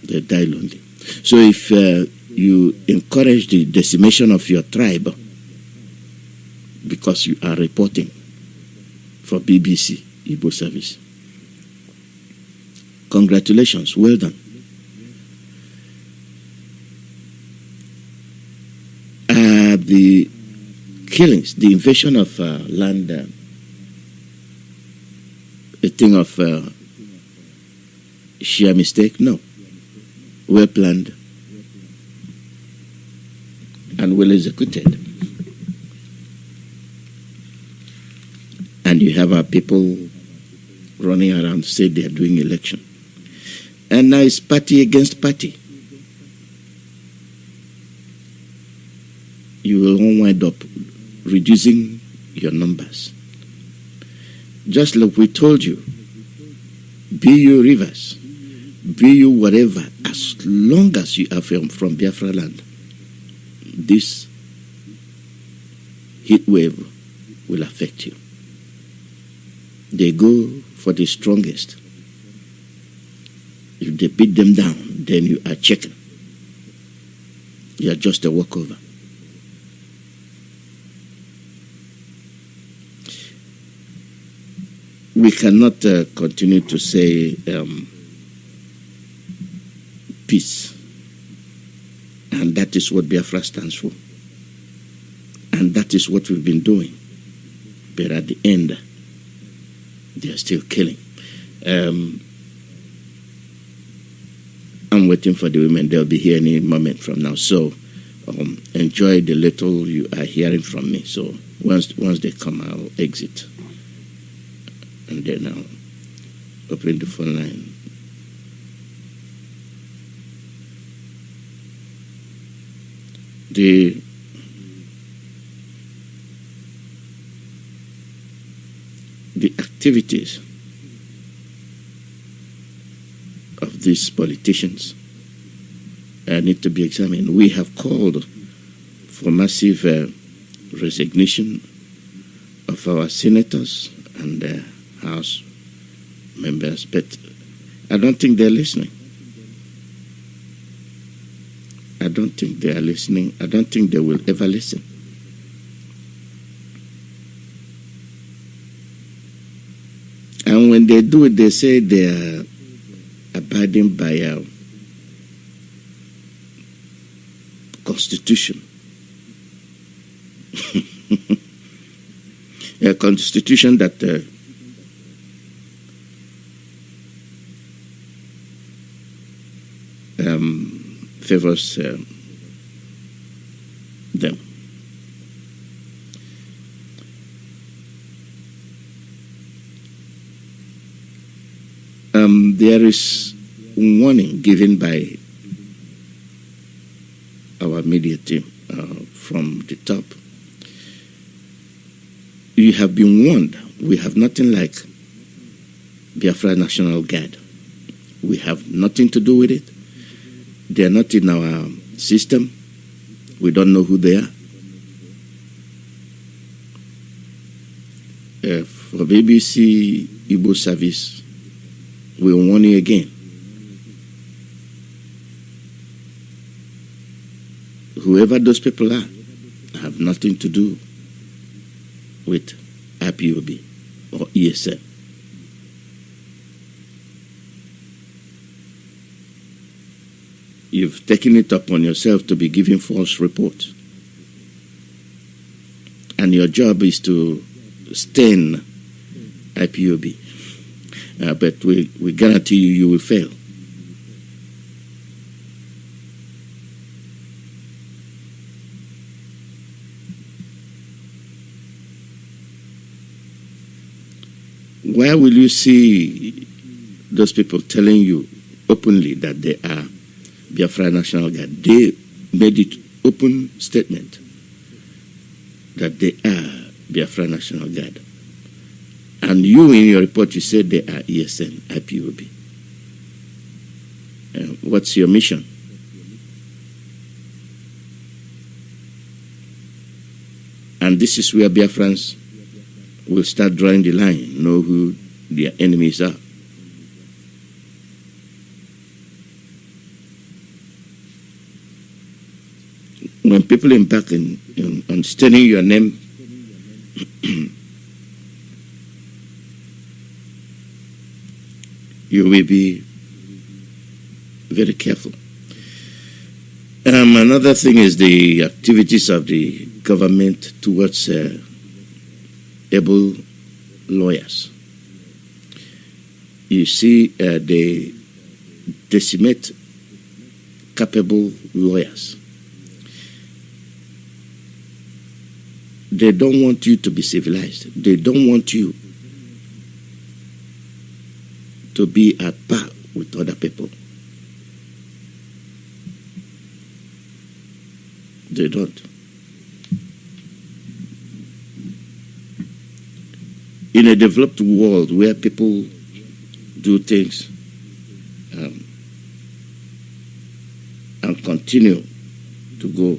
they die lonely. So if you encourage the decimation of your tribe because you are reporting for BBC Igbo service, congratulations, well done. The killings, the invasion of land, a thing of sheer mistake? No. Well planned and well executed. And you have our people running around to say they are doing election. And now it's party against party. You will wind up reducing your numbers. Just like we told you, be you rivers, be you whatever, as long as you are from Biafra land, this heat wave will affect you. They go for the strongest. If they beat them down, then you are checking. You are just a walkover. We cannot continue to say peace. And that is what Biafra stands for. And that is what we've been doing. But at the end, they are still killing. I'm waiting for the women. They'll be here any moment from now. So enjoy the little you are hearing from me. So once they come, I'll exit. And then I'll open the phone line. The activities of these politicians need to be examined. We have called for massive resignation of our senators and House members, but I don't think they're listening. I don't think they are listening. I don't think they will ever listen. And when they do it, they say they are abiding by a constitution. A constitution that favors them. There is warning given by our media team from the top. You have been warned. We have nothing like Biafra National Guard. We have nothing to do with it. They are not in our system. We don't know who they are. For BBC Igbo service, we warn you again. Whoever those people are have nothing to do with IPOB or ESN. You've taken it upon yourself to be giving false reports. And your job is to stain IPOB. But we guarantee you will fail. Where will you see those people telling you openly that they are Biafra National Guard? They made it open statement that they are Biafra National Guard. And you, in your report, you said they are ESN, IPOB. What's your mission? And this is where Biafrans will start drawing the line, know who their enemies are. When people embark on staining your name, you will be very careful. Another thing is the activities of the government towards able lawyers. You see, they decimate capable lawyers. They don't want you to be civilized. They don't want you to be at par with other people. They don't. In a developed world where people do things and continue to go,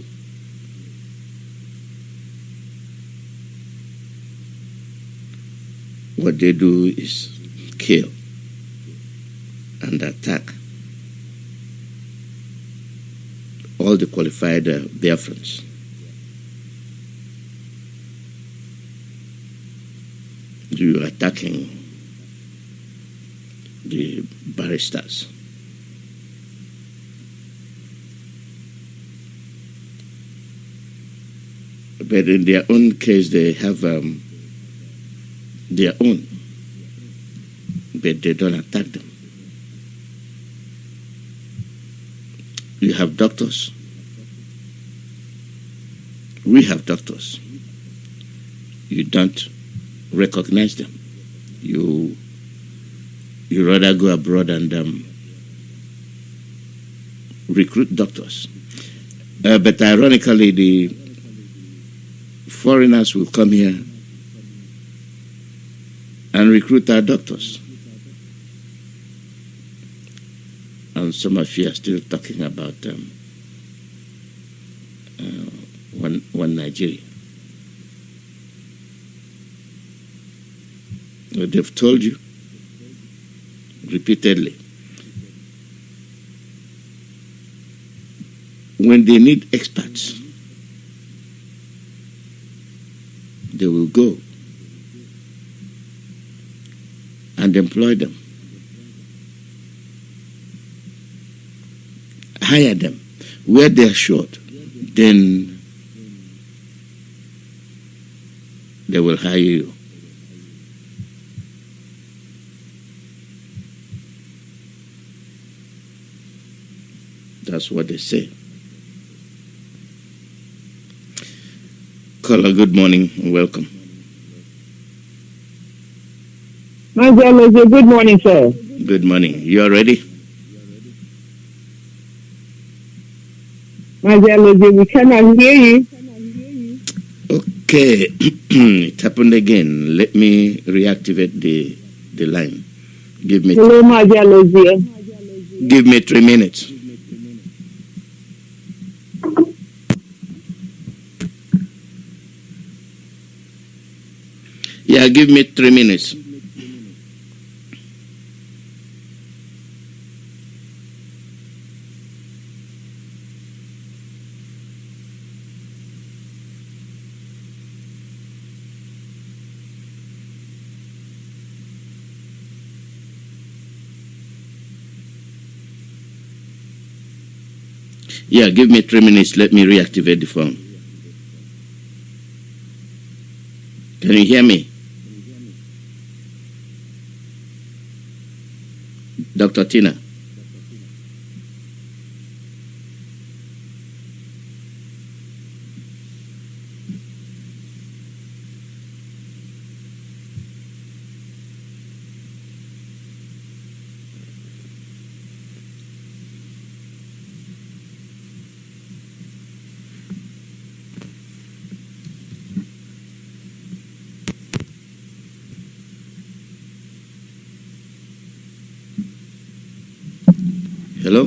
what they do is kill and attack all the qualified Biafrans. You are attacking the barristers. But in their own case, they have their own, but they don't attack them. You have doctors. We have doctors. You don't recognize them. You rather go abroad and recruit doctors. But ironically, the foreigners will come here and recruit our doctors. some of you are still talking about one Nigeria. They've told you repeatedly, when they need experts, they will go and employ them, hire them where they are short, then they will hire you. That's what they say. Caller, good morning and welcome. Good morning, sir. Good morning. You are ready? We cannot hear you. Okay. It happened again. Let me reactivate the line. Give me Hello, give me 3 minutes. Yeah, give me 3 minutes. Yeah, give me 3 minutes. Let me reactivate the phone. Can you hear me? Dr. Tina. Hello?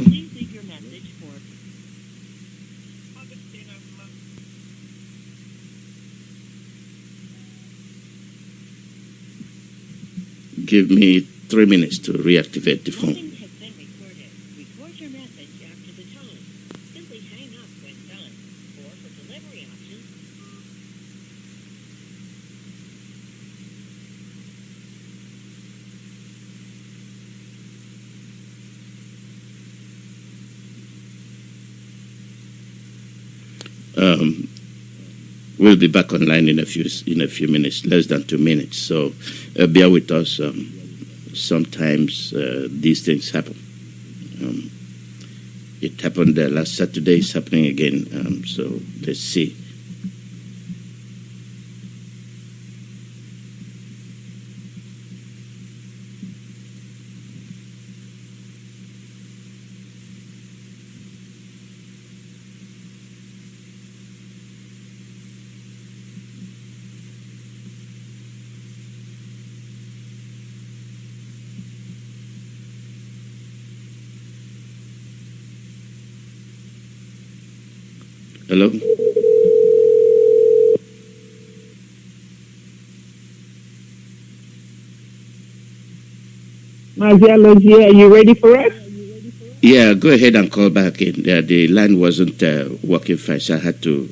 Give me 3 minutes to reactivate the phone. We'll be back online in a few minutes, less than 2 minutes. So bear with us. Sometimes these things happen. It happened last Saturday. It's happening again. So let's see. Hello? Mazi, are you ready for us? Yeah, go ahead and call back in. The line wasn't working fine, so I had to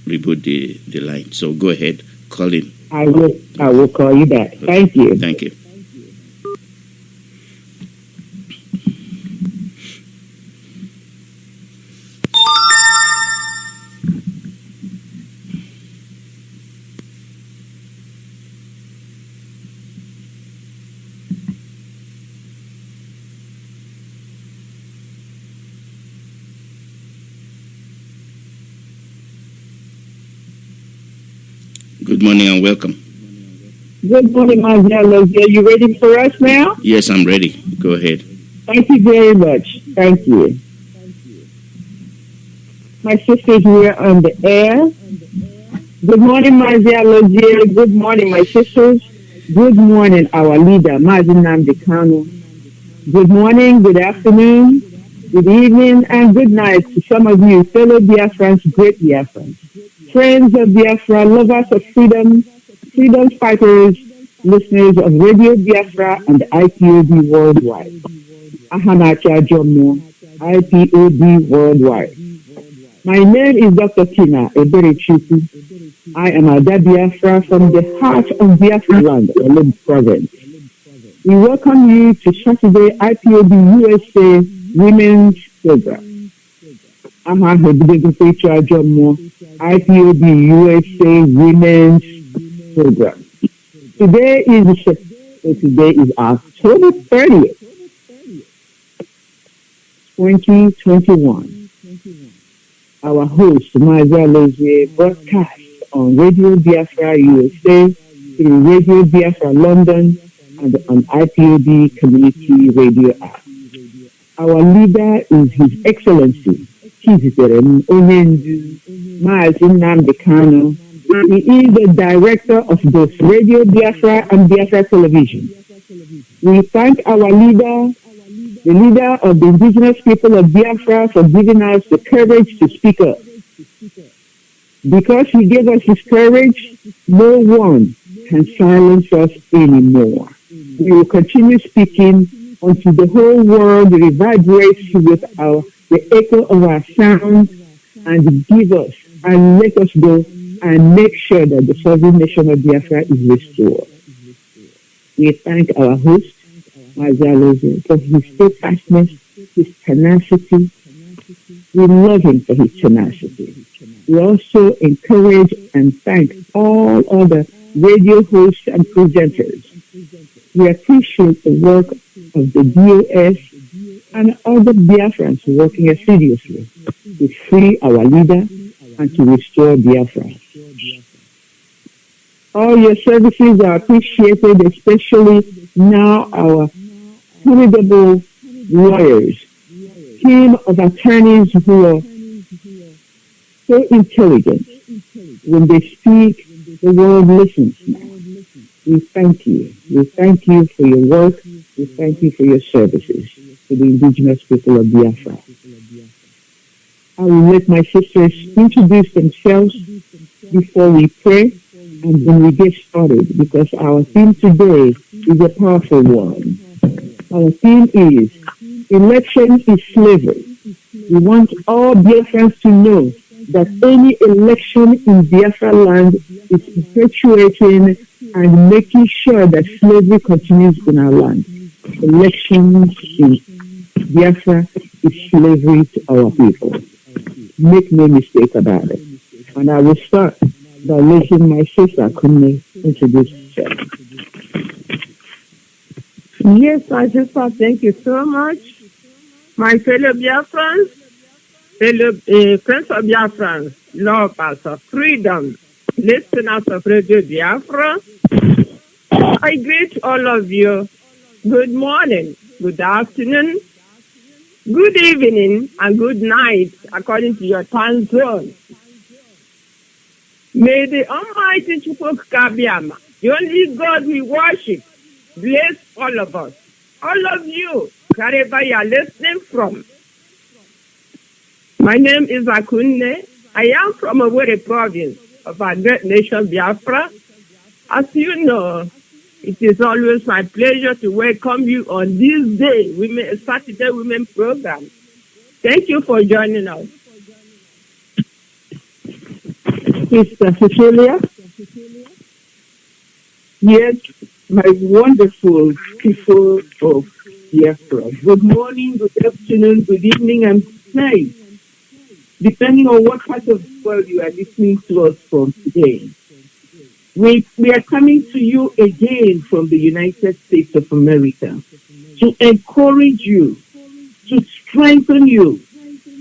reboot the line. So go ahead, call in. I will call you back. Thank you. Thank you. Good morning and welcome. Good morning, Mazi. Are you ready for us now? Yes, I'm ready. Go ahead. Thank you very much. Thank you. My sisters here on the air. Good morning, Mazi. Good morning, my sisters. Good morning, our leader, Mazi Nnamdi Kanu. Good morning, good afternoon, good evening, and good night to some of you, fellow Biafrans, great Biafrans, friends of Biafra, lovers of freedom, freedom fighters, listeners of Radio Biafra and IPOB worldwide. Ahanacha Jomo, IPOB worldwide. My name is Dr. Tina Eberichuku. I am Ada Biafra from the heart of Biafra land, Olum province. We welcome you to Saturday IPOB USA Women's Program. I'm IPOB USA Women's Program. Today is October 30th, 2021. Our host, Mazi, broadcast on Radio Biafra USA, through Radio Biafra London, and on IPOB Community Radio app. Our leader is His Excellency, Mazi Nnamdi Kanu. He is the director of both Radio Biafra and Biafra Television. We thank our leader, the leader of the indigenous people of Biafra, for giving us the courage to speak up. Because he gave us his courage, no one can silence us anymore. We will continue speaking until the whole world reverberates with the echo of our sound and give us and let us go and make sure that the sovereign nation of Biafra is restored. We thank our host, Mazi, for his steadfastness, his tenacity. We love him for his tenacity. We also encourage and thank all other radio hosts and presenters. We appreciate the work of the DOS and other Biafrans working assiduously to free our leader and to restore Biafra. All your services are appreciated, especially now our formidable lawyers, team of attorneys who are so intelligent. When they speak, the world listens now. We thank you. We thank you for your work. We thank you for your services to the indigenous people of Biafra. I will let my sisters introduce themselves before we pray and then we get started, because our theme today is a powerful one. Our theme is election is slavery. We want all Biafrans to know that any election in Biafra land is perpetuating and making sure that slavery continues in our land. Elections in Biafra is slavery to our people. Make no mistake about it. And I will start by letting my sister Kanu introduce herself. Yes, my sister, thank you so much. My fellow Biafrans, fellow friends of Biafrans, lovers of freedom, listeners of Radio Biafra, I greet all of you. Good morning, good afternoon, good evening, and good night, according to your time zone. May the Almighty Chukwukabiama, the only God we worship, bless all of us, all of you, wherever you are listening from. My name is Akunne. I am from Owerri province of our great nation, Biafra. As you know, it is always my pleasure to welcome you on this day, Saturday Women Program. Thank you for joining us. Sister Cecilia? Yes, my wonderful people of Biafra. Good morning, good afternoon, good evening, and good night, depending on what part of the world you are listening to us from today. We are coming to you again from the United States of America to encourage you, to strengthen you,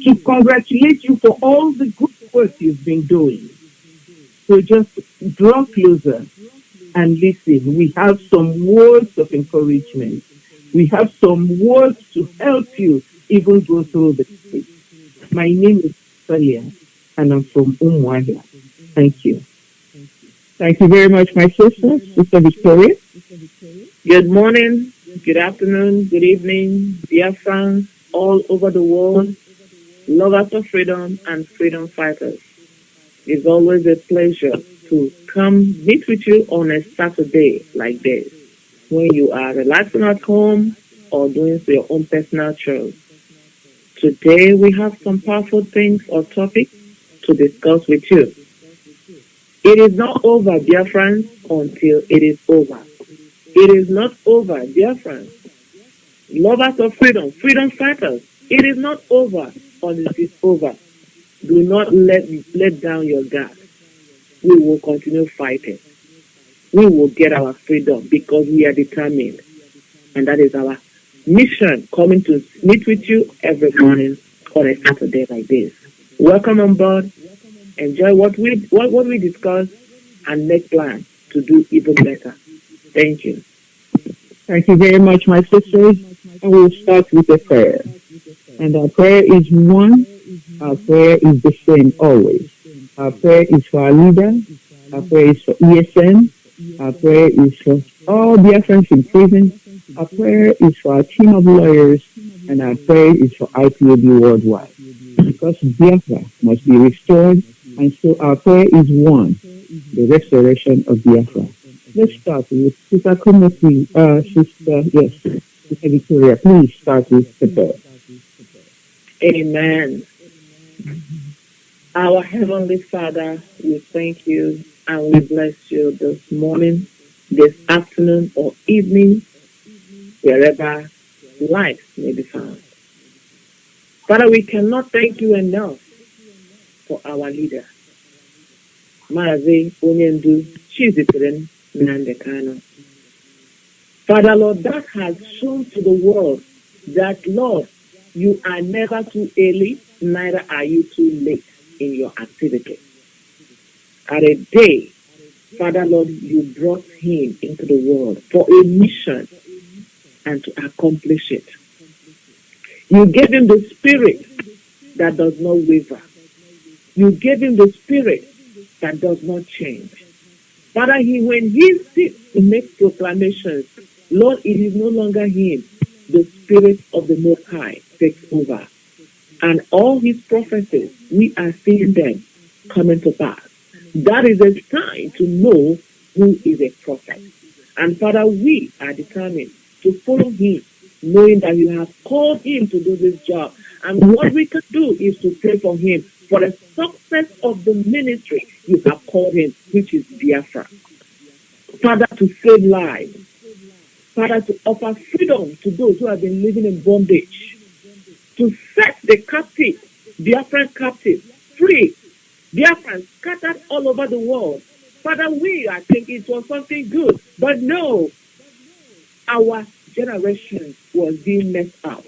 to congratulate you for all the good work you've been doing. So just draw closer and listen. We have some words of encouragement. We have some words to help you even go through the day. My name is Salia, and I'm from Umuahia. Thank you. Thank you very much, my sister, Sister Victoria. Good morning, Good afternoon, good evening, Biafrans all over the world, lovers of freedom and freedom fighters. It's always a pleasure to come meet with you on a Saturday like this, when you are relaxing at home or doing your own personal chores. Today we have some powerful things or topics to discuss with you. It is not over, dear friends, until it is over. It is not over, dear friends. Lovers of freedom, freedom fighters, it is not over until it is over. Do not let down your guard. We will continue fighting. We will get our freedom because we are determined. And that is our mission, coming to meet with you every morning on a Saturday like this. Welcome on board. Enjoy what we discuss and make plans to do even better. Thank you. Thank you very much, my sisters. And we'll start with a prayer. And our prayer is one. Our prayer is the same always. Our prayer is for our leader. Our prayer is for ESN. Our prayer is for all Biafrans in prison. Our prayer is for our team of lawyers. And our prayer is for IPOB worldwide. Because Biafra must be restored. And so our prayer is one, the restoration of Biafra. Let's start with Sister Committee, Sister Victoria. Please start with the prayer. Amen. Our Heavenly Father, we thank you and we bless you this morning, this afternoon or evening, wherever life may be found. Father, we cannot thank you enough for our leader, Mazi Nnamdi Kanu. Father, Lord, that has shown to the world that, Lord, you are never too early, neither are you too late in your activity. At a day, Father, Lord, you brought him into the world for a mission and to accomplish it. You gave him the spirit that does not waver. You gave him the spirit that does not change. Father, when he sits to make proclamations, Lord, it is no longer him. The Spirit of the Most High takes over. And all his prophecies, we are seeing them coming to pass. That is a sign to know who is a prophet. And Father, we are determined to follow him, knowing that you have called him to do this job. And what we can do is to pray for him for the success of the ministry you have called him, which is Biafra. Father, to save lives. Father, to offer freedom to those who have been living in bondage. To set the captive, Biafran captive, free. Biafrans scattered all over the world. Father, we are thinking it was something good. But no, our generation was being messed up.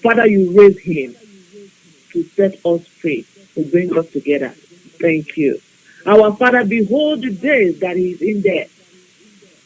Father, you raised him to set us free, to bring us together. Thank you. Our Father, behold the days that he is in there.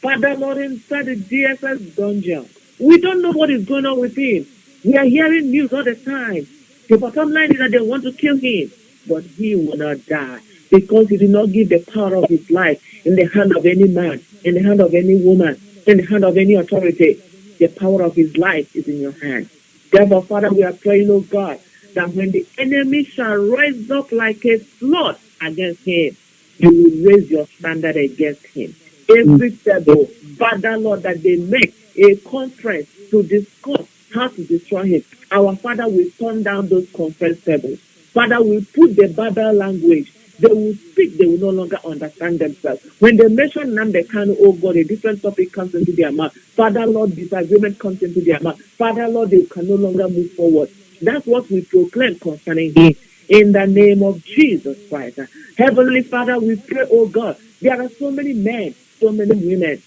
Father, Lord, inside the DSS dungeon. We don't know what is going on with him. We are hearing news all the time. The bottom line is that they want to kill him. But he will not die because he did not give the power of his life in the hand of any man, in the hand of any woman, in the hand of any authority. The power of his life is in your hand. Therefore, Father, we are praying, oh God, that when the enemy shall rise up like a flood against him, you will raise your standard against him. Every table, Father, Lord, that they make a conference to discuss how to destroy him, our Father will turn down those conference tables. Father will put the Babel language. They will speak, they will no longer understand themselves. When they mention Nnamdi Kanu, oh God, a different topic comes into their mouth. Father, Lord, disagreement comes into their mouth. Father, Lord, they can no longer move forward. That's what we proclaim concerning him. In the name of Jesus Christ. Heavenly Father, we pray, oh God, there are so many men, so many women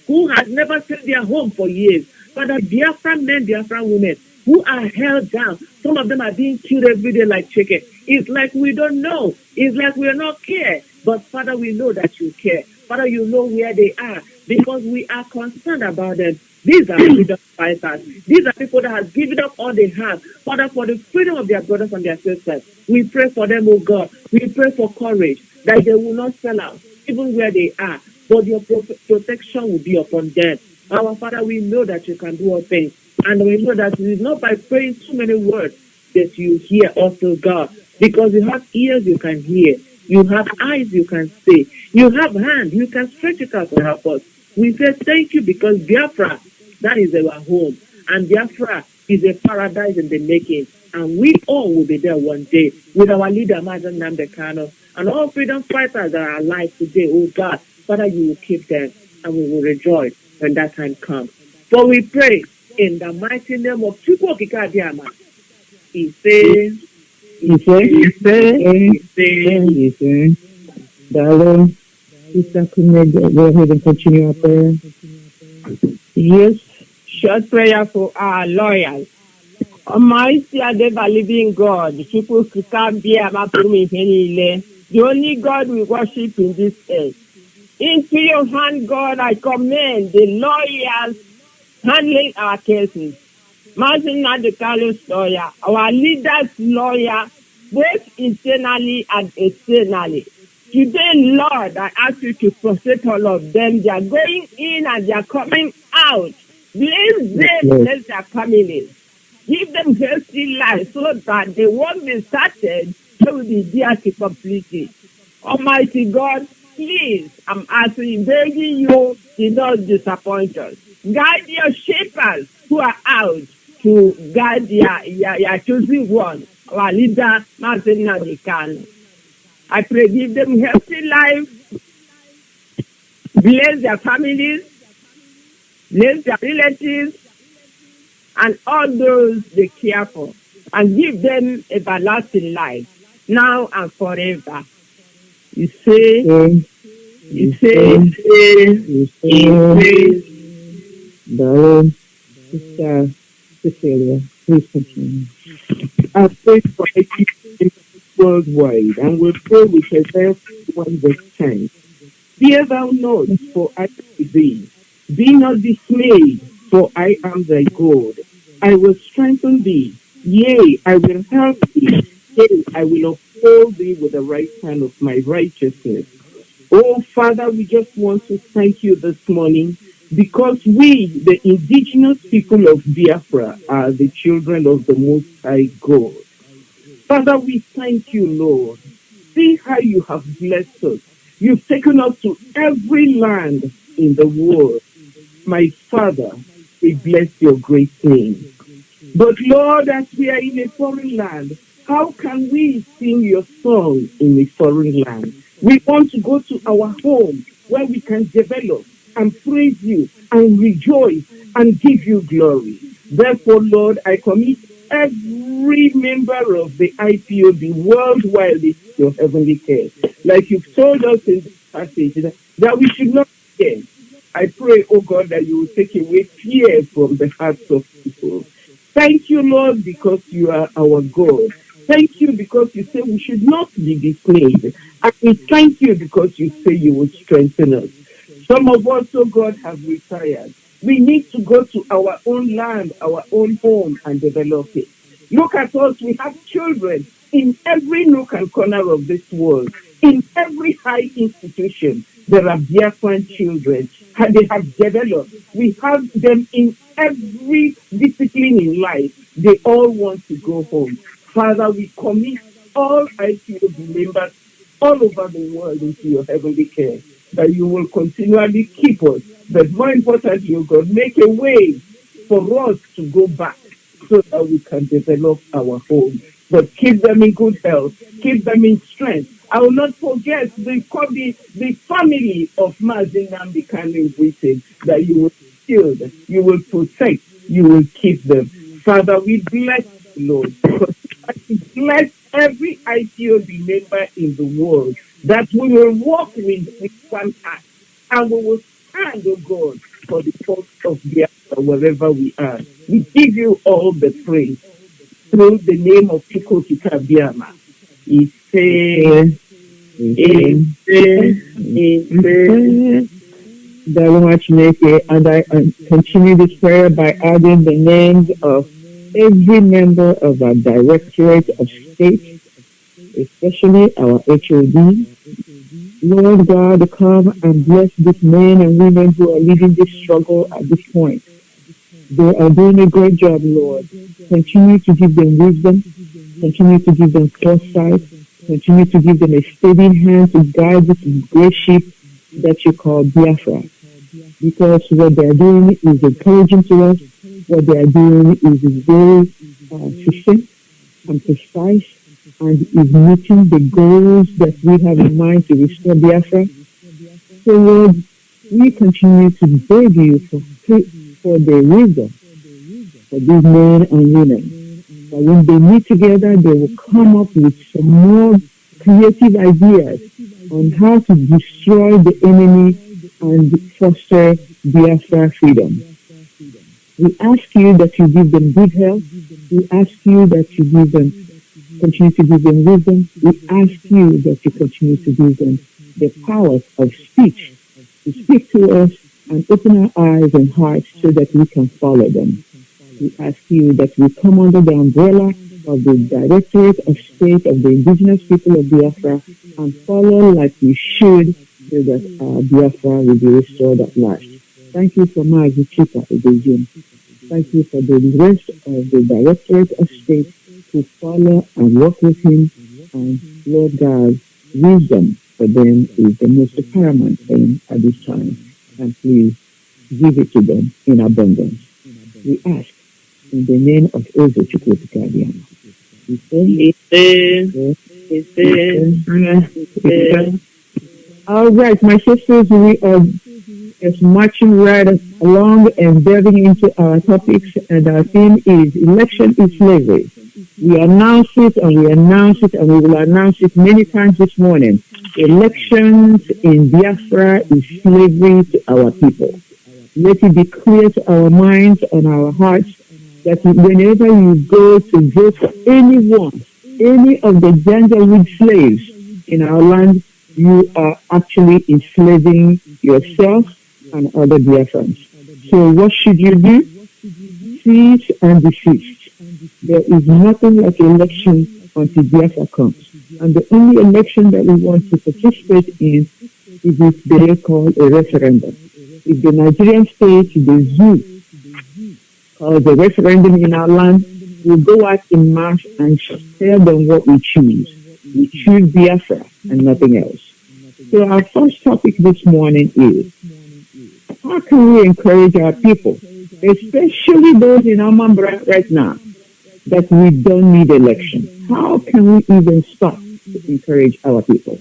who have never seen their home for years. Father, Biafran men, Biafran women who are held down. Some of them are being killed every day like chicken. It's like we don't know. It's like we are not care. But Father, we know that you care. Father, you know where they are because we are concerned about them. These are freedom fighters. These are people that have given up all they have. Father, for the freedom of their brothers and their sisters. We pray for them, oh God. We pray for courage that they will not sell out, even where they are. But your protection will be upon them. Our Father, we know that you can do all things. And we know that it is not by praying too many words that you hear us, oh God. Because you have ears you can hear. You have eyes you can see. You have hands you can stretch it out to help us. We say thank you because Biafra, that is our home. And Biafra is a paradise in the making. And we all will be there one day with our leader, Mazi Nnamdi Kanu, and all freedom fighters that are alive today, oh God. Father, you will keep them and we will rejoice when that time comes. For we pray in the mighty name of Chukwu Okike Abịama. He says, Darling, Sister Kunle, go ahead and continue our prayer. yes, short prayer for our lawyers. Almighty and ever living God, Chukwu Okike Abịama pụrụ ihe niile, the only God we worship in this earth. Into your hand, God, I commend the lawyers handling our cases. Mazi Nnamdi Kanu's lawyer, our leader's lawyer, both internally and externally. Today, Lord, I ask you to protect all of them. They are going in and they are coming out. Bless them, bless their families. Give them healthy life so that they won't be started, they will be there to complete it. Almighty God, please, I'm asking, begging you, do not disappoint us. Guide your shepherds who are out to guide your chosen one, our leader, Mazi Nnamdi Kanu. I pray, give them healthy life, bless their families, bless their relatives, and all those they care for, and give them everlasting life, now and forever. You say, Darling, Sister Cecilia, please continue. I pray for education worldwide, and we pray with Isaiah 1 verse 10. Fear thou not, for I am with thee. Be not dismayed, for I am thy God. I will strengthen thee. Yea, I will help thee. Yea, I will uphold thee with the right hand of my righteousness. Oh, Father, we just want to thank you this morning because we, the indigenous people of Biafra, are the children of the Most High God. Father, we thank you, Lord. See how you have blessed us. You've taken us to every land in the world. My Father, we bless your great name. But Lord, as we are in a foreign land, how can we sing your song in a foreign land? We want to go to our home where we can develop and praise you and rejoice and give you glory. Therefore, Lord, I commit every member of the IPOB worldwide into your heavenly care. Like you've told us in this passage, that we should not fear. I pray, oh God, that you will take away fear from the hearts of people. Thank you, Lord, because you are our God. Thank you because you say we should not be dismayed. And we thank you because you say you will strengthen us. Some of us, oh God, have retired. We need to go to our own land, our own home, and develop it. Look at us. We have children in every nook and corner of this world. In every high institution, there are Biafran children, and they have developed. We have them in every discipline in life. They all want to go home. Father, we commit all IPOB members all over the world into your heavenly care, that you will continually keep us. But more importantly, God, make a way for us to go back so that we can develop our home. But keep them in good health, keep them in strength. I will not forget the family of Mazi Nnamdi Kanu in Britain, that you will shield, you will protect, you will keep them. Father, we bless you, Lord, because bless every IPOB member in the world, that we will walk with one heart, and we will stand, oh God, for the cause of Biafra wherever we are. We give you all the praise through the name of Chukwu Okike Abịama. And I continue this prayer by adding the names of every member of our Directorate of State, especially our HOD, Lord God, come and bless these men and women who are leading this struggle at this point. They are doing a great job, Lord. Continue to give them wisdom. Continue to give them foresight. Continue to give them a steady hand to guide this great ship that you call Biafra. Because what they are doing is encouraging to us. What they are doing is very succinct and precise and is meeting the goals that we have in mind to restore Biafra. So, Lord, we continue to beg you for the wisdom for these men and women. But when they meet together, they will come up with some more creative ideas on how to destroy the enemy and foster Biafra freedom. We ask you that you give them good health. We ask you that you continue to give them wisdom. We ask you that you continue to give them the power of speech to speak to us and open our eyes and hearts so that we can follow them. We ask you that we come under the umbrella of the Directorate of State of the Indigenous People of Biafra and follow like we should so that Biafra will be restored at last. Thank you for Mazi again. Thank you for the rest of the Directorate of State who follow and work with him. And Lord God, wisdom for them is the most paramount thing at this time. And please give it to them in abundance. We ask in the name of Ozo Chukwuka. All right, my sisters, we are just marching right along and delving into our topics, and our theme is election is slavery. We announce it and we announce it and we will announce it many times this morning. Elections in Biafra is slavery to our people. Let it be clear to our minds and our hearts that whenever you go to vote for anyone, any of the gender-weed slaves in our land, you are actually enslaving yourself and other Biafrans. So what should you do? Cease and desist. There is nothing like election until Biafra comes. And the only election that we want to participate in is what they call a referendum. If the Nigerian state, the zoo, called the referendum in our land, will go out in mass and tell them what we choose. We choose Biafra and nothing else. So our first topic this morning is, how can we encourage our people, especially those in Amambra right now, that we don't need election? How can we even start to encourage our people?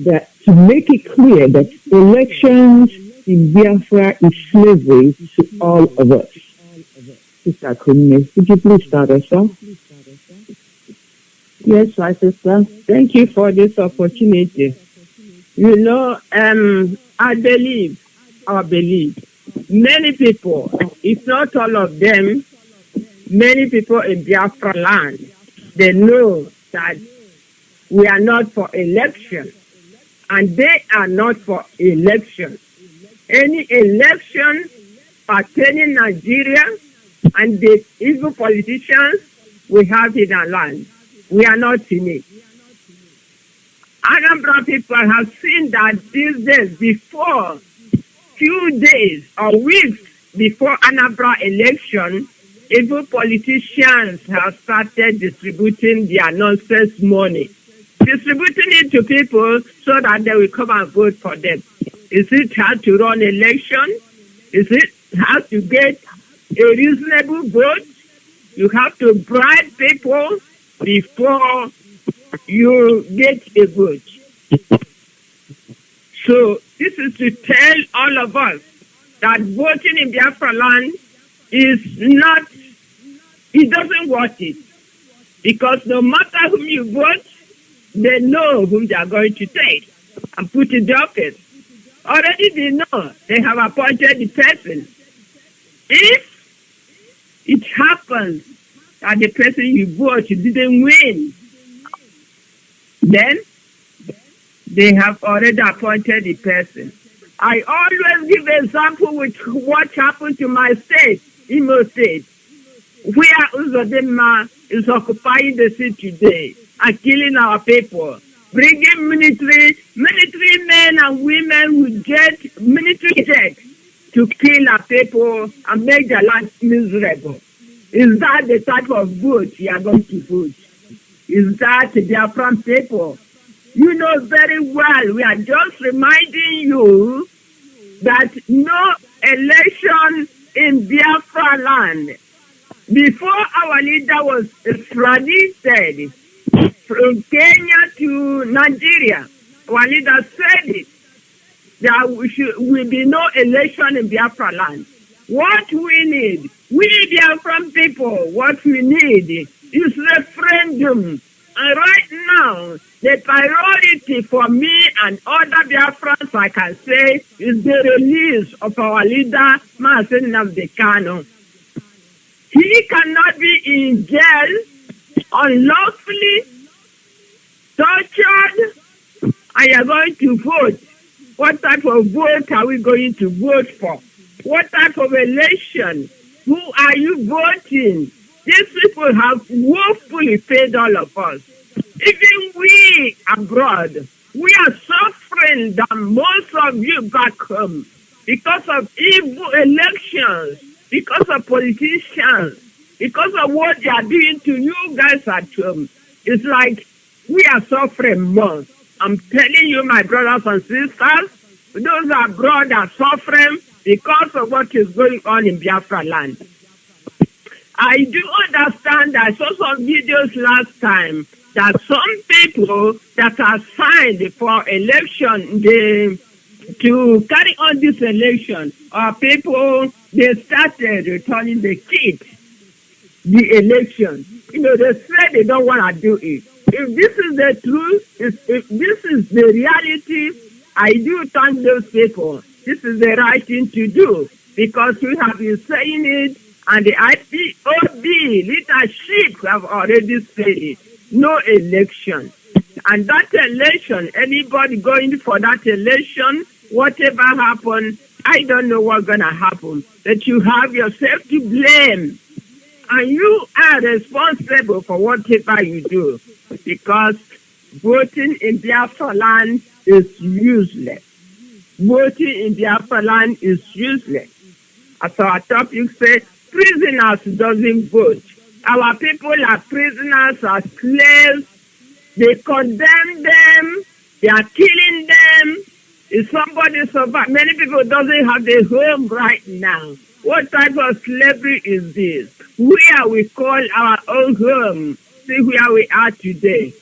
That to make it clear that elections in Biafra is slavery to all of us. Sister Kanu, could you please start us off? Yes, my sister. Thank you for this opportunity. You know, I believe, many people, if not all of them, many people in Biafra land, they know that we are not for election, and they are not for election. Any election pertaining Nigeria and the evil politicians we have in our land, we are not in it. Anambra people have seen that these days, before few days or weeks before Anambra election, evil politicians have started distributing their nonsense money, distributing it to people so that they will come and vote for them. Is it how to run election? Is it how to get a reasonable vote? You have to bribe people before you get a vote. So this is to tell all of us that voting in Biafra land is not, it doesn't worth it. Because no matter whom you vote, they know whom they are going to take and put in the office. Already they know, they have appointed the person. If it happens that the person you vote didn't win, then they have already appointed the person. I always give example with what happened to my state, Imo State, where Uzodema is occupying the city today and killing our people. bringing military men and women will get military jets to kill our people and make their lives miserable. Is that the type of vote you are going to vote? Is that the Biafran people? You know very well, we are just reminding you that no election in Biafra land. Before our leader was extradited from Kenya to Nigeria, our leader said it. There will be no election in Biafra land. What we need, we Biafran people, what we need is referendum. And right now, the priority for me and other Biafrans, I can say, is the release of our leader, Mazi Nnamdi Kanu. He cannot be in jail unlawfully, tortured, and you're going to vote. What type of vote are we going to vote for? What type of election? Who are you voting? These people have woefully failed all of us. Even we abroad, we are suffering than most of you back home because of evil elections, because of politicians, because of what they are doing to you guys at home. It's like we are suffering more. I'm telling you, my brothers and sisters, those abroad are suffering because of what is going on in Biafra land. I do understand, I saw some videos last time that some people that are signed for election, to carry on this election, are people, they started returning the kit, the election. You know, they said they don't want to do it. If this is the truth, if this is the reality, I do thank those people. This is the right thing to do because we have been saying it, and the Ipob leadership have already said it. No election. And that election, anybody going for that election, whatever happens, I don't know what's going to happen. That you have yourself to blame. And you are responsible for whatever you do. Because voting in Biafra land is useless. Voting in Biafra land is useless. As our topic says, prisoners doesn't vote. Our people are prisoners, are slaves. They condemn them. They are killing them. If somebody survives, many people doesn't have their home right now. What type of slavery is this? Where we call our own home. See where we are today.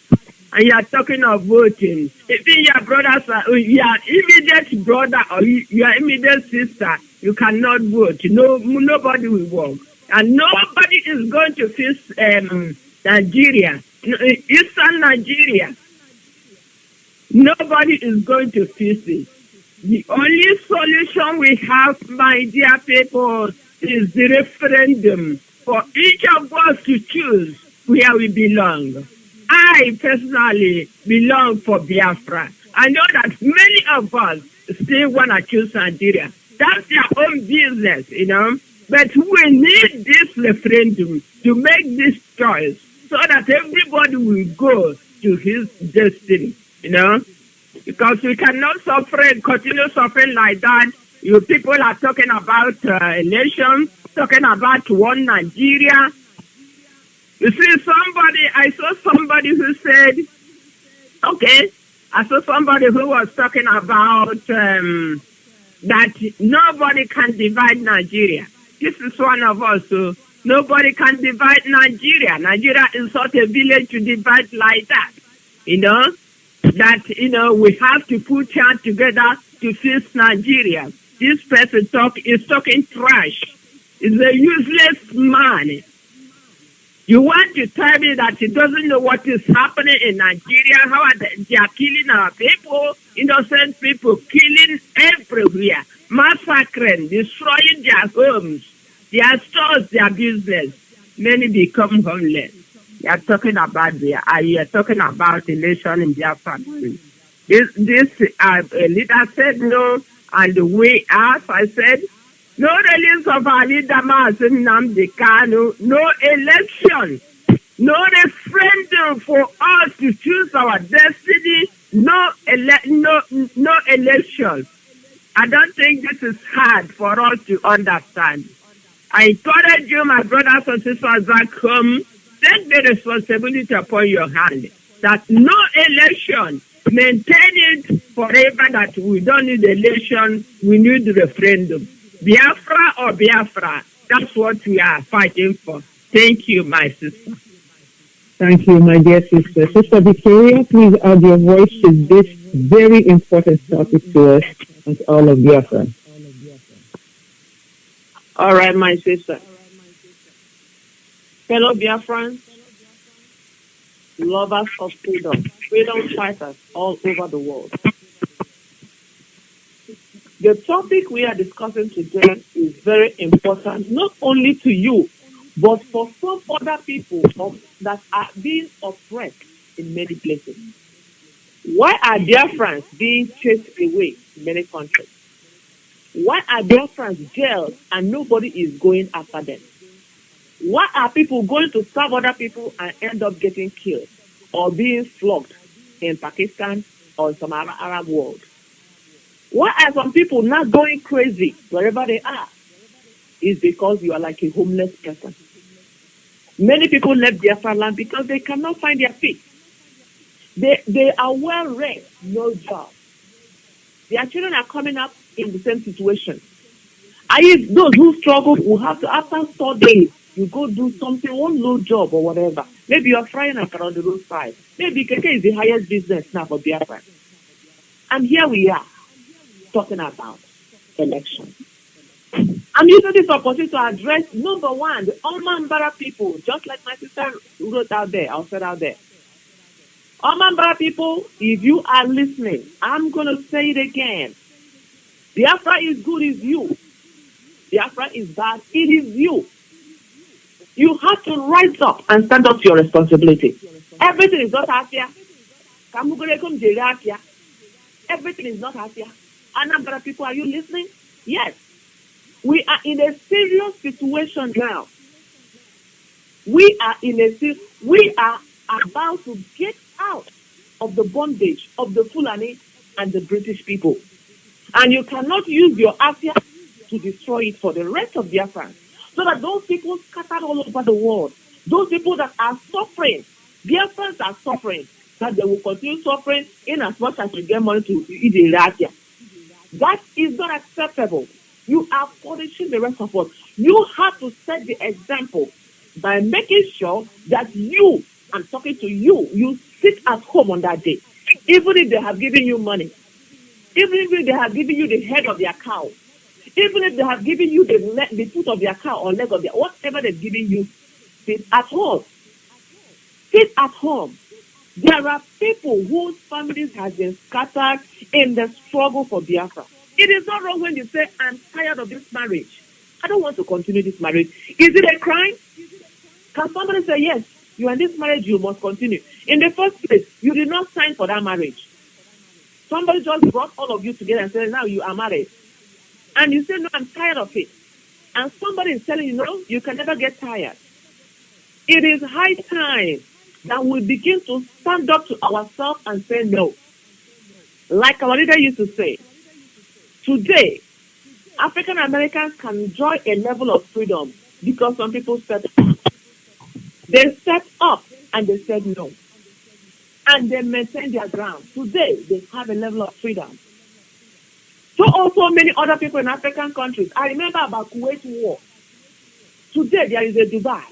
And you are talking of voting. Even your brothers, your immediate brother or your immediate sister, you cannot vote. No, nobody will work. And nobody is going to face Nigeria, Eastern Nigeria. Nobody is going to face it. The only solution we have, my dear people, is the referendum for each of us to choose where we belong. I personally belong for Biafra. I know that many of us still want to choose Nigeria. That's their own business, you know. But we need this referendum to make this choice so that everybody will go to his destiny, you know. Because we cannot continue suffering like that. You people are talking about election, talking about one Nigeria. You see, I saw somebody who said, okay, I saw somebody who was talking about that nobody can divide Nigeria. This is one of us, so nobody can divide Nigeria. Nigeria is not a village to divide like that, you know. That, you know, we have to put hands together to fix Nigeria. This person is talking trash. He's a useless man. You want to tell me that he doesn't know what is happening in Nigeria? How are they are killing our people, innocent people, killing everywhere, massacring, destroying their homes, their stores, their business. Many become homeless. You are talking about you are talking about election in Biafra. This leader said no, and we asked. I said, no release of our leader Mazi Nnamdi Kanu, no election. no referendum for us to choose our destiny, no election. I don't think this is hard for us to understand. I encourage you, my brothers and sisters back home, take the responsibility upon your hand that no election, maintain it forever, that we don't need election, we need referendum. Biafra or Biafra, that's what we are fighting for. Thank you, my sister. Thank you, my dear sister. Sister Victoria, please add your voice to this very important topic to us and to all of Biafra. All right, my sister. Fellow Biafrans, lovers of freedom, freedom fighters all over the world. The topic we are discussing today is very important, not only to you, but for some other people that are being oppressed in many places. Why are Biafrans being chased away in many countries? Why are Biafrans jailed and nobody is going after them? Why are people going to serve other people and end up getting killed or being flogged in Pakistan or some Arab world? Why are some people not going crazy wherever they are? It's because you are like a homeless person. Many people left Biafra land because they cannot find their feet. They are well read, no job. Their children are coming up in the same situation. Those who struggle will have to, after studying, you go do something, one low job or whatever. Maybe you're frying around the roadside. Maybe Keke is the highest business now for Biafra. And here we are, talking about election. I'm using this opportunity to address, number one, the Omambara people, just like my sister wrote out there, I said out there. Omambara people, if you are listening, I'm going to say it again. Biafra is good, is you. Biafra is bad, it is you. You have to rise up and stand up to your responsibility. Everything is not Asia. Everything is not Asia. Anambra people, are you listening? Yes. We are in a serious situation now. We are about to get out of the bondage of the Fulani and the British people. And you cannot use your Asia to destroy it for the rest of Biafra. So that those people scattered all over the world, those people that are suffering, Biafrans are suffering, that they will continue suffering in as much as you get money to eat the Asia. That is not acceptable. You are punishing the rest of us. You have to set the example by making sure that you, I'm talking to you, you sit at home on that day. Even if they have given you money, even if they have given you the head of their cow, even if they have given you the foot of their cow or leg of their, whatever they've given you, sit at home. Sit at home. There are people whose families have been scattered in the struggle for Biafra. It is not wrong when you say, I'm tired of this marriage. I don't want to continue this marriage. Is it a crime? Can somebody say, yes, you are in this marriage, you must continue? In the first place, you did not sign for that marriage. Somebody just brought all of you together and said, now you are married. And you say, no, I'm tired of it. And somebody is telling you, no, you can never get tired. It is high time that we begin to stand up to ourselves and say no. Like our leader used to say, today, African Americans can enjoy a level of freedom because some people stepped up. They stepped up and they said no. And they maintained their ground. Today, they have a level of freedom. So also many other people in African countries. I remember about Kuwait War. Today, there is a Dubai.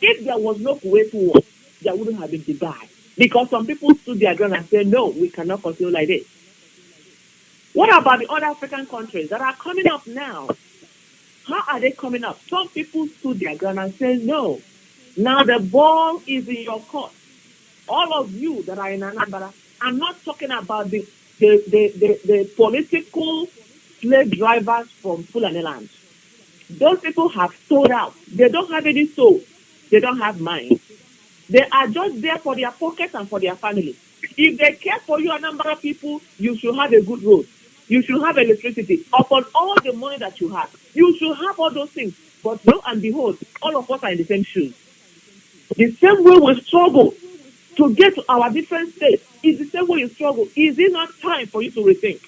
If there was no Kuwait War, there wouldn't have been Dubai. Because some people stood their ground and said, no, we cannot continue like this. What about the other African countries that are coming up now? How are they coming up? Some people stood their ground and said, no. Now the ball is in your court. All of you that are in Anambra, I'm not talking about the political slave drivers from Fulani land. Those people have sold out. They don't have any soul. They don't have mind. They are just there for their pockets and for their family. If they care for you, Anambra people, you should have a good road. You should have electricity. Upon all the money that you have, you should have all those things. But lo and behold, all of us are in the same shoes. The same way we struggle to get to our different states is the same way you struggle. Is it not time for you to rethink?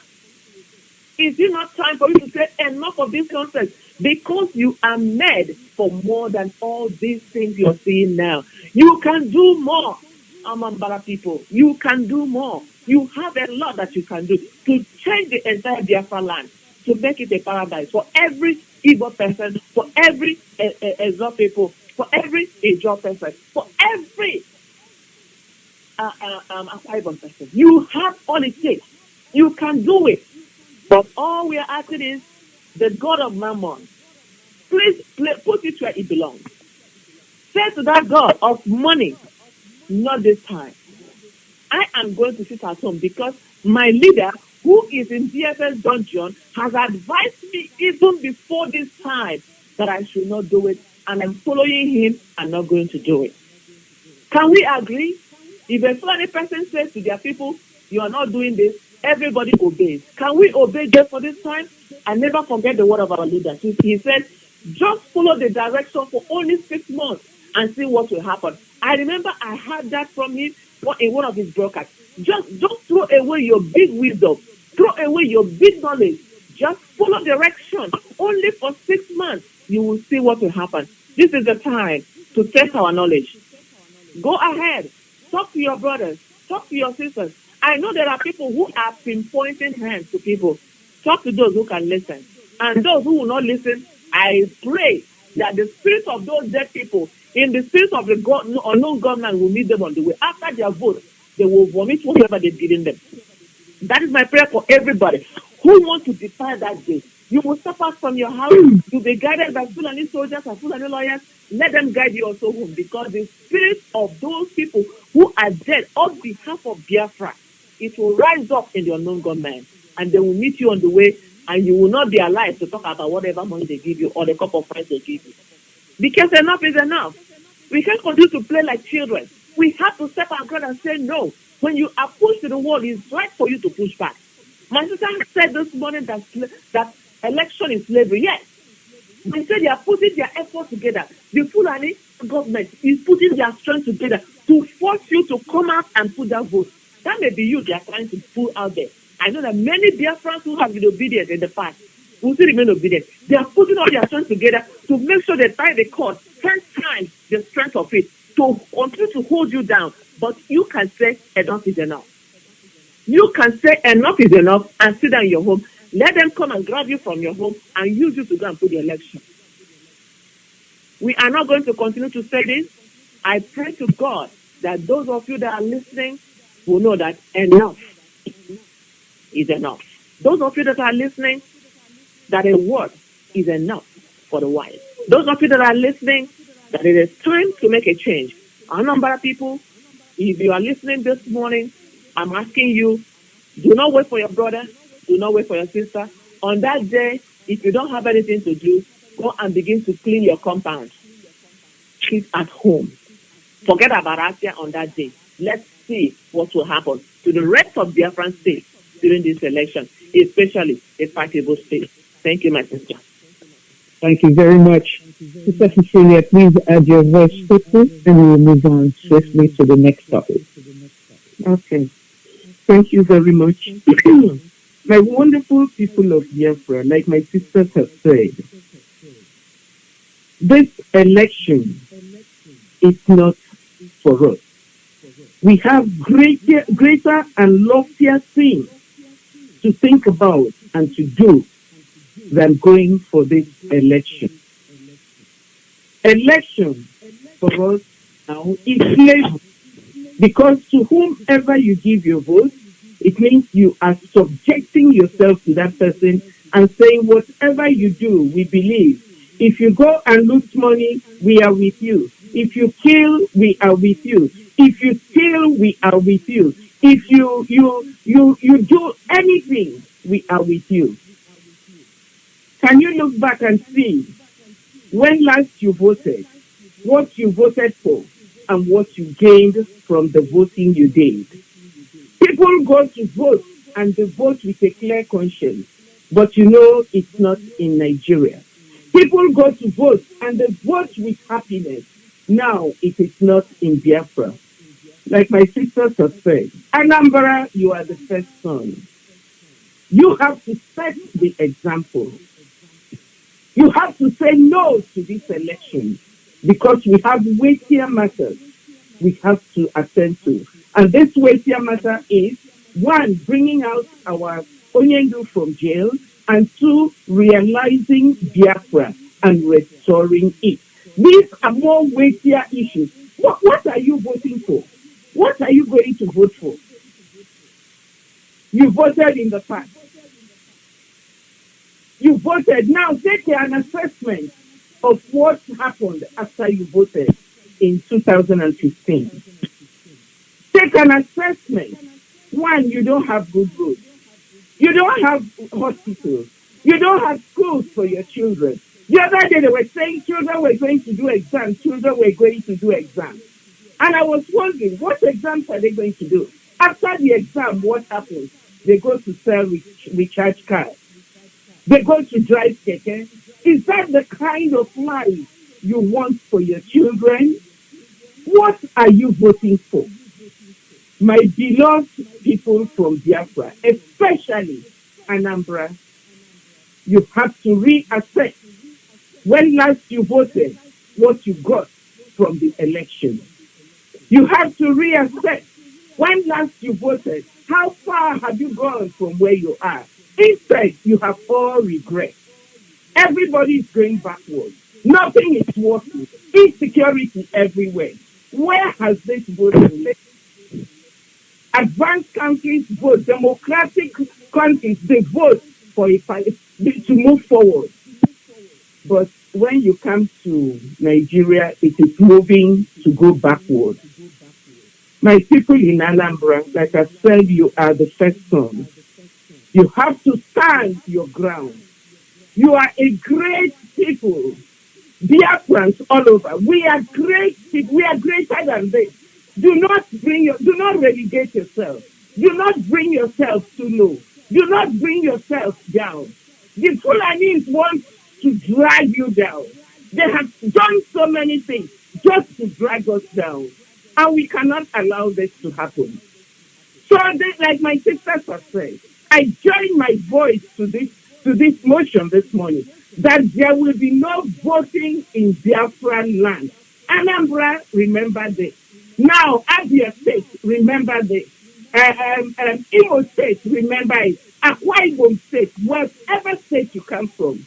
Is it not time for you to say enough of this nonsense? Because you are made for more than all these things you're seeing now. You can do more, Amambara people. You can do more. You have a lot that you can do to change the entire Biafra land, to make it a paradise for every Igbo person, for every Ezo people, for every Ijaw person, for every Akwa person. You have all it takes. You can do it. But all we are asking is the God of Mammon, please put it where it belongs. Say to that God of money, not this time. I am going to sit at home because my leader, who is in DFS dungeon, has advised me even before this time that I should not do it, and I'm following him and not going to do it. Can we agree? If a Fulani person says to their people, you are not doing this, everybody obeys. Can we obey just for this time? And never forget the word of our leader. He said, just follow the direction for only 6 months and see what will happen. I remember I heard that from him in one of his broadcasts. Just throw away your big wisdom. Throw away your big knowledge. Just follow direction. Only for 6 months, you will see what will happen. This is the time to test our knowledge. Go ahead. Talk to your brothers. Talk to your sisters. I know there are people who are pinpointing hands to people. Talk to those who can listen. And those who will not listen, I pray that the spirit of those dead people, in the spirit of the unknown government, will meet them on the way. After their vote, they will vomit whatever they've given them. That is my prayer for everybody who wants to defy that day. You will suffer from your house. You'll be guided by Fulani soldiers and Fulani lawyers. Let them guide you also home, because the spirit of those people who are dead on behalf of Biafra, it will rise up in the unknown government, and they will meet you on the way, and you will not be alive to talk about whatever money they give you or the cup of rice they give you. Because enough is enough. We can't continue to play like children. We have to step our ground and say no. When you are pushed to the wall, it's right for you to push back. My sister said this morning that election is slavery. Yes. They said they are putting their efforts together. The Fulani government is putting their strength together to force you to come out and put that vote. That may be you they are trying to pull out there. I know that many Biafrans who have been obedient in the past will still remain obedient. They are putting all their strength together to make sure they tie the cord 10 times the strength of it to continue to hold you down. But you can say enough is enough. You can say enough is enough and sit down in your home. Let them come and grab you from your home and use you to go and put the election. We are not going to continue to say this. I pray to God that those of you that are listening will know that enough is enough. Those of you that are listening, that a word is enough for the wise. Those of you that are listening, that it is time to make a change. Our number of people, if you are listening this morning, I'm asking you, do not wait for your brother, do not wait for your sister. On that day, if you don't have anything to do, go and begin to clean your compound. Keep at home. Forget about Asia on that day. Let's see what will happen to the rest of Biafran states during this election, especially a fightable state. Thank you, my sister. Thank you very much. Sister Cecilia, please add your voice quickly and we will move on swiftly to the next topic. Okay. Thank you very much. My wonderful people of Biafra, like my sisters have said, this election is not for us. We have greater and loftier things to think about and to do than going for this election. Election for us now is slavery, because to whomever you give your vote, it means you are subjecting yourself to that person and saying, whatever you do, we believe. If you go and loot money, we are with you. If you kill, we are with you. If you steal, we are with you. If you do anything, we are with you. Can you look back and see when last you voted, what you voted for, and what you gained from the voting you did? People go to vote and they vote with a clear conscience, but you know it's not in Nigeria. People go to vote and they vote with happiness, Now it is not in Biafra. Like my sisters have said, Anambra, you are the first son. You have to set the example. You have to say no to this election because we have weightier matters we have to attend to. And this weightier matter is, one, bringing out our Onyendu from jail, and two, realizing Biafra and restoring it. These are more weightier issues. What are you voting for? What are you going to vote for? You voted in the past. You voted. Now take an assessment of what happened after you voted in 2015. Take an assessment. One, you don't have good roads. You don't have hospitals. You don't have schools for your children. The other day they were saying children were going to do exams. Children were going to do exams. And I was wondering, what exams are they going to do? After the exam, what happens? They go to sell recharge cards. They go to drive keke. Is that the kind of life you want for your children? What are you voting for? My beloved people from Biafra, especially Anambra, you have to reassess when last you voted, what you got from the election. You have to reassess when last you voted, how far have you gone from where you are? Instead, you have all regret. Everybody is going backwards. Nothing is working. Insecurity everywhere. Where has this voting led? Advanced countries vote. Democratic countries, they vote for to move forward. But when you come to Nigeria, it is moving to go backward. My people in Anambra, like I said, you are the first son. You have to stand your ground. You are a great people. Biafrans all over. We are great people. We are greater than this. Do not relegate yourself. Do not bring yourself too low. Do not bring yourself down. The Fulanis want to drag you down. They have done so many things just to drag us down. And we cannot allow this to happen. So, like my sisters have said, I join my voice to this motion this morning that there will be no voting in Biafra land. Anambra, remember this. Now, Abia State, remember this. Imo State, remember it. Akwa Ibom State, whatever state you come from,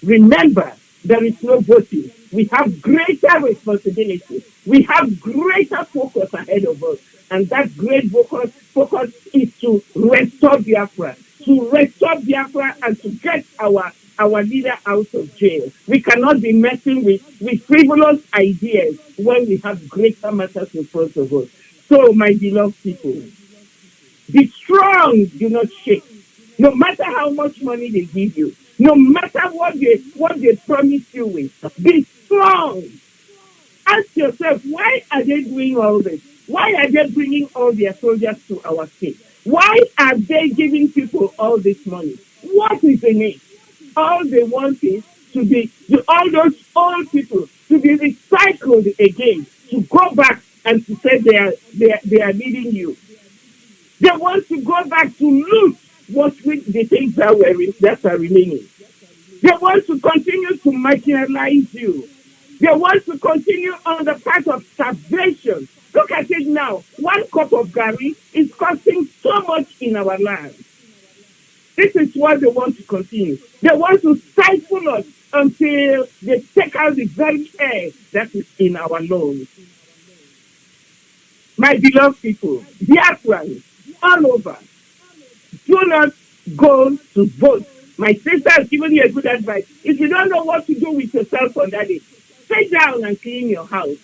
remember there is no voting. We have greater responsibility. We have greater focus ahead of us. And that great focus is to restore Biafra. To restore Biafra and to get our leader out of jail. We cannot be messing with frivolous ideas when we have greater matters in front of us. So, my beloved people, be strong, do not shake. No matter how much money they give you, no matter what they promise you with, be strong. Ask yourself, why are they doing all this? Why are they bringing all their soldiers to our state? Why are they giving people all this money? What is in it? All they want is all those old people to be recycled again, to go back and to say they are leading you. They want to go back to loot the things that are remaining. They want to continue to marginalize you. They want to continue on the path of starvation. Look at it now. 1 cup of garri is costing so much in our land. This is what they want to continue. They want to stifle us until they take out the very air that is in our lungs. My beloved people, Biafrans all over, do not go to vote. My sister has given you a good advice. If you don't know what to do with yourself on that day, sit down and clean your house.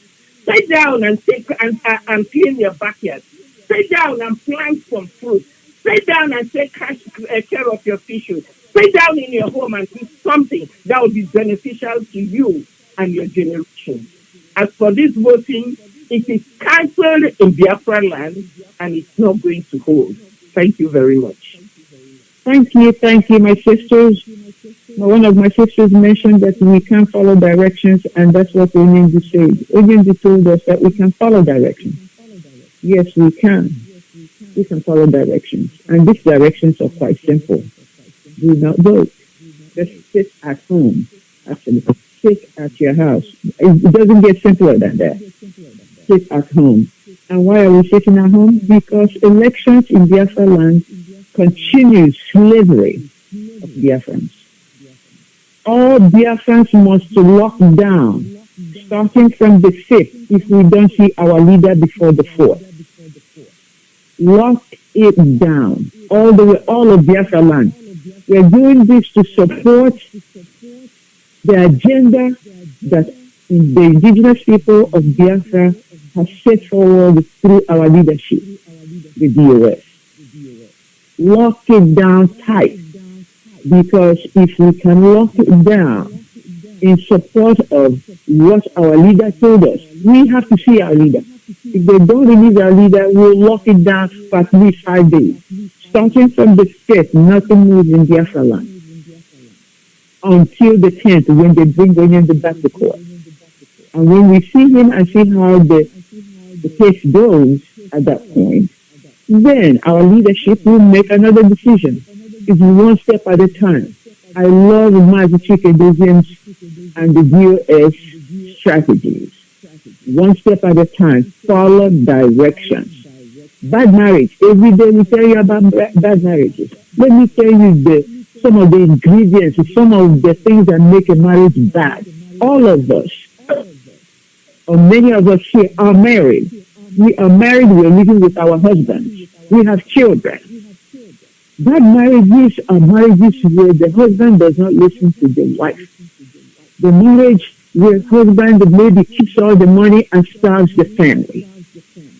Sit down and clean your backyard. Sit down and plant some fruit. Sit down and take care of your fishes. Sit down in your home and do something that will be beneficial to you and your generation. As for this voting, it is cancelled in Biafra land and it's not going to hold. Thank you very much. Thank you, my sisters. One of my sisters mentioned that we can't follow directions, and that's what Nnamdi said. Nnamdi told us that we can follow directions. Yes, we can. We can follow directions. And these directions are quite simple. Do not vote. Just sit at home. Actually, sit at your house. It doesn't get simpler than that. Sit at home. And why are we sitting at home? Because elections in Biafra land continue slavery of Biafrans. All Biafrans must lock down, starting from the 5th, if we don't see our leader before the 4th. Lock it down, all of Biafra land. We are doing this to support the agenda that the indigenous people of Biafra have set forward through our leadership, the DOS. Lock it down tight, because if we can lock it down in support of what our leader told us, we have to see our leader. If they don't release our leader, we'll lock it down for at least 5 days. Starting from the 5th, nothing moves in Biafra land until the 10th, when they bring Nnamdi back to court. And when we see him and see how the case goes at that point, then our leadership will make another decision. It's one step at a time. I love Mazi and the DOS strategies. One step at a time. Follow directions. Bad marriage. Every day we tell you about bad marriages. Let me tell you some of the ingredients, some of the things that make a marriage bad. All of us, or many of us here, are married. We are married, we're living with our husbands. We have children. Bad marriages are marriages where the husband does not listen to the wife. The marriage where husband maybe keeps all the money and starves the family.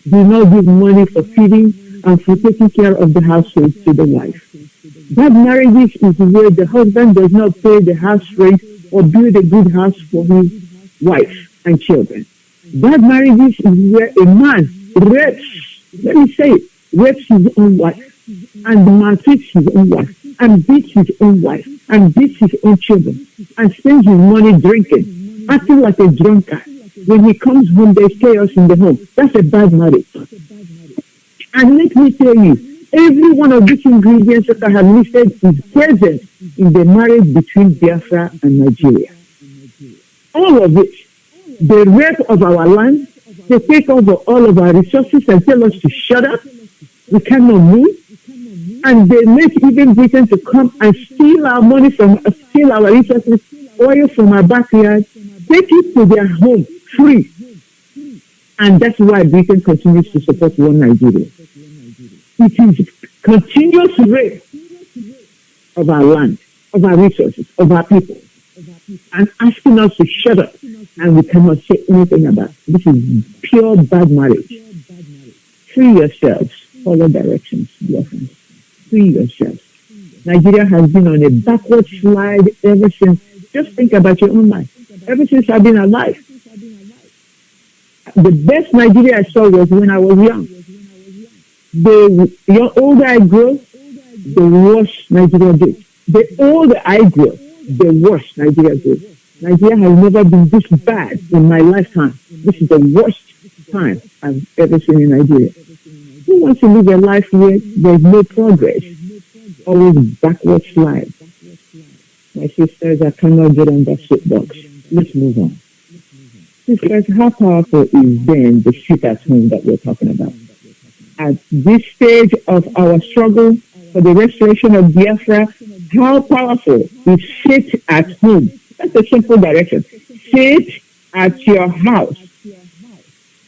Do not give money for feeding and for taking care of the household to the wife. Bad marriages is where the husband does not pay the house rent or build a good house for his wife and children. Bad marriages is where a man rapes, let me say it, rapes his own wife and maltreats his own wife and beats his own wife and beats his own children and spends his money drinking, acting like a drunkard. When he comes home, there's chaos in the home. That's a bad marriage. And let me tell you, every one of these ingredients that I have listed is present in the marriage between Biafra and Nigeria. All of it. The rape of our land, they take over all of our resources and tell us to shut up. We cannot move. And they make even Britain to come and steal our money steal our resources, oil from our backyard, take it to their home free. And that's why Britain continues to support one Nigeria. It is continuous rape of our land, of our resources, of our people, and asking us to shut up, and we cannot say anything about it. This is pure bad marriage. Free yourselves, follow directions, dear friends. Free yourselves. Nigeria has been on a backward slide ever since. Just think about your own life. Ever since I've been alive. The best Nigeria I saw was when I was young. The older I grow, the worse Nigeria gets. The older I grow, the worse Nigeria gets. Nigeria has never been this bad in my lifetime. This is the worst time I've ever seen in Nigeria. Who wants to live a life where there's no progress? Always backward slide. My sisters, I cannot get on that soapbox. Let's move on. Sisters, how powerful is then the sit at home that we're talking about? At this stage of our struggle for the restoration of Biafra, how powerful is sit at home? That's a simple direction. Sit at your house.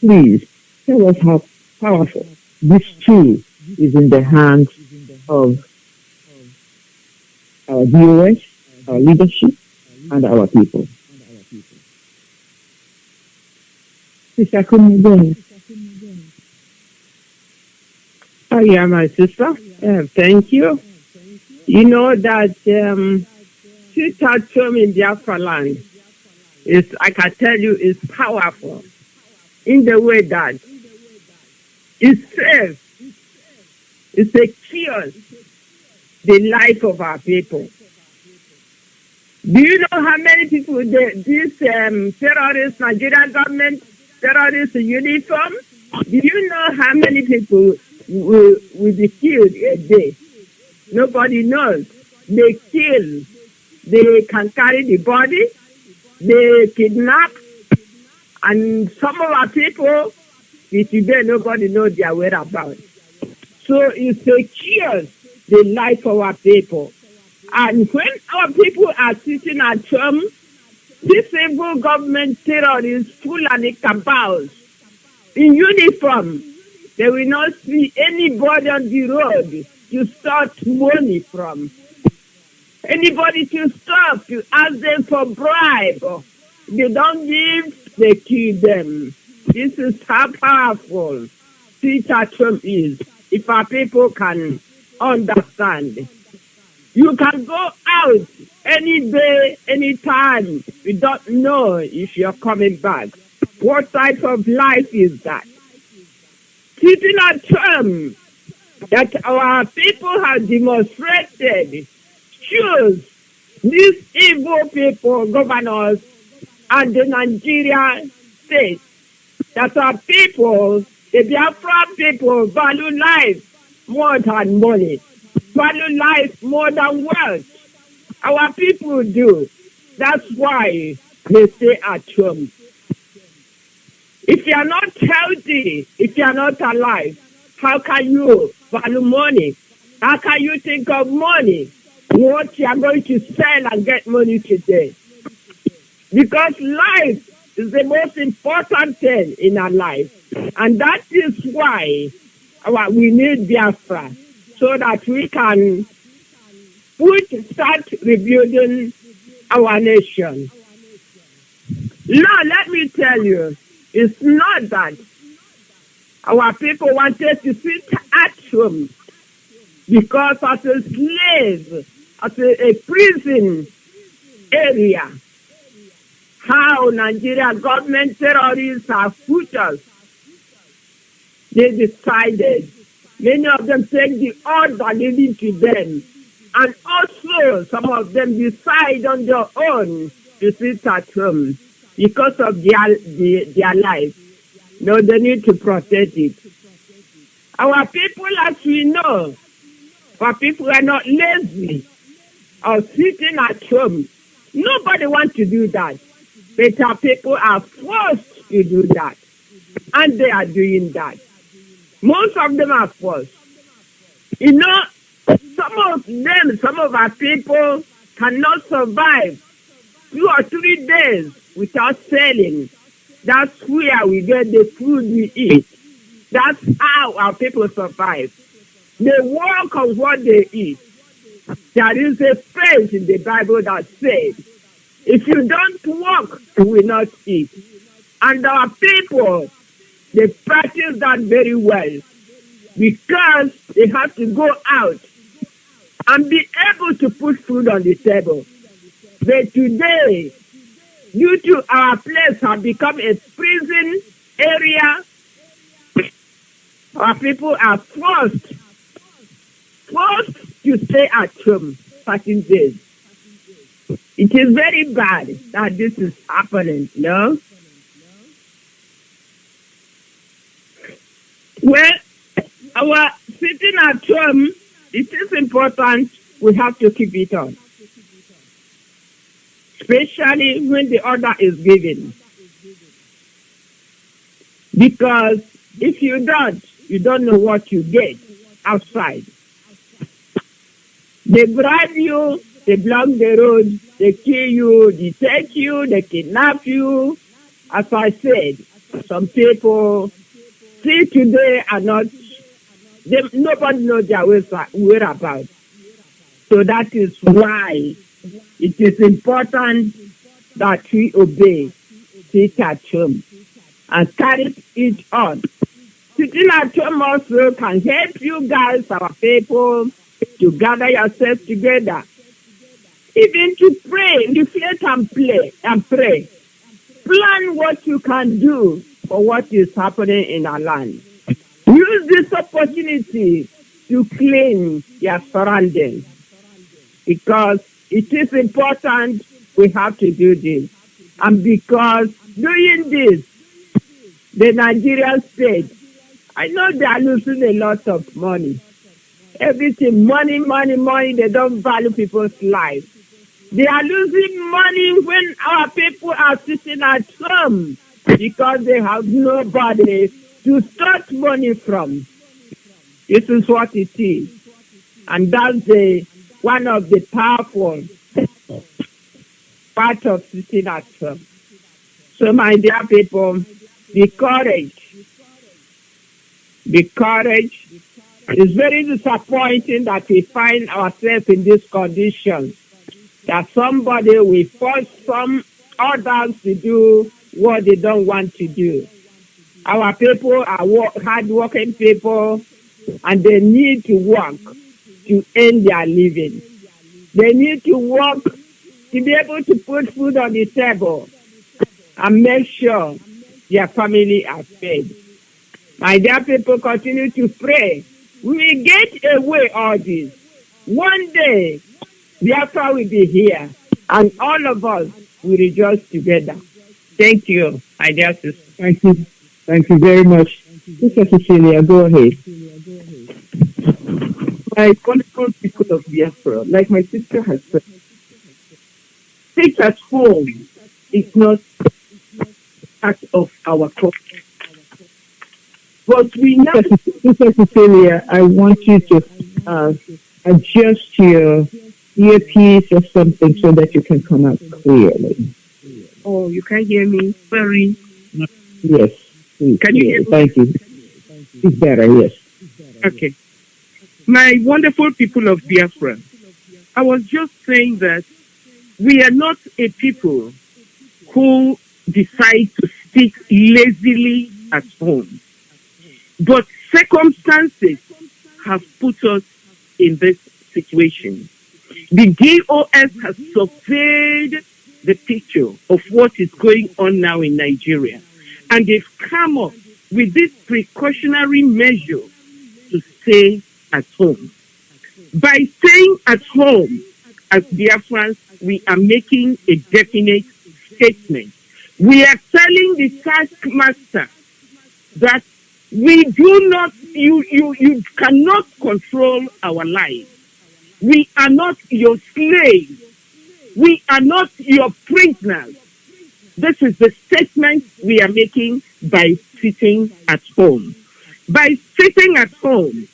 Please, tell us how powerful this tool is in the hands of our DOS, our leadership, and our people. Sister Kanu. Oh, yeah, my sister. Thank you. You know that sit at home in Biafra land is, I can tell you, is powerful in the way that it saves, it secures the life of our people. Do you know how many people this terrorist Nigerian government terrorist uniform? Do you know how many people will be killed a day? Nobody knows. They kill. They can carry the body. They kidnap. And some of our people, today nobody knows their whereabouts. So it secures the life of our people. And when our people are sitting at home, these evil government terrorists, Fulani cabals, in uniform, they will not see anybody on the road to start money from. Anybody to stop to ask them for bribe. They don't give, they kill them. This is how powerful sit at home is, if our people can understand. You can go out any day, any time. You don't know if you're coming back. What type of life is that? Sitting at home that our people have demonstrated shows these evil people, governors, and the Nigerian state, that our people, the Biafra people, value life more than money. Value life more than wealth. Our people do. That's why they stay at home. If you are not healthy, if you are not alive, how can you value money? How can you think of money? What you are going to sell and get money today? Because life is the most important thing in our life. And that is why we need Biafra, so that we can start rebuilding our nation. Now, let me tell you, it's not that our people wanted to sit at home because as a slave, as a prison area, how Nigeria government terrorists have put us. They decided, many of them take the order leading to them, and also some of them decide on their own to sit at home because of their life. No, they need to protect it. Our people, as we know, our people are not lazy or sitting at home. Nobody wants to do that. But our people are forced to do that. And they are doing that. Most of them are forced. You know, some of our people cannot survive 2 or 3 days without selling. That's where we get the food we eat. That's how our people survive. They work on what they eat. There is a phrase in the Bible that says, if you don't work, you will not eat. And our people, they practice that very well because they have to go out and be able to put food on the table. But today, due to our place have become a prison area, our people are forced to stay at home 13 days. It is very bad that this is happening, no? Well, our sitting at home, it is important. We have to keep it on. Especially when the order is given. Because if you don't know what you get outside. They bribe you, they block the road, they kill you, they take you, they kidnap you. As I said, some people see today are not, nobody knows their whereabouts. So that is why it is important that we obey, sit at home, and carry it on. Sitting at home also can help you guys, our people, to gather yourselves together. Even to pray, reflect and pray. Plan what you can do for what is happening in our land. Use this opportunity to clean your surroundings, because it is important we have to do this. And because doing this, the Nigerian state, I know they are losing a lot of money. Everything, money, money, money, they don't value people's lives. They are losing money when our people are sitting at home because they have nobody to start money from. This is what it is. And that's one of the powerful part of sitting at home. So, my dear people, be courage. Be courage. It's very disappointing that we find ourselves in this condition, that somebody will force some others to do what they don't want to do. Our people are hard-working people, and they need to work to earn their living. They need to work to be able to put food on the table and make sure their family are fed. My dear people, continue to pray. We will get away all this. One day, Biafra will be here, and all of us will rejoice together. Thank you, my dear sister. Thank you. Thank you very much. Sister Cecilia, go ahead. My wonderful people of Biafra, like my sister has said, sit at home is not part of our culture. But we know, Sister Cecilia, I want you to adjust your earpiece or something so that you can come out clearly. Oh, you can hear me? Sorry. Yes. Please. Can you hear me? Thank you. It's better, yes. Okay. My wonderful people of Biafra, I was just saying that we are not a people who decide to sit lazily at home. But circumstances have put us in this situation. The DOS has surveyed the picture of what is going on now in Nigeria, and they've come up with this precautionary measure to stay at home. By staying at home, as Biafrans, we are making a definite statement. We are telling the taskmaster that we do not, you cannot control our lives. We are not your slaves. We are not your prisoners. This is the statement we are making by sitting at home. By sitting at home,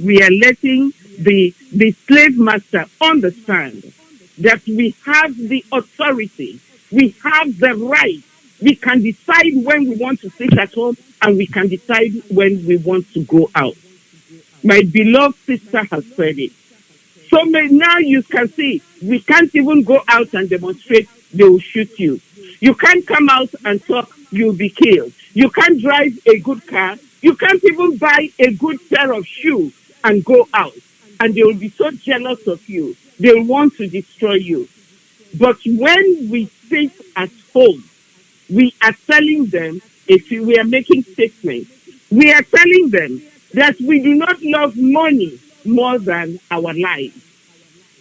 we are letting the slave master understand that we have the authority, we have the right. We can decide when we want to sit at home, and we can decide when we want to go out. My beloved sister has said it. So now you can see, we can't even go out and demonstrate, they will shoot you. You can't come out and talk, you'll be killed. You can't drive a good car. You can't even buy a good pair of shoes and go out. And they will be so jealous of you. They'll want to destroy you. But when we sit at home, we are telling them, if we are making statements, we are telling them that we do not love money more than our lives.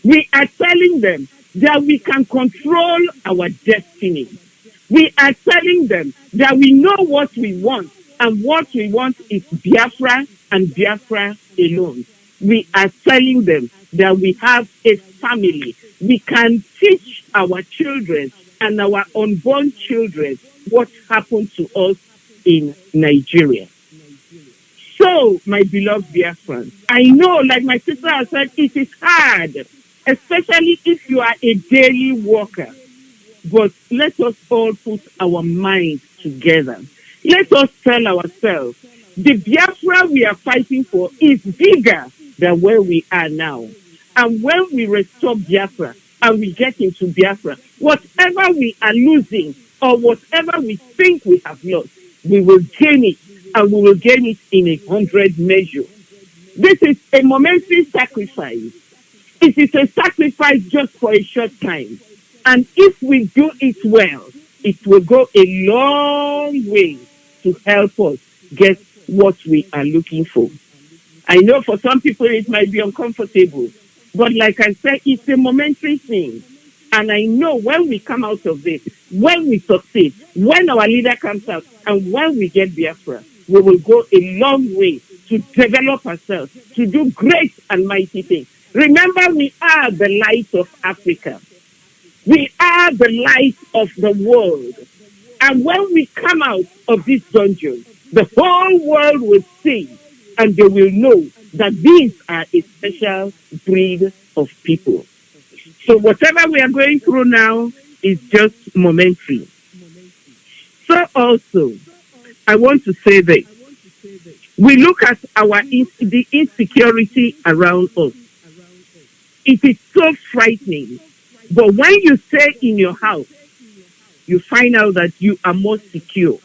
We are telling them that we can control our destiny. We are telling them that we know what we want, and what we want is Biafra and Biafra alone. We are telling them that we have a family. We can teach our children and our unborn children what happened to us in Nigeria. So, my beloved Biafrans, I know, like my sister has said, it is hard, especially if you are a daily worker. But let us all put our minds together. Let us tell ourselves, the Biafra we are fighting for is bigger than where we are now. And when we restore Biafra and we get into Biafra, whatever we are losing or whatever we think we have lost, we will gain it, and we will gain it in 100 measure. This is a momentary sacrifice. It is a sacrifice just for a short time. And if we do it well, it will go a long way to help us get what we are looking for. I know for some people it might be uncomfortable, but like I said, it's a momentary thing. And I know when we come out of this, when we succeed, when our leader comes out, and when we get Biafra, we will go a long way to develop ourselves, to do great and mighty things. Remember, we are the light of Africa. We are the light of the world. And when we come out of this dungeon, the whole world will see and they will know that these are a special breed of people. So whatever we are going through now is just momentary. So also, I want to say this. We look at the insecurity around us. It is so frightening. But when you stay in your house, you find out that you are more secure.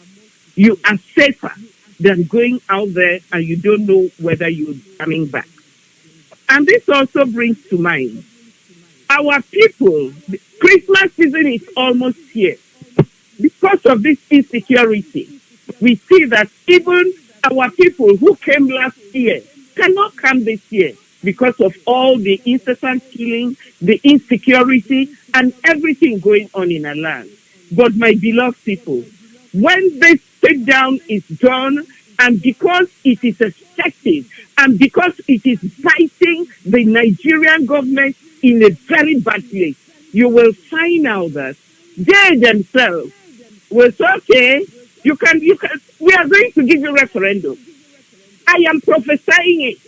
You are safer than going out there and you don't know whether you're coming back. And this also brings to mind our people. The Christmas season is almost here. Because of this insecurity, we see that even our people who came last year cannot come this year because of all the incessant killing, the insecurity, and everything going on in our land. But my beloved people, when this sit down is done, and because it is effective, and because it is biting the Nigerian government in a very bad place, you will find out that they themselves will say, okay, you can, we are going to give you referendum. I am prophesying it.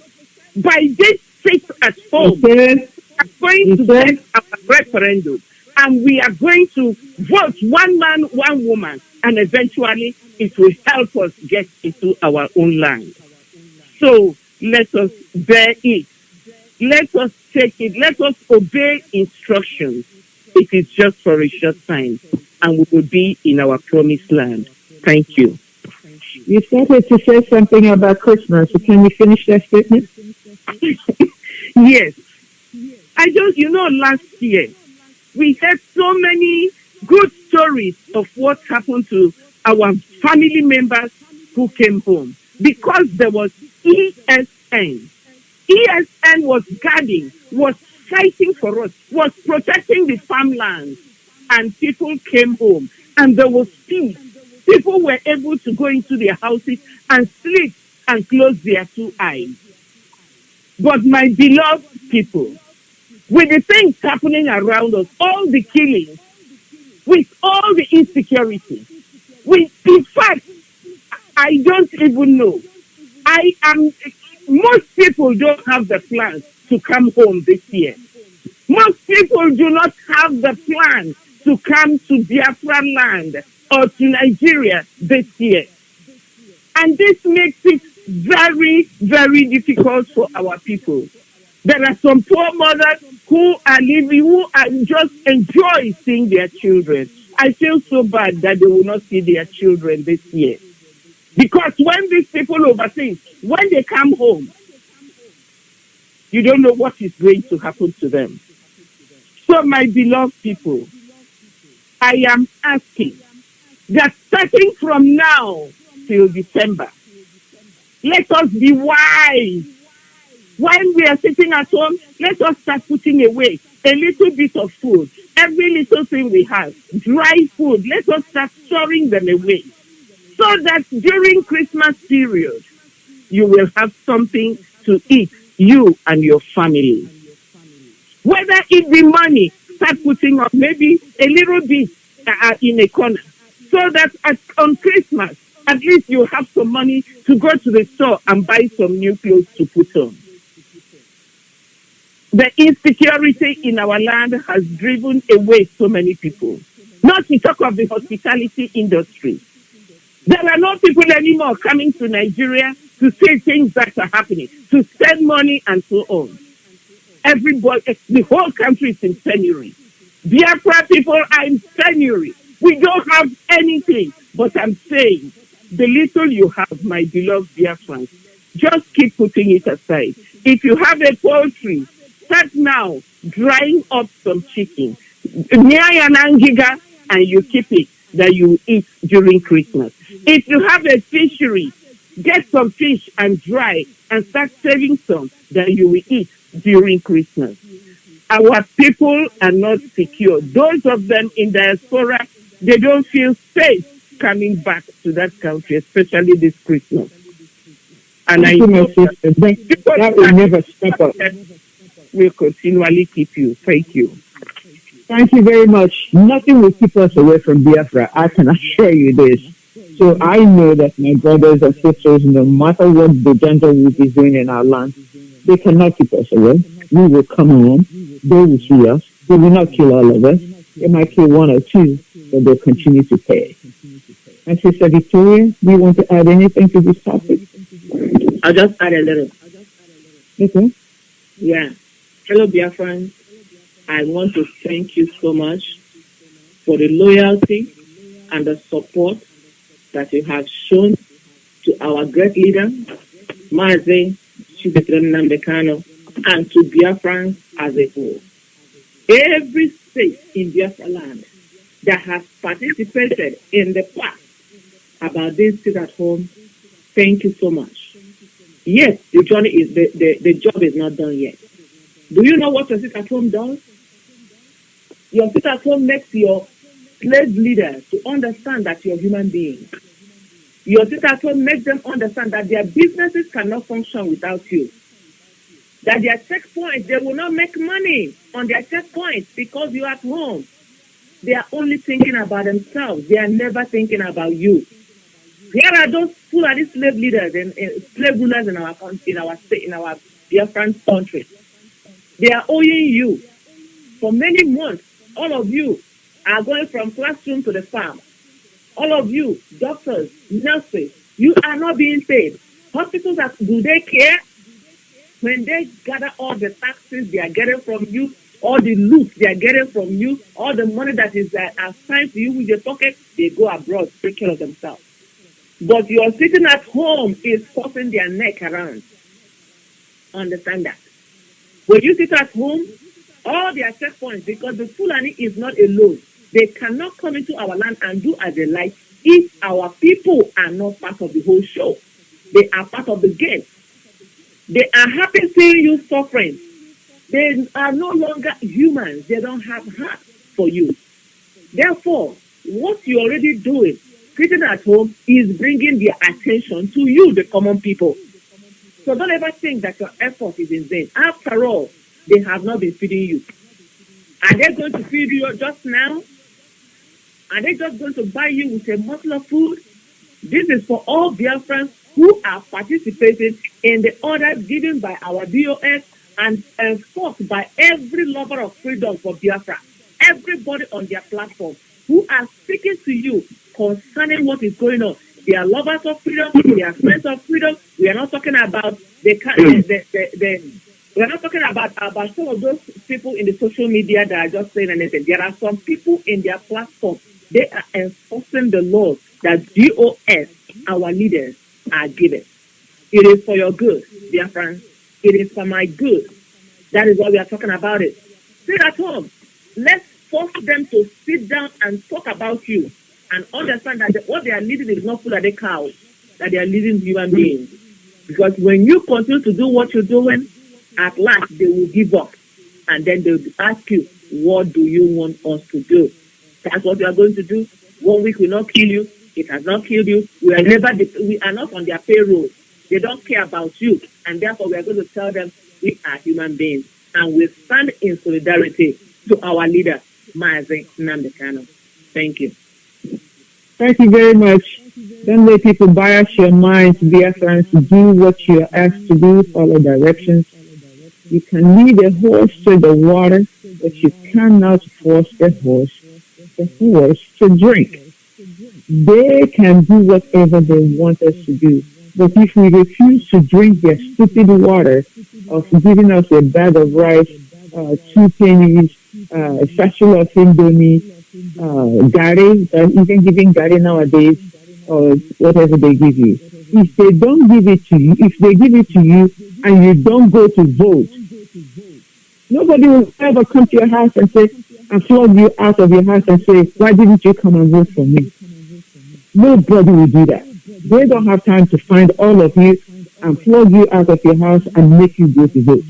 By this sit at home, we are going to get our referendum. And we are going to vote one man, one woman, and eventually it will help us get into our own land. So let us bear it. Let us take it. Let us obey instructions. It is just for a short time, and we will be in our promised land. Thank you. You started to say something about Christmas. So can you finish that statement? Yes. Last year, we heard so many good stories of what happened to our family members who came home because there was ESN. ESN was guarding, was fighting for us, was protecting the farmlands, and people came home and there was peace. People were able to go into their houses and sleep and close their two eyes. But my beloved people, with the things happening around us, all the killings, with all the insecurity, in fact, I don't even know. Most people don't have the plans to come home this year. Most people do not have the plan to come to Biafra land or to Nigeria this year. And this makes it very, very difficult for our people. There are some poor mothers who are living, who are just enjoy seeing their children. I feel so bad that they will not see their children this year. Because when these people overseas, when they come home, you don't know what is going to happen to them. So my beloved people, I am asking that starting from now till December, let us be wise. When we are sitting at home, let us start putting away a little bit of food. Every little thing we have, dry food, let us start storing them away. So that during Christmas period, you will have something to eat, you and your family. Whether it be money, start putting up maybe a little bit in a corner. So that on Christmas, at least you have some money to go to the store and buy some new clothes to put on. The insecurity in our land has driven away so many people. Not to talk of the hospitality industry. There are no people anymore coming to Nigeria to see things that are happening, to spend money and so on. Everybody, the whole country is in penury. Biafra people are in penury. We don't have anything. But I'm saying, the little you have, my beloved Biafrans, just keep putting it aside. If you have a poultry, start now drying up some chicken. And you keep it that you eat during Christmas. If you have a fishery, get some fish and dry and start saving some that you will eat during Christmas. Our people are not secure. Those of them in diaspora, they don't feel safe coming back to that country, especially this Christmas. And I know that will never stop us. We'll continually keep you. Thank you. Thank you very much. Nothing will keep us away from Biafra. I can assure you this. So I know that my brothers and sisters, no matter what the gender will be doing in our land, they cannot keep us away. We will come home. They will see us. They will not kill all of us. They might kill one or two, but they'll continue to pay. And Sister Victoria, do you want to add anything to this topic? I'll just add a little. Okay. Yeah. Hello, Biafrans. I want to thank you so much for the loyalty and the support that you have shown to our great leader, Mazi, Nnamdi Kanu, and to Biafrans as a whole. Every state in Biafra land that has participated in the past about this sit at home, thank you so much. Yes, the journey is the job is not done yet. Do you know what your sit at home does? Your sit at home makes your slave leaders to understand that you're a human being. Your sit at home makes them understand that their businesses cannot function without you. That their checkpoints, they will not make money on their checkpoints because you're at home. They are only thinking about themselves. They are never thinking about you. Here are those Fulani slave leaders and slave rulers in our country, in our state, in our Biafran country. They are owing you. For many months, all of you are going from classroom to the farm. All of you, doctors, nurses, you are not being paid. Hospitals, do they care? When they gather all the taxes they are getting from you, all the loot they are getting from you, all the money that is assigned to you with your pocket, they go abroad, take care of themselves. But you're sitting at home is forcing their neck around. Understand that. When you sit at home, all their checkpoints, because the Fulani is not alone, they cannot come into our land and do as they like if our people are not part of the whole show. They are part of the game. They are happy seeing you suffering. They are no longer humans. They don't have heart for you. Therefore, what you're already doing, sitting at home, is bringing their attention to you, the common people. So don't ever think that your effort is in vain. After all, they have not been feeding you. Are they going to feed you just now? Are they just going to buy you with a morsel of food? This is for all Biafrans who are participating in the orders given by our DOS and enforced by every lover of freedom for Biafra. Everybody on their platform who are speaking to you concerning what is going on. They are lovers of freedom. They are friends of freedom. We are not talking about we are not talking about some of those people in the social media that are just saying anything. There are some people in their platform. They are enforcing the laws that DOS, our leaders, are given. It is for your good, dear friends. It is for my good. That is why we are talking about it. Sit at home. Let's force them to sit down and talk about you and understand that what they are leading is not full of the cows, that they are leading human beings. Because when you continue to do what you're doing, at last they will give up. And then they will ask you, what do you want us to do? That's what we are going to do. 1 week will not kill you. It has not killed you. We are not on their payroll. They don't care about you. And therefore we are going to tell them we are human beings. And we stand in solidarity to our leader, Mazi Nnamdi Kanu. Thank you. Thank you very much. Don't let people bias your minds, Biafrans. Do what you are asked to do, follow directions. You can lead a horse to the water, but you cannot force the horse to drink. They can do whatever they want us to do. But if we refuse to drink their stupid water of giving us a bag of rice, 2 pennies, a satchel of Indomie, gari, even giving gari nowadays, or whatever they give you. If they don't give it to you, if they give it to you and you don't go to vote, nobody will ever come to your house and say, and flog you out of your house and say, why didn't you come and vote for me? Nobody will do that. They don't have time to find all of you and flog you out of your house and make you go to vote.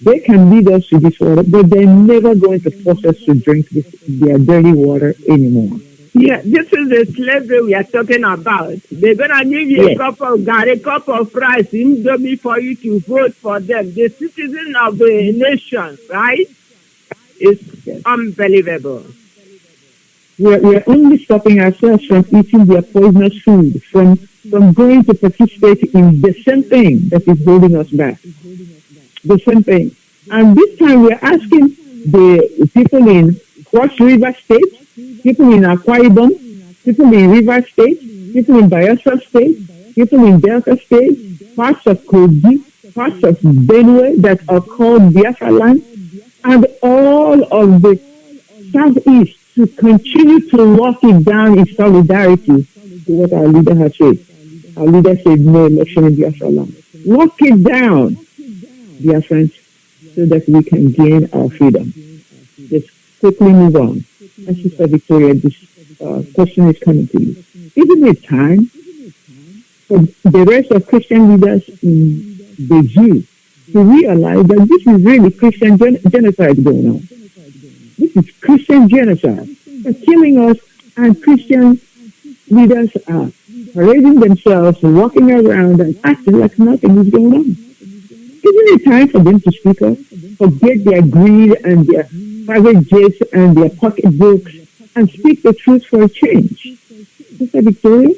They can lead us to this water, but they're never going to force us to drink their dirty water anymore. Yeah, this is the slavery we are talking about. They're going to give you a cup of garri, a cup of rice, indomie for you to vote for them. The citizen of the nation, right? It's unbelievable. We're only stopping ourselves from eating their poisonous food, from going to participate in the same thing that is holding us back. The same thing. And this time we're asking the people in Cross River State, people in Akwa Ibom, people in River State, people in Biafra State, people in Delta State, parts of Kogi, parts of Benue that are called Biafra land, and all of the Southeast to continue to lock it down in solidarity to what our leader has said. Our leader said no election in Biafra land. Lock it down, Biafrans, so that we can gain our freedom. Let's quickly move on. As Sister Victoria, this question is coming to you. Isn't it time for the rest of Christian leaders in the Jews to realize that this is really Christian genocide going on? This is Christian genocide. They're killing us, and Christian leaders are parading themselves, walking around and acting like nothing is going on. Isn't it time for them to speak up, forget their greed and their private jets and their pocketbooks, and speak the truth for a change? Sister Victoria?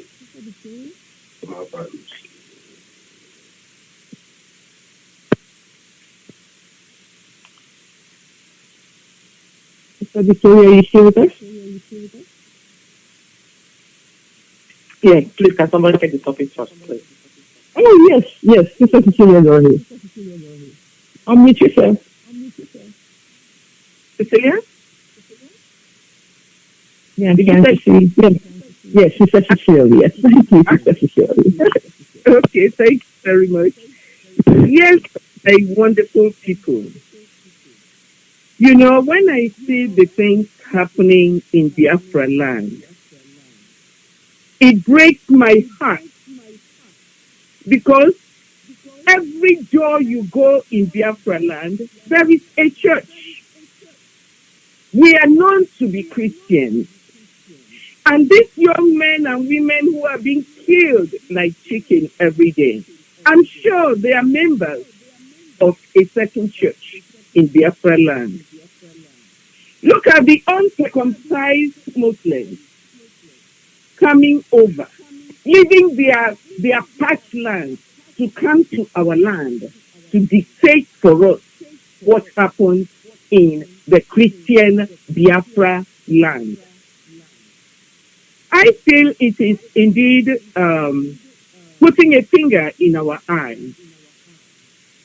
Sister Victoria, are you still with us? Yeah, please, can somebody take the topic first, please? Oh, yes. Sister Cecilia is already. Unmute yourself. Cecilia? Yeah, yes, Sister Cecilia. Yes, thank you, Sister Cecilia. Okay, thank you very much. Yes, a wonderful people. You know, when I see the things happening in Biafra land, it breaks my heart, because every door you go in Biafra land, there is a church. We are known to be Christians. And these young men and women who are being killed like chicken every day, I'm sure they are members of a certain church in Biafra land. Look at the uncircumcised Muslims coming over, leaving their patch land to come to our land to dictate for us what happens in the Christian Biafra land. I feel it is indeed putting a finger in our eyes.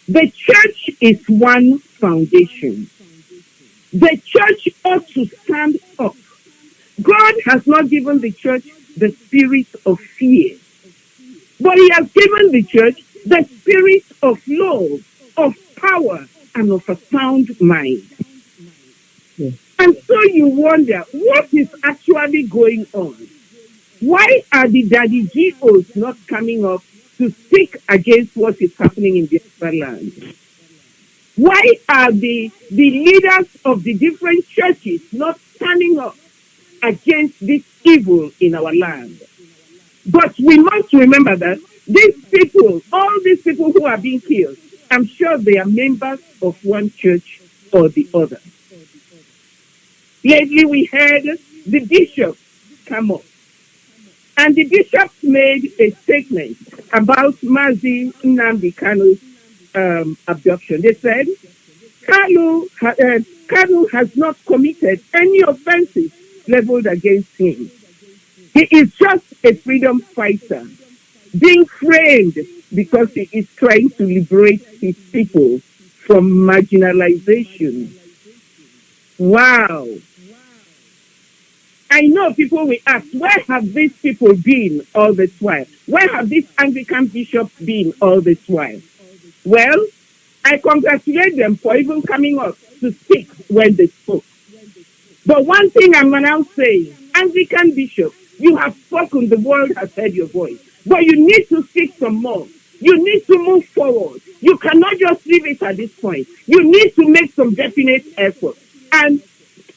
The church is one foundation. The church ought to stand up. God has not given the church the spirit of fear, but He has given the church the spirit of love, of power, and of a sound mind. Yes. And so you wonder, what is actually going on? Why are the daddy GOs not coming up to speak against what is happening in Biafra land? Why are the leaders of the different churches not standing up against this evil in our land? But we must remember that these people, all these people who are being killed, I'm sure they are members of one church or the other. Lately we heard the bishop come up, and the bishop made a statement about Mazi Nnamdi Kanu's abduction. They said, Kanu has not committed any offenses leveled against him. He is just a freedom fighter being framed because he is trying to liberate his people from marginalization. Wow. I know people will ask, where have these people been all this while? Where have these Anglican bishops been all this while? Well, I congratulate them for even coming up to speak when they spoke. But one thing I'm now saying, Anglican bishop, you have spoken, the world has heard your voice. But you need to speak some more. You need to move forward You cannot just leave it at this point. You need to make some definite effort. And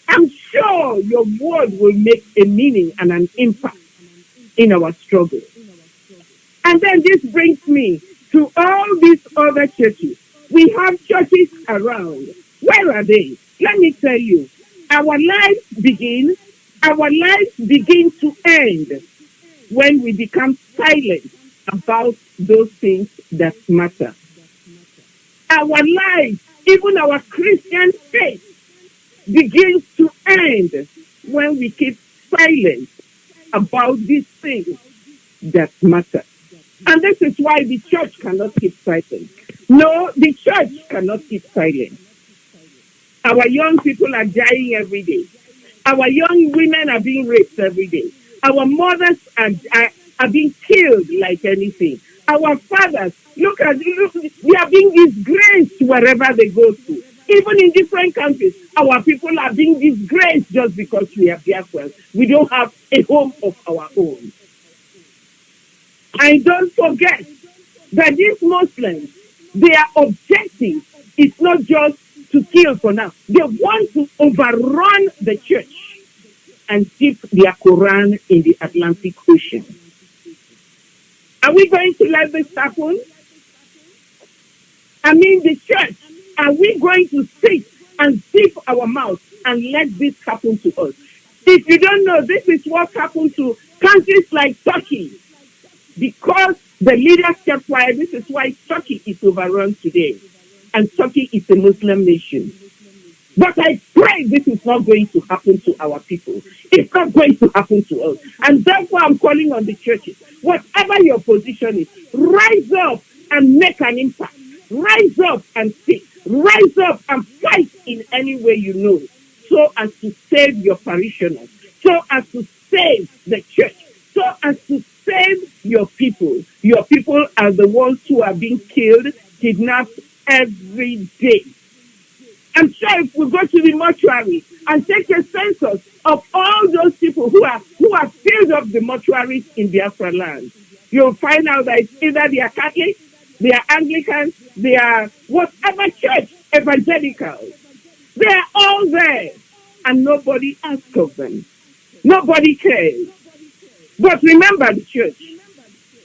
I'm sure your word will make a meaning and an impact in our struggle. And then this brings me to all these other churches. We have churches around. Where are they? Let me tell you, our lives begin to end when we become silent about those things that matter. Our lives, even our Christian faith, begins to end when we keep silent about these things that matter. And this is why the church cannot keep silent. No, the church cannot keep silent. Our young people are dying every day. Our young women are being raped every day. Our mothers are being killed like anything. Our fathers, look, they are being disgraced wherever they go to. Even in different countries, our people are being disgraced just because we are Biafrans. We don't have a home of our own. And don't forget that these Muslims, their objective is not just to kill for now. They want to overrun the church and dip their Quran in the Atlantic Ocean. Are we going to let this happen? I mean, the church, are we going to sit and dip our mouth and let this happen to us? If you don't know, this is what happened to countries like Turkey. Because the leaders kept quiet, this is why Turkey is overrun today. And Turkey is a Muslim nation. But I pray this is not going to happen to our people. It's not going to happen to us. And therefore I'm calling on the churches. Whatever your position is, rise up and make an impact. Rise up and speak. Rise up and fight in any way you know, so as to save your parishioners, so as to save the church, so as to save your people. Your people are the ones who are being killed, kidnapped every day. I'm sure if we go to the mortuary and take a census of all those people who have filled up the mortuaries in Biafra land, you'll find out that it's either they are Catholic, they are Anglicans, they are whatever church, evangelicals. They are all there, and nobody asks of them. Nobody cares. But remember the church.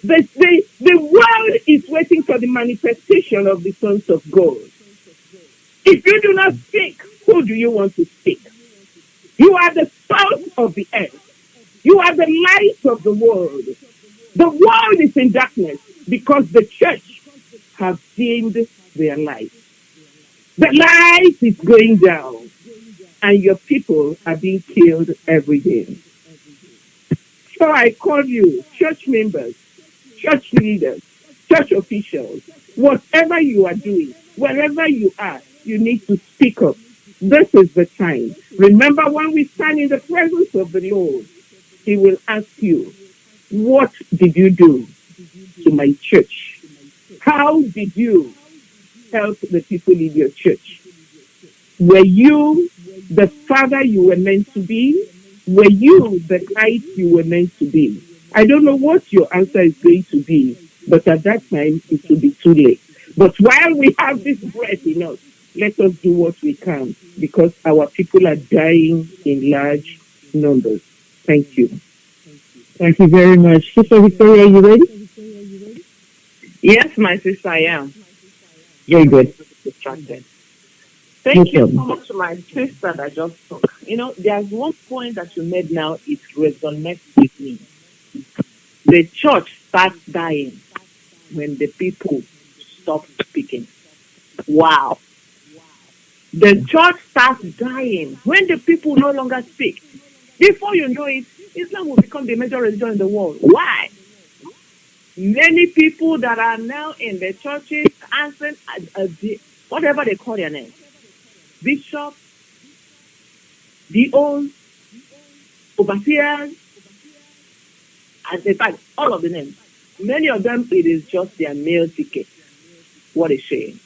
The world is waiting for the manifestation of the sons of God. If you do not speak, who do you want to speak? You are the salt of the earth. You are the light of the world. The world is in darkness because the church has dimmed their light. The light is going down, and your people are being killed every day. So I call you, church members, church leaders, church officials, whatever you are doing, wherever you are, you need to speak up. This is the time. Remember, when we stand in the presence of the Lord, He will ask you, what did you do to my church? How did you help the people in your church? Were you the father you were meant to be? Were you the light you were meant to be? I don't know what your answer is going to be, but at that time, it will be too late. But while we have this breath in us, let us do what we can, because our people are dying in large numbers. Thank you. Thank you very much. Sister Victoria, are you ready? Yes, my sister, I am. Very good. Distracted. Thank you so much to my sister that just spoke. You know, there's one point that you made now, it resonates with me. The church starts dying when the people stop speaking. Wow. The church starts dying when the people no longer speak. Before you know it, Islam will become the major religion in the world. Why? Many people that are now in the churches answering whatever they call their name. Bishop, deacons, overseers, and in fact, all of the names. Many of them, it is just their meal ticket. What a shame.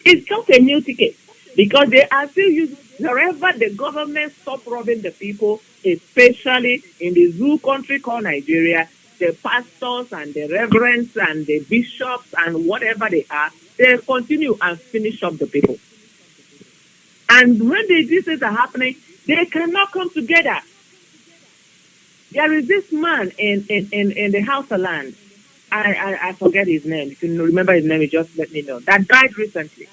It's just a meal ticket because they are still using, wherever the government stop robbing the people, especially in the zoo country called Nigeria, the pastors and the reverends and the bishops and whatever they are, They continue and finish up the people. And when these things are happening, they cannot come together. There is this man in the House of Land. I forget his name. If you remember his name, you just let me know. That died recently.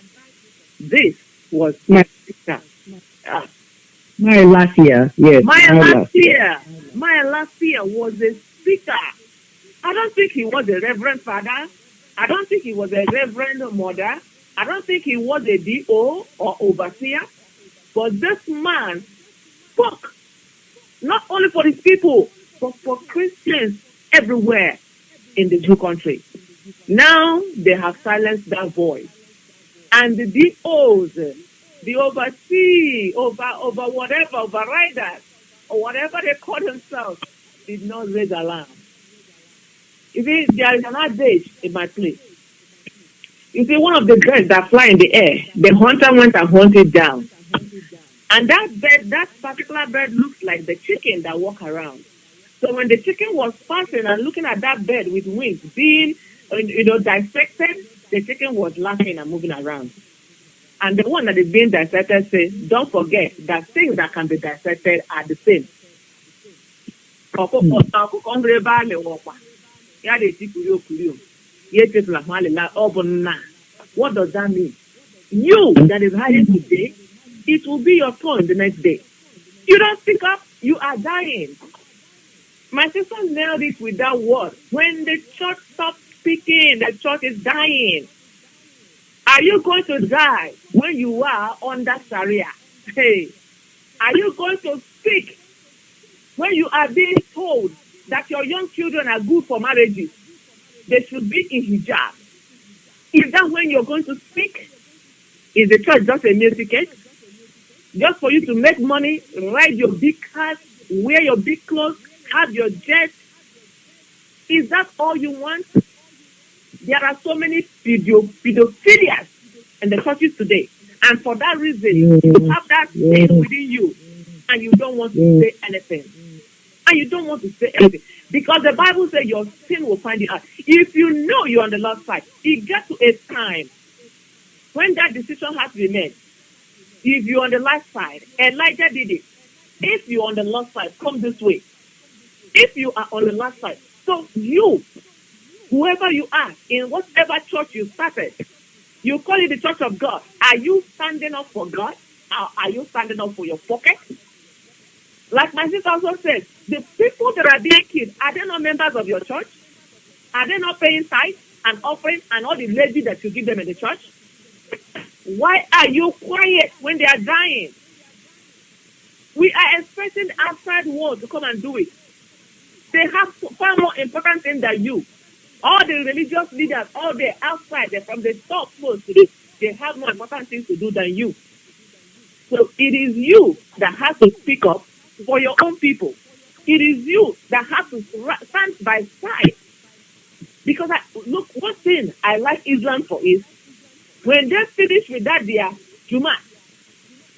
This was my sister. My last year, yes. My last year was a speaker. I don't think he was a reverend father. I don't think he was a reverend mother. I don't think he was a DO or overseer. But this man spoke not only for his people, but for Christians everywhere in the Jew country. Now they have silenced that voice. And the DOs, the over whatever, overriders, or whatever they call themselves, did not raise alarm. You see, there is an adage in my place. You see, one of the birds that fly in the air, the hunter went and hunted down. And that particular bird looks like the chicken that walk around. So when the chicken was passing and looking at that bird with wings being, dissected, the chicken was laughing and moving around. And the one that is being dissected says, don't forget that things that can be dissected are the same. What does that mean? You that is hiding today, it will be your turn the next day. You don't speak up, you are dying. My sister nailed it with that word. When the church stops speaking, the church is dying. Are you going to die when you are under Sharia? Hey, are you going to speak when you are being told that your young children are good for marriages? They should be in hijab. Is that when you're going to speak? Is the church just a meal ticket? Just for you to make money, ride your big cars, wear your big clothes, have your jet? Is that all you want? There are so many pedophilias in the churches today. And for that reason, you have that sin within you. And you don't want to say anything. And you don't want to say anything. Because the Bible says your sin will find you out. If you know you're on the Lord's side, it gets to a time when that decision has to be made. If you're on the left side, Elijah did it. If you're on the Lord's side, come this way. If you are on the left side, so you, whoever you are, in whatever church you started, you call it the church of God. Are you standing up for God? Or are you standing up for your pocket? Like my sister also said, the people that are being killed, are they not members of your church? Are they not paying tithes and offerings and all the levy that you give them in the church? Why are you quiet when they are dying? We are expecting the outside world to come and do it. They have far more important things than you. All the religious leaders, all the outside, they're from the top post, they have more important things to do than you. So it is you that has to speak up for your own people. It is you that has to stand by side. Because look, one thing I like Islam for is when they finish with that their Juma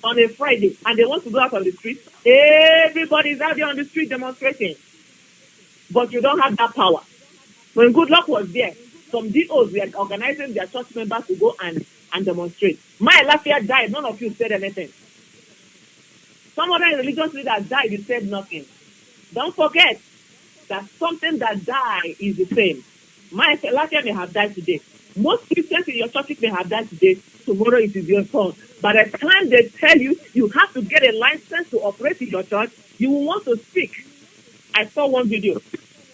on a Friday and they want to go out on the street, everybody's out there on the street demonstrating. But you don't have that power. When Good Luck was there, some DOs were organizing their church members to go and demonstrate. My last year died, none of you said anything. Some other religious leaders died, you said nothing. Don't forget that something that died is the same. My last year may have died today. Most Christians in your churches may have died today. Tomorrow it is your turn. By the time they tell you you have to get a license to operate in your church, you will want to speak. I saw one video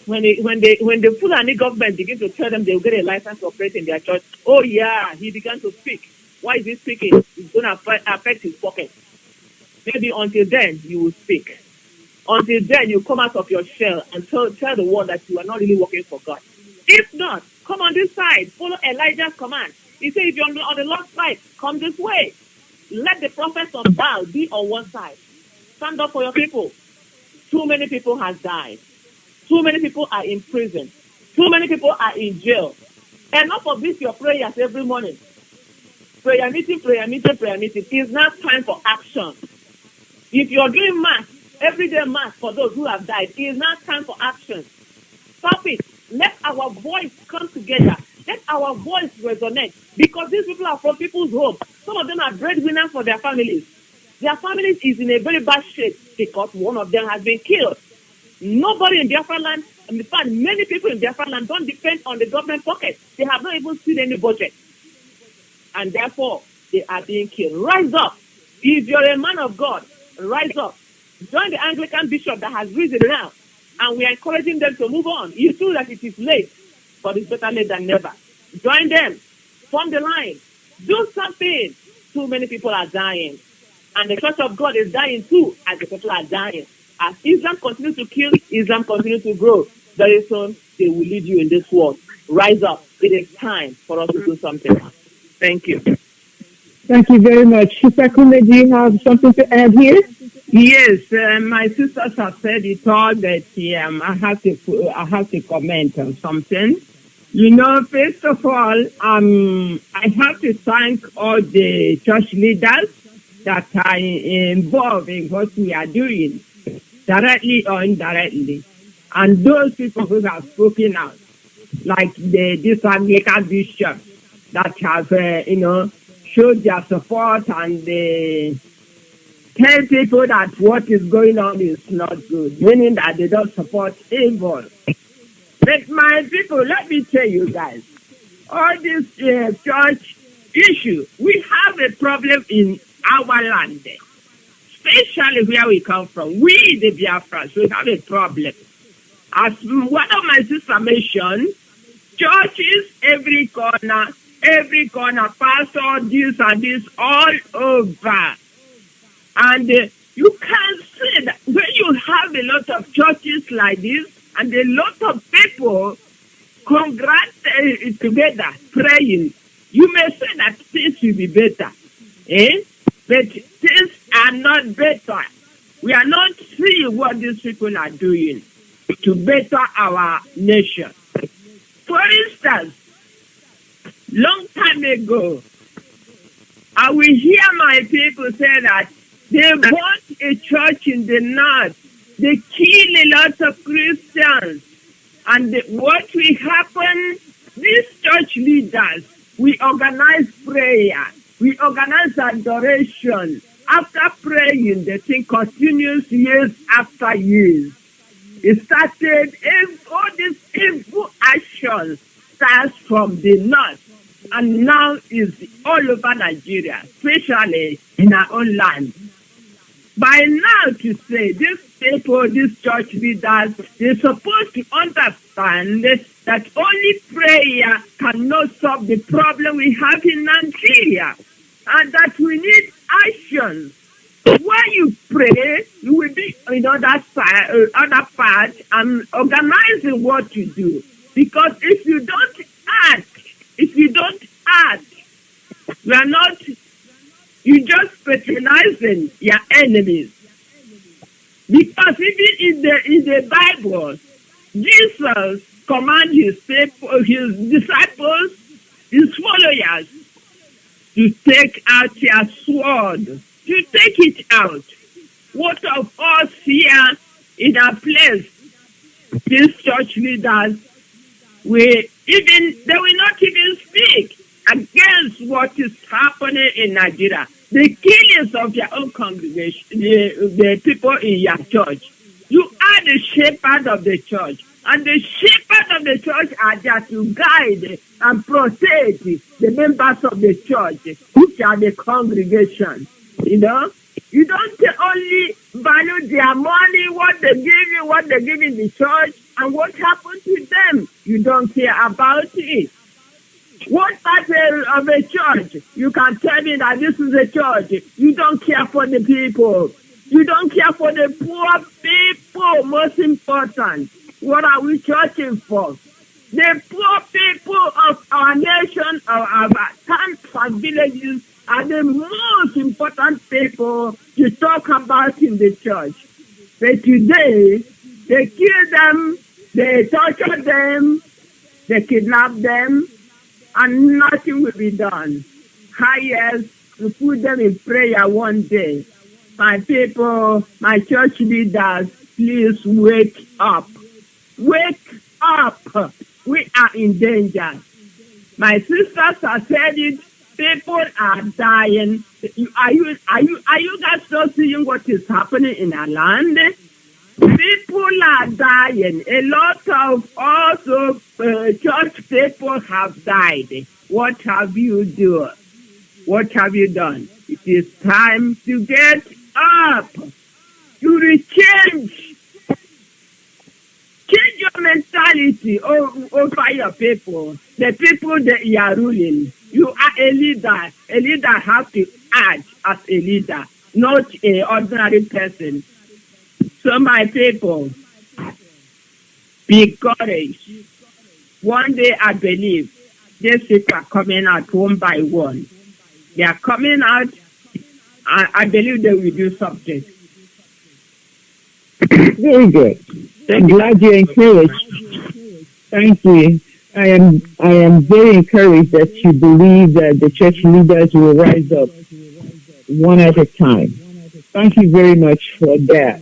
when the Fulani government began to tell them they will get a license to operate in their church. Oh yeah, he began to speak. Why is he speaking? It's going to affect his pocket. Maybe until then you will speak. Until then you come out of your shell and tell the world that you are not really working for God. If not, come on this side. Follow Elijah's command. He said, if you're on the Lord's side, come this way. Let the prophets of Baal be on one side. Stand up for your people. Too many people have died. Too many people are in prison. Too many people are in jail. Enough of this, your prayers every morning. Prayer meeting, prayer meeting, prayer meeting. It's not time for action. If you're doing mass, everyday mass for those who have died, it is not time for action. Stop it. Let our voice come together. Let our voice resonate, because these people are from people's home. Some of them are breadwinners for their families. Their families is in a very bad shape because one of them has been killed. Nobody in Biafra land, in fact, many people in Biafra land don't depend on the government pocket. They have not even seen any budget. And therefore, they are being killed. Rise up. If you're a man of God, rise up. Join the Anglican bishop that has risen now. And we are encouraging them to move on. You feel that it is late, but it's better late than never. Join them. Form the line. Do something. Too many people are dying. And the Church of God is dying too, as the people are dying. As Islam continues to kill, Islam continues to grow. Very soon, they will lead you in this world. Rise up. It is time for us to do something. Thank you. Thank you very much. Sister Kunu, do you have something to add here? Yes, my sisters have said it all, but I have to comment on something. You know, first of all, I have to thank all the church leaders that are involved in what we are doing, directly or indirectly, and those people who have spoken out, like this Anglican bishop that have, showed their support and tell people that what is going on is not good, meaning that they don't support evil. But my people, let me tell you guys, all this church issue, we have a problem in our land, especially where we come from. We, the Biafrans, we have a problem. As one of my sisters mentioned, churches every corner, pastor, this and this, all over. And you can see that when you have a lot of churches like this, and a lot of people congregate together, praying, you may say that things will be better. But things are not better. We are not seeing what these people are doing to better our nation. For instance, long time ago, I will hear my people say that they want a church in the north. They kill a lot of Christians. And what will happen, these church leaders, we organize prayer. We organize adoration. After praying, the thing continues years after years. It started, all this evil action starts from the north. And now is all over Nigeria, especially in our own land. By now to say, these people, these church leaders, they're supposed to understand that only prayer cannot solve the problem we have in Nigeria, and that we need actions. When you pray, you will be in other part and organizing what you do. Because if you don't act, you're just patronizing your enemies. Because even in the Bible, Jesus commanded his disciples, his followers, to take out their sword, to take it out. What of us here in our place, these church leaders, they will not even speak against what is happening in Nigeria. The killings of your own congregation, the people in your church. You are the shepherd of the church. And the shepherd of the church are there to guide and protect the members of the church, which are the congregation. You don't only value their money, what they give you, what they give in the church, and what happened to them. You don't care about it. What part of a church? You can tell me that this is a church. You don't care for the people. You don't care for the poor people, most important. What are we churching for? The poor people of our nation, of our towns and villages, are the most important people to talk about in the church. But today, they kill them, they torture them, they kidnap them, and nothing will be done. Highest, to put them in prayer one day. My people, my church leaders, please wake up. Wake up. We are in danger. My sisters have said it. People are dying. Are you guys not seeing what is happening in our land? People are dying. A lot of also church people have died. What have you done? What have you done? It is time to get up. To change your mentality over your people. The people that you are ruling. You are a leader. A leader has to act as a leader, not an ordinary person. So my people, be encouraged. One day I believe these people are coming out one by one. They are coming out, and I believe they will do something. Very good. I'm glad you're encouraged. Thank you. I am very encouraged that you believe that the church leaders will rise up one at a time. Thank you very much for that.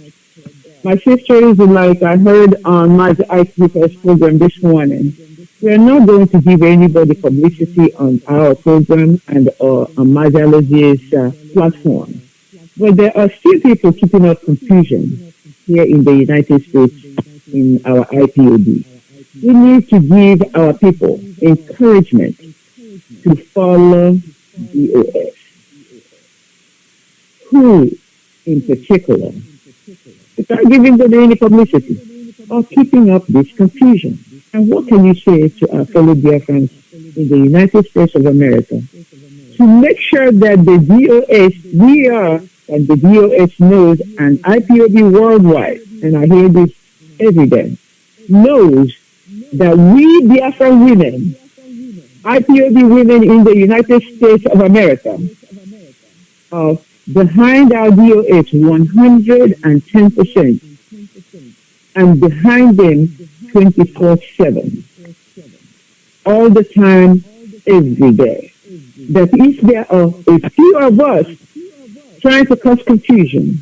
My sister is like I heard on Mazi IPOB's program this morning. We are not going to give anybody publicity on our program and on Mazi's platform. But there are still people keeping up confusion here in the United States in our IPOB. We need to give our people encouragement to follow DOS. Who, in particular, without giving them any publicity, are keeping up this confusion. And what can you say to our fellow Biafrans in the United States of America to make sure that the DOS, we are, and the DOS knows, and IPOB worldwide, and I hear this every day, knows that we Biafran women, IPOB women in the United States of America, are behind our DOS 110%, and behind them 24/7, all the time, every day. That if there are a few of us trying to cause confusion,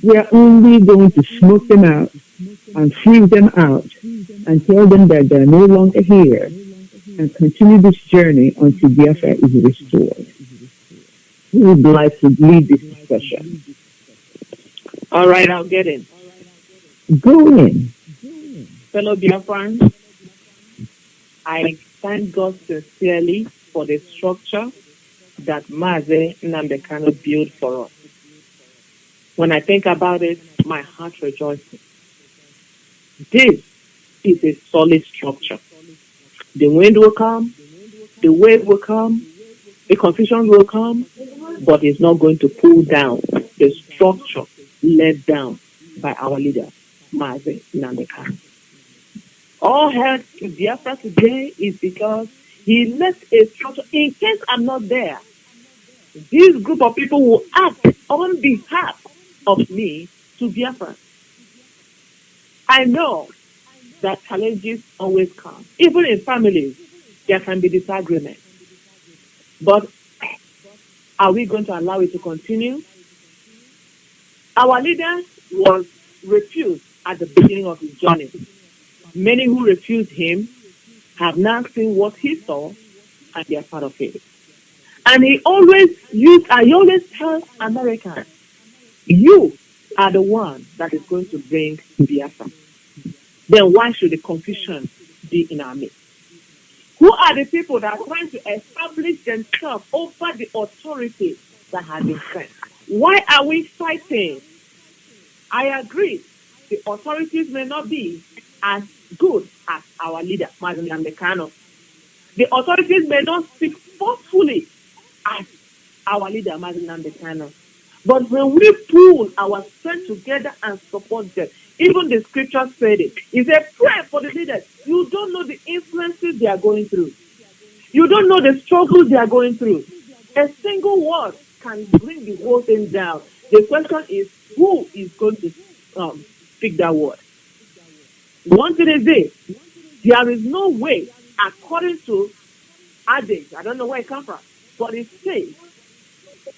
we are only going to smoke them out and freeze them out and tell them that they're no longer here and continue this journey until Biafra is restored. Who would like to lead this discussion? All right, I'll get in. Go in. Fellow Biafrans, I thank God sincerely for the structure that Mazi Nnamdi Kanu built for us. When I think about it, my heart rejoices. This is a solid structure. The wind will come, the wave will come, the confusion will come, but it's not going to pull down the structure laid down by our leader, Mazi Nnamdi Kanu. All held in Biafra today is because he left a structure. In case I'm not there, this group of people will act on behalf of me to Biafra. I know that challenges always come. Even in families, there can be disagreement. But are we going to allow it to continue? Our leader was refused at the beginning of his journey. Many who refused him have now seen what he saw and they are part of it. And I always tell Americans, you are the one that is going to bring Biafra. Then why should the confusion be in our midst? Who are the people that are trying to establish themselves over the authority that has been sent? Why are we fighting? I agree, the authorities may not be as good as our leader, Mazi Nnamdi Kanu. The authorities may not speak forcefully as our leader, Mazi Nnamdi Kanu. But when we pull our strength together and support them, even the scripture said it. It said, pray for the leaders. You don't know the influences they are going through. You don't know the struggles they are going through. A single word can bring the whole thing down. The question is, who is going to speak that word? One thing is this, there is no way, according to adage, I don't know where it comes from, but it says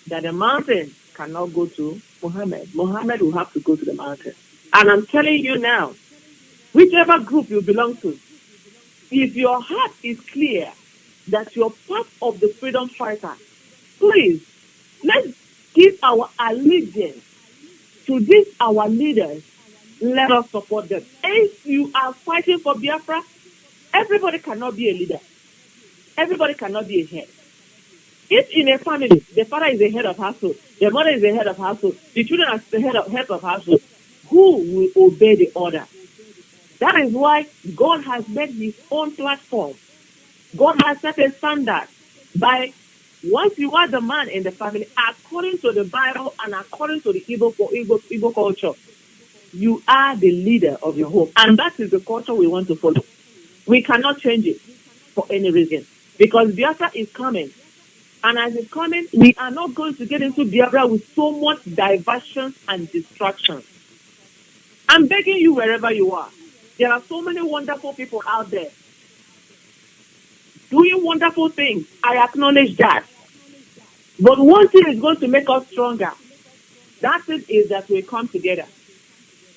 that the mountain cannot go to Muhammad. Muhammad will have to go to the mountain. And I'm telling you now, whichever group you belong to, if your heart is clear that you're part of the freedom fighter, please, let's give our allegiance to these our leaders. Let us support them. If you are fighting for Biafra, everybody cannot be a leader. Everybody cannot be a head. If in a family, the father is the head of household, the mother is the head of household, the children are the head of household, who will obey the order? That is why God has made his own platform. God has set a standard by once you are the man in the family, according to the Bible and according to the Igbo culture, you are the leader of your home. And that is the culture we want to follow. We cannot change it for any reason. Because Biafra is coming. And as it's coming, we are not going to get into Biafra with so much diversion and distraction. I'm begging you wherever you are. There are so many wonderful people out there doing wonderful things. I acknowledge that. But one thing is going to make us stronger. That is that we come together,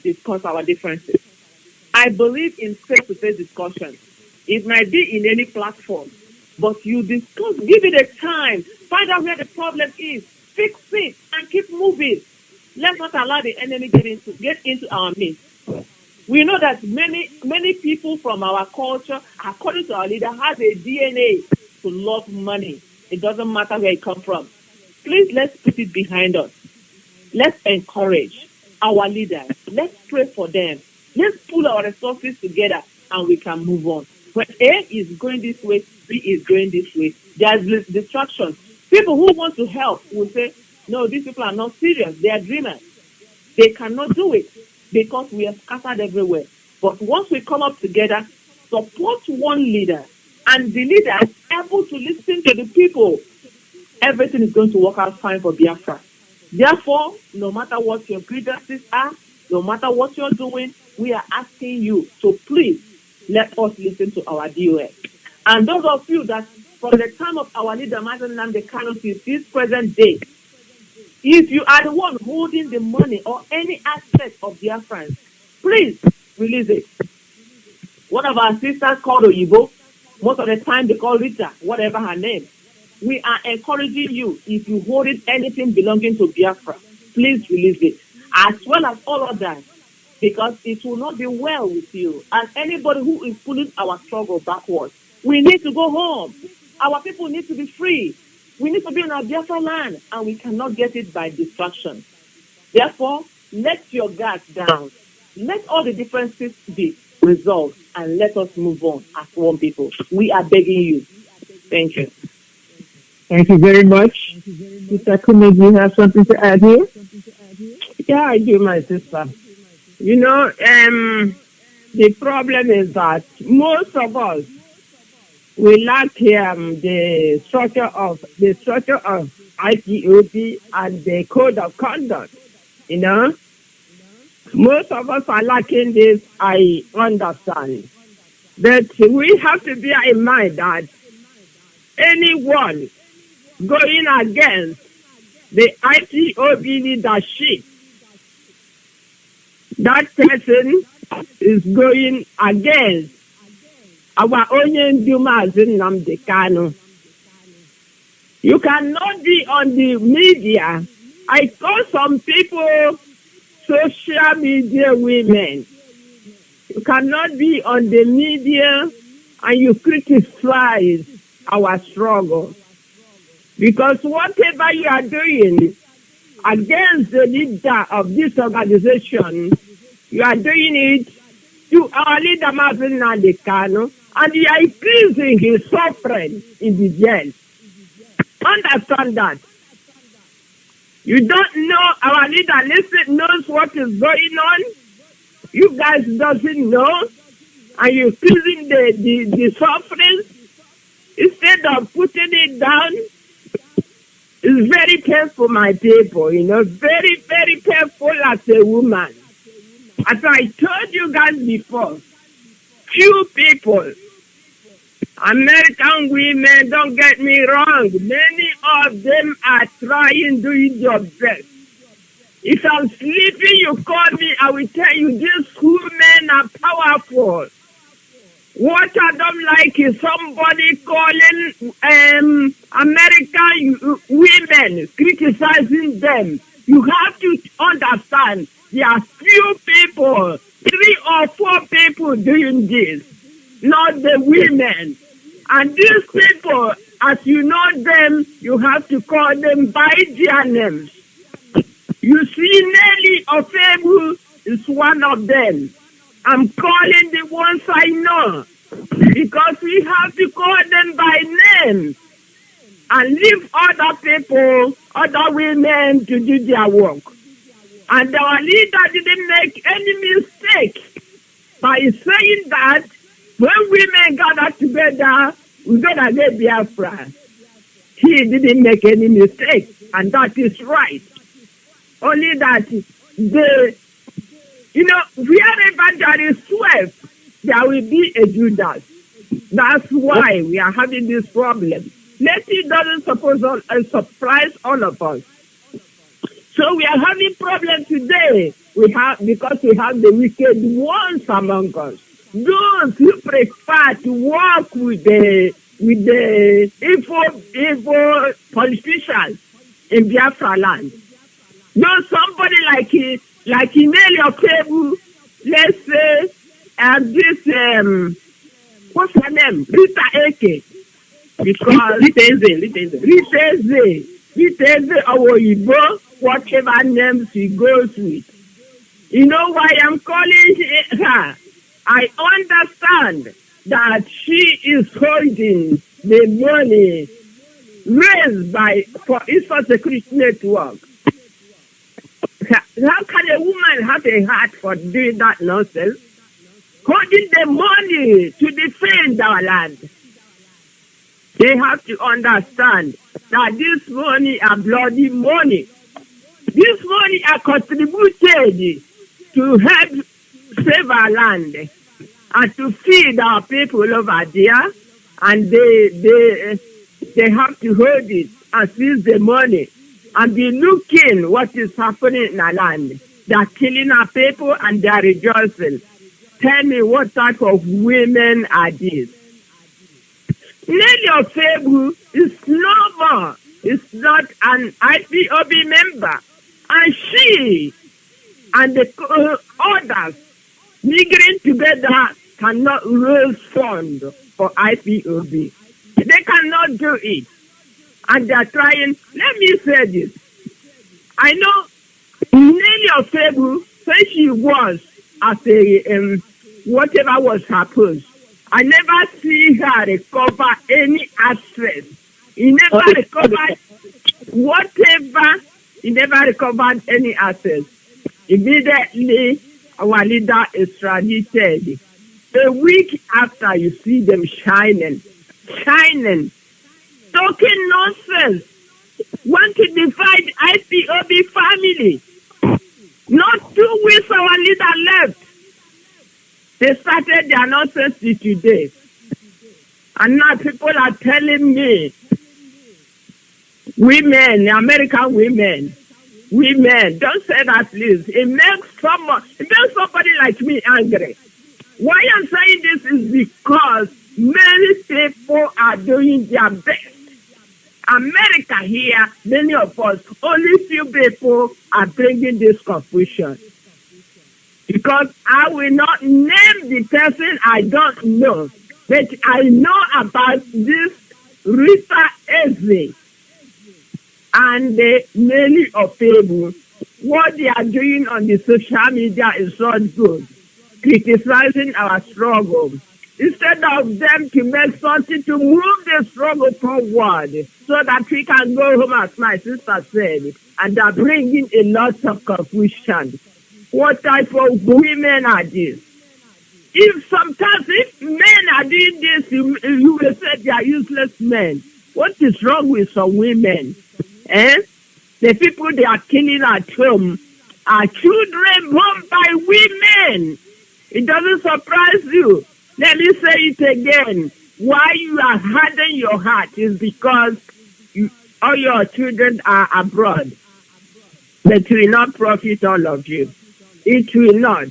discuss our differences. I believe in face-to-face discussion. It might be in any platform, but you discuss, give it a time, find out where the problem is, fix it, and keep moving. Let's not allow the enemy get into our midst. We know that many people from our culture, according to our leader, has a DNA to love money. It doesn't matter where it comes from. Please, let's put it behind us. Let's encourage our leaders. Let's pray for them. Let's pull our resources together and we can move on. When A is going this way, B is going this way, there's distractions. People who want to help will say, no, these people are not serious. They are dreamers. They cannot do it because we are scattered everywhere. But once we come up together, support one leader, and the leader is able to listen to the people, everything is going to work out fine for Biafra. Therefore, no matter what your grievances are, no matter what you're doing, we are asking you to please let us listen to our DOS. And those of you that from the time of our leader, Mazi Nnamdi Kanu, to this present day, if you are the one holding the money or any aspect of Biafrans, please release it. One of our sisters called Oyibo, most of the time they call Rita, whatever her name. We are encouraging you, if you hold it anything belonging to Biafra, please release it, as well as all others, because it will not be well with you. And anybody who is pulling our struggle backwards, we need to go home. Our people need to be free. We need to be in our Biafra land, and we cannot get it by distraction. Therefore, let your guard down. Let all the differences be resolved, and let us move on as one people. We are begging you. Thank you. Thank you very much. Mr. Kanu, do you have something to add here? Yeah, I do, my sister. You know, the problem is that most of us, we lack the structure of IPOB and the code of conduct. You know, most of us are lacking this. I understand, but we have to bear in mind that anyone going against the IPOB leadership, that person is going against our own Mazi Nnamdi Kanu. You cannot be on the media. I call some people social media women. You cannot be on the media and you criticize our struggle. Because whatever you are doing against the leader of this organization, you are doing it to our leader, Mazi Nnamdi Kanu, and you are increasing his suffering in the jail. Understand that. You don't know our leader knows what is going on. You guys doesn't know, and you're increasing the suffering instead of putting it down. It's very painful, my people, you know, very, very painful as a woman. As I told you guys before, few people, American women, don't get me wrong, many of them are trying, doing their best. If I'm sleeping, you call me, I will tell you these women are powerful. What I don't like is somebody calling American women, criticizing them. You have to understand, there are few people, 3 or 4 people doing this, not the women. And these people, as you know them, you have to call them by their names. You see, Nelly Ofebu is one of them. I'm calling the ones I know because we have to call them by name and leave other people, other women to do their work. And our leader didn't make any mistake by saying that when women gather together, we're going to get Biafra. He didn't make any mistake, and that is right. Only that wherever there is 12, there will be a Judas. That's why we are having this problem. It doesn't surprise all of us. So we are having problems today. Because we have the wicked ones among us. Those who prefer to work with the evil politicians in Biafra land. Somebody like Nelly Ofebu, let's say, and this what's her name? Rita Eke. Because Riteze Owoyibo, whatever names she goes with. You know why I'm calling her? I understand that she is holding the money raised for Eastern Security Network. How can a woman have a heart for doing that nonsense? Holding the money to defend our land. They have to understand that this money are bloody money. This money are contributed to help save our land and to feed our people over there. And they have to hold it and seize the money and be looking what is happening in our land. They are killing our people and they are rejoicing. Tell me what type of women are these? Nelly Ofebu is no more. Is not an IPOB member. And she and the others migrating together cannot raise funds for IPOB. They cannot do it. And they are trying. Let me say this. I know Nelly Ofebu said she was as a whatever was her post. I never see her recover any access. He never recovered whatever. He never recovered any access. Immediately, our leader extradited. A week after, you see them shining, talking nonsense. Want to divide IPOB family. Not 2 weeks our leader left. They started their nonsense today. And now people are telling me, women, American women, don't say that, please. It makes somebody like me angry. Why I'm saying this is because many people are doing their best. America here, many of us, only few people are bringing this confusion. Because I will not name the person I don't know, but I know about this Rita Eze and the Nelly Ofebu. What they are doing on the social media is not good. Criticizing our struggle. Instead of them to make something to move the struggle forward so that we can go home, as my sister said, and they're bringing a lot of confusion. What type of women are these? If men are doing this, you will say they are useless men. What is wrong with some women? The people they are killing at home are children born by women. It doesn't surprise you. Let me say it again. Why you are hardening your heart is because all your children are abroad. But it will not profit all of you. It will not.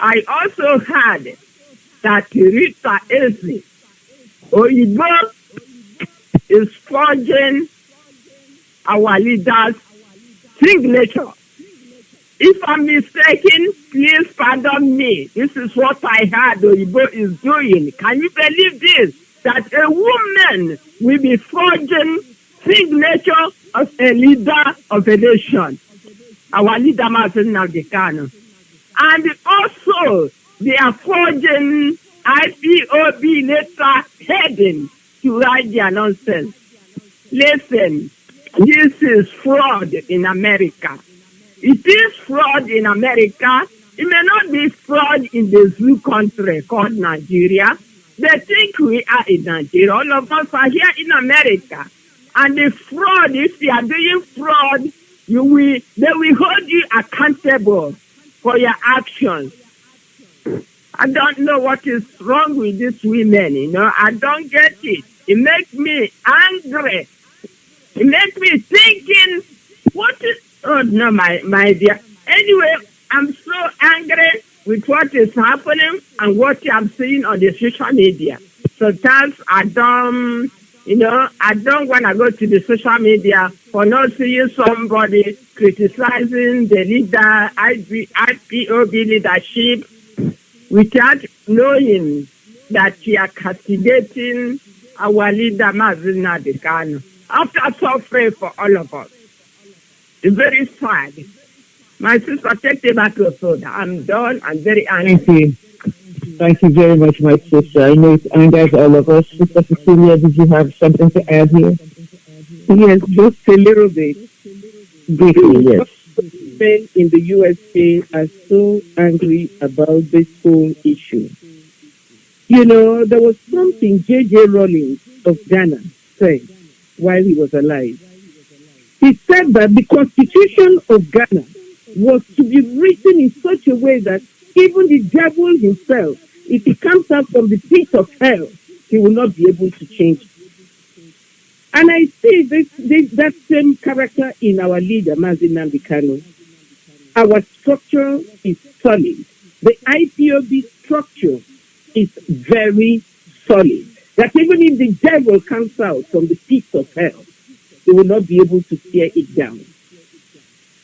I also heard that Rita Ezi, Oyibo, is forging our leaders' signature. If I'm mistaken, please pardon me. This is what I heard Oyibo is doing. Can you believe this? That a woman will be forging signature of a leader of a nation. Our leader, Nnamdi Kanu. And also, they are forging IPOB letter heading to write their nonsense. Listen, this is fraud in America. It is fraud in America. It may not be fraud in the zoo country called Nigeria. They think we are in Nigeria. All of us are here in America. And the fraud, if you are doing fraud, they will hold you accountable for your actions. I don't know what is wrong with these women, I don't get it. It makes me angry. It makes me thinking, what is, oh no, my dear. Anyway, I'm so angry with what is happening and what I'm seeing on the social media. Sometimes I don't want to go to the social media for not seeing somebody criticizing the leader, IPOB leadership, without knowing that we are castigating our leader, Mazi Kanu. After suffering for all of us. It's very sad. My sister, take the microphone. I'm done. I'm very angry. Thank you. Thank you very much, my sister. I know it angers all of us. Sister Cecilia, did you have something to add here? Yes, just a little bit. Briefly, yes. Men in the USA are so angry about this whole issue. There was something J.J. Rawlings of Ghana said while he was alive. He said that the Constitution of Ghana was to be written in such a way that even the devil himself, if he comes out from the pit of hell, he will not be able to change it. And I see that same character in our leader, Mazi Nnamdi Kanu. Our structure is solid. The IPOB structure is very solid. That even if the devil comes out from the pit of hell, they will not be able to tear it down.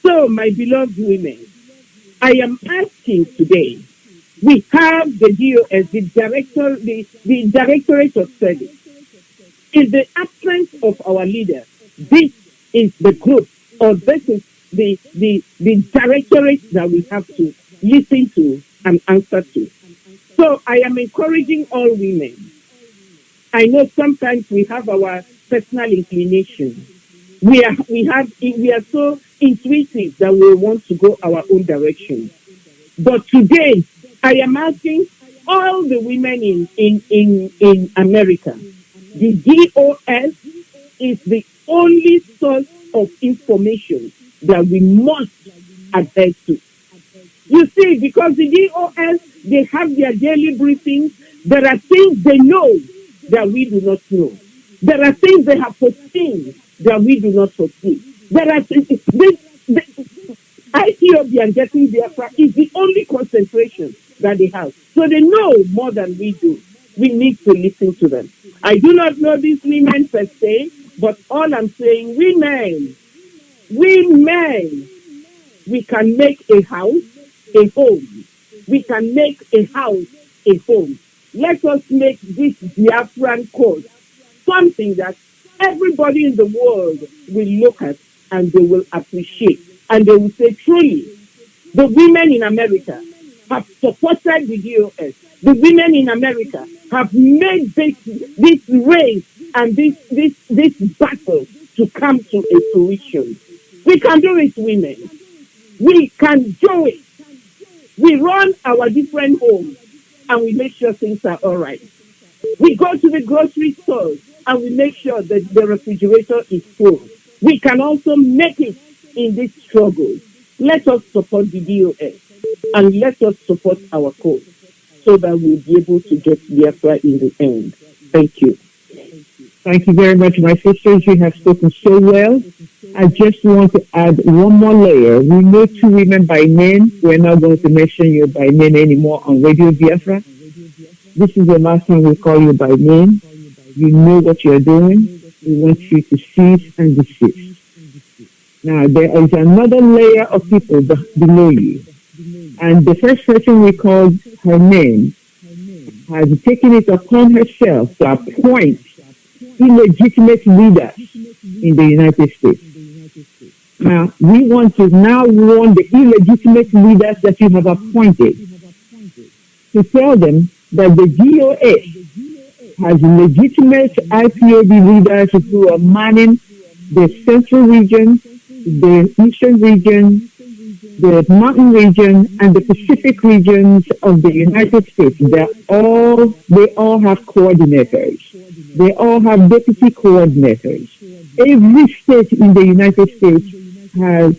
So, my beloved women, I am asking today, we have the DOS, the Directorate of Service. In the absence of our leader, this is the group, or this is the directorate that we have to listen to and answer to. So I am encouraging all women. I know sometimes we have our personal inclination. We are so intuitive that we want to go our own direction. But today, I am asking all the women in America. The DOS is the only source of information that we must adhere to. You see, because the DOS, they have their daily briefings. There are things they know that we do not know. There are things they have foreseen that we do not foresee. There are IPOB and getting Biafra is the only concentration that they have. So they know more than we do. We need to listen to them. I do not know these women per se, but all I'm saying, women, we can make a house a home. We can make a house a home. Let us make this Biafran cause something that everybody in the world will look at and they will appreciate. And they will say, truly, the women in America have supported the DOS. The women in America have made this race and this battle to come to a fruition. We can do it, women. We can do it. We run our different homes and we make sure things are all right. We go to the grocery stores and we make sure that the refrigerator is full. We can also make it in this struggle. Let us support the DOS and let us support our cause so that we'll be able to get Biafra in the end. Thank you. Thank you very much, my sisters. You have spoken so well. I just want to add one more layer. We know two women by name. We're not going to mention you by name anymore on Radio Biafra. This is the last time we call you by name. You know what you're doing. We want you to cease and desist. Now, there is another layer of people below you. And the first person we called her name has taken it upon herself to appoint illegitimate leaders in the United States. Now, we want to now warn the illegitimate leaders that you have appointed to tell them that the GOS has legitimate IPOB leaders who are manning the central region, the eastern region, the mountain region, and the Pacific regions of the United States. They all have coordinators. They all have deputy coordinators. Every state in the United States has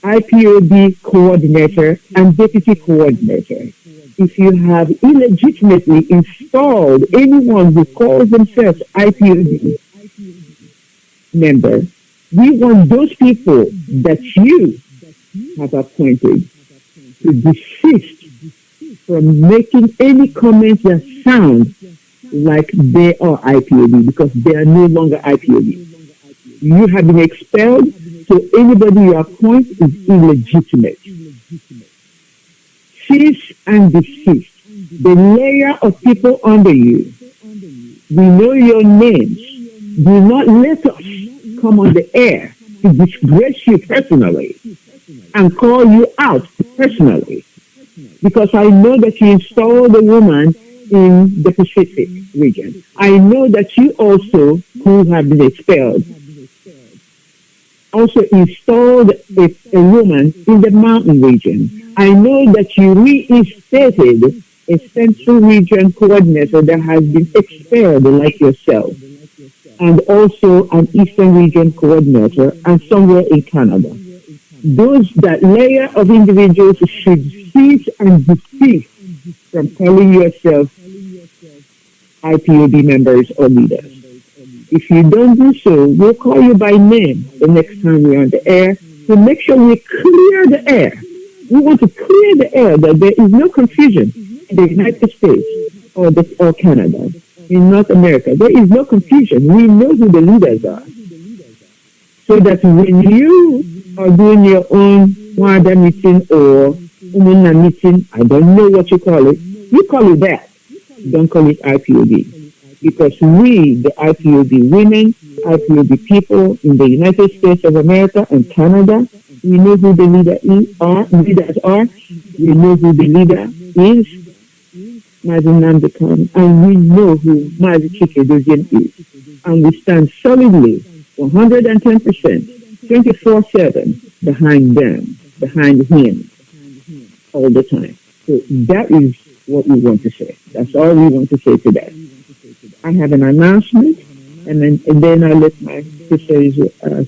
IPOB coordinator and deputy coordinator. If you have illegitimately installed anyone who calls themselves IPOB member, we want those people that you have appointed to desist from making any comments that sound like they are IPOB, because they are no longer IPOB. You have been expelled, so anybody you appoint is illegitimate. Cease and desist. The layer of people under you, we know your names. Do not let us come on the air to disgrace you personally and call you out personally, because I know that you installed a woman in the Pacific region. I know that you also, who have been expelled, also installed a woman in the mountain region. I know that you reinstated a central region coordinator that has been expelled like yourself, and also an eastern region coordinator, and somewhere in Canada. That layer of individuals should cease and desist from calling yourself IPOB members or leaders. If you don't do so, we'll call you by name the next time we're on the air to make sure we clear the air. We want to clear the air that there is no confusion in the United States or Canada, in North America. There is no confusion. We know who the leaders are. So that when you are doing your own WADA meeting or UMUNA meeting, I don't know what you call it that. Don't call it IPOB. Because we, the IPOB women, IPOB people in the United States of America and Canada, we know who the leaders are. We know who the leader is, Mazi Nnamdi Kanu, and we know who Mazi Chikedozie is. And we stand solidly, 110%, 24/7 behind them, behind him, all the time. So that is what we want to say. That's all we want to say today. I have an announcement, and then I'll let my sisters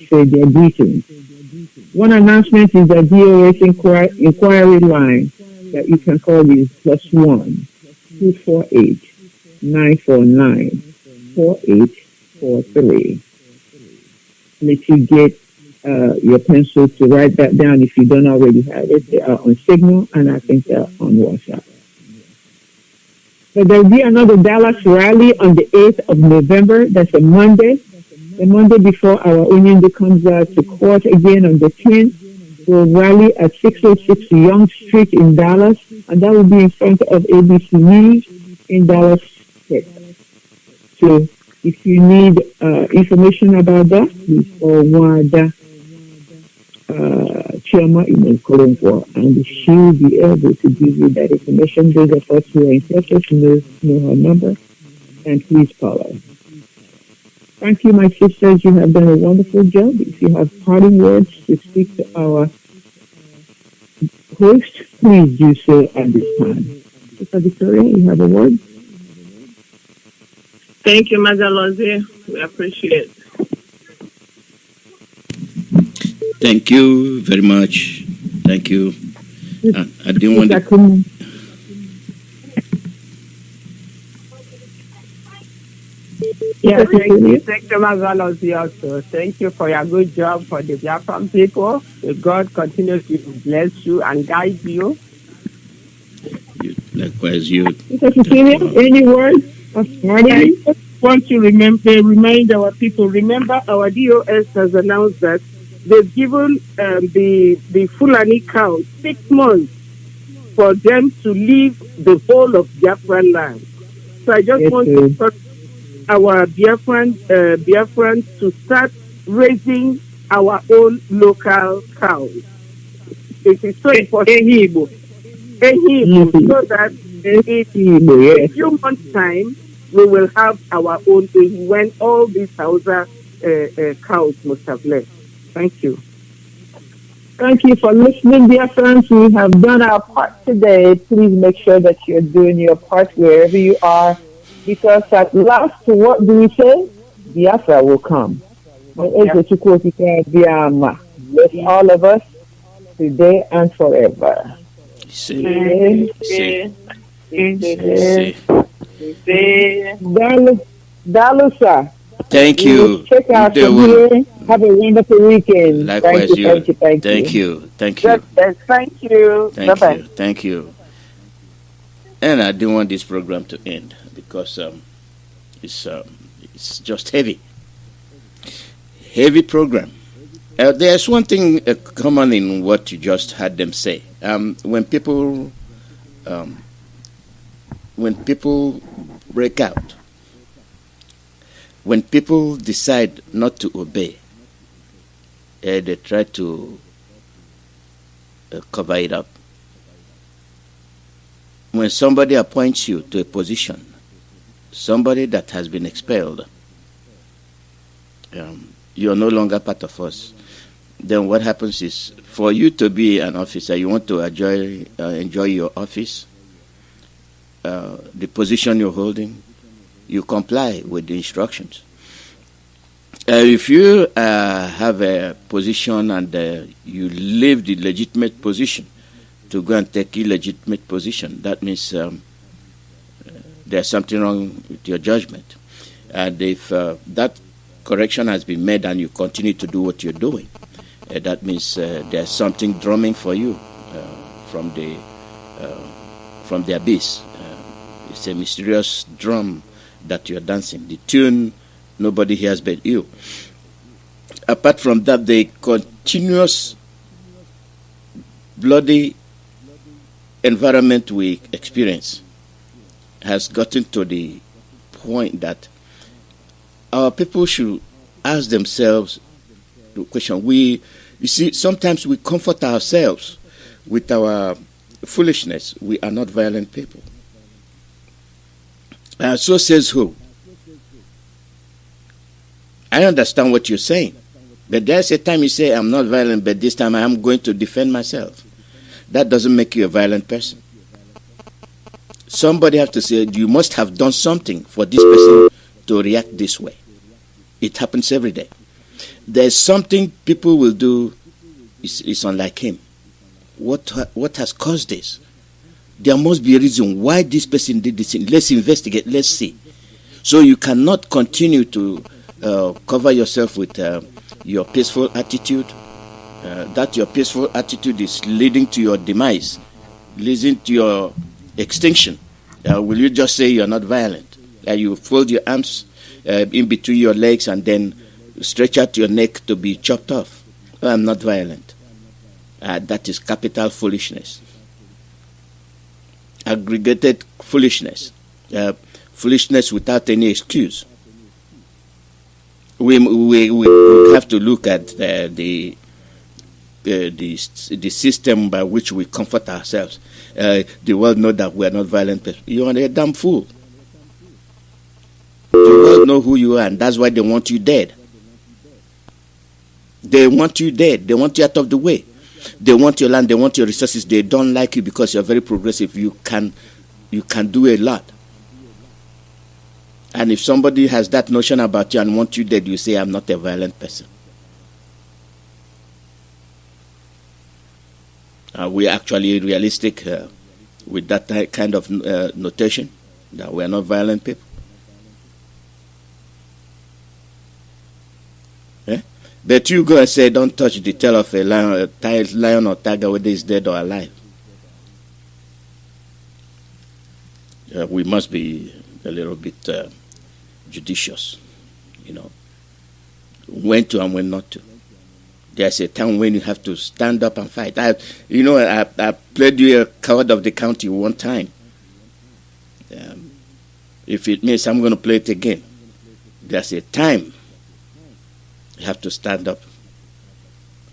say their greetings. One announcement is the DOS inquiry line that you can call is +1 248 949 4843. Let you get your pencil to write that down if you don't already have it. They are on Signal, and I think they're on WhatsApp. So there will be another Dallas rally on the 8th of November. That's a Monday. The Monday before our Onyindu comes to court again on the 10th. We'll rally at 606 Young Street in Dallas, and that will be in front of ABC News in Dallas, Texas. So if you need information about that, please call WADA Chairman in Colombo, and she will be able to give you that information. Those of us who are in Texas know her number, and please call her. Thank you, my sisters. You have done a wonderful job. If you have parting words to speak to our host, please do so at this time. Sister Victoria, you have a word? Thank you, Mother Lozie. We appreciate it. Thank you very much. Thank you. I didn't want to... Yeah, thank you, Mother Lozie also. Thank you for your good job for the Biafran people. May God continue to bless you and guide you. Likewise, you. Mr. Cecilia, any words of warning? I just want to remind our people. Remember, our DOS has announced that they've given the Fulani cows 6 months for them to leave the whole of Biafran land. So I just want to tell our Biafrans to start raising our own local cows. It is so important. So that in a few months' time, we will have our own when all these Hausa cows must have left. Thank you. Thank you for listening, dear friends. We have done our part today. Please make sure that you're doing your part wherever you are, because at last, what do we say? Biafra will come. Bless all of us today and forever. Dalusa. Thank you. Check out from here. Have a wonderful weekend. Likewise, Thank you. Thank you. Bye-bye. Thank you. And I didn't want this program to end because it's just heavy program. There's one thing common in what you just had them say. When people break out, when people decide not to obey, they try to cover it up. When somebody appoints you to a position, somebody that has been expelled, you are no longer part of us. Then what happens is, for you to be an officer, you want to enjoy your office, the position you're holding, you comply with the instructions. If you have a position and you leave the legitimate position to go and take illegitimate position, that means there's something wrong with your judgment. And if that correction has been made and you continue to do what you're doing, that means there's something drumming for you from the abyss. It's a mysterious drum that you're dancing. The tune nobody hears but you. Apart from that, the continuous bloody environment we experience has gotten to the point that our people should ask themselves the question. You see, sometimes we comfort ourselves with our foolishness. We are not violent people. So says who? I understand what you're saying. But there's a time you say, I'm not violent, but this time I'm going to defend myself. That doesn't make you a violent person. Somebody has to say, you must have done something for this person to react this way. It happens every day. There's something people will do, it's unlike him. What has caused this? There must be a reason why this person did this thing. Let's investigate, let's see. So you cannot continue to cover yourself with your peaceful attitude. That your peaceful attitude is leading to your demise, leading to your extinction. Will you just say you're not violent? You fold your arms in between your legs and then stretch out your neck to be chopped off? I'm not violent. That is capital foolishness. Aggregated foolishness. Foolishness without any excuse. We have to look at the system by which we comfort ourselves. The world know that we are not violent people. You are a damn fool. The world know who you are, and that's why they want you dead. They want you dead. They want you out of the way. They want your land. They want your resources. They don't like you because you're very progressive. You can do a lot. And if somebody has that notion about you and wants you dead, you say, I'm not a violent person. Are we actually realistic with that kind of notation, that we are not violent people? But you go and say, don't touch the tail of a lion or tiger, whether it's dead or alive. we must be a little bit judicious, when to and when not to. There's a time when you have to stand up and fight. I played you a card of the county one time. If it means I'm going to play it again, there's a time you have to stand up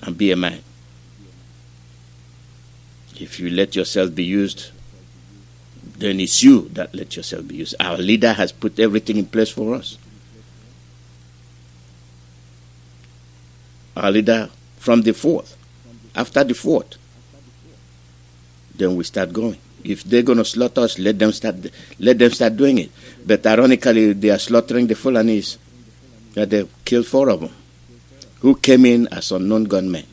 and be a man. If you let yourself be used, then it's you that let yourself be used. Our leader has put everything in place for us. Our leader from the 4th. After the 4th, then we start going. If they're going to slaughter us, let them start doing it. But ironically, they are slaughtering the Fulanis. They killed 4 of them, who came in as unknown gunmen.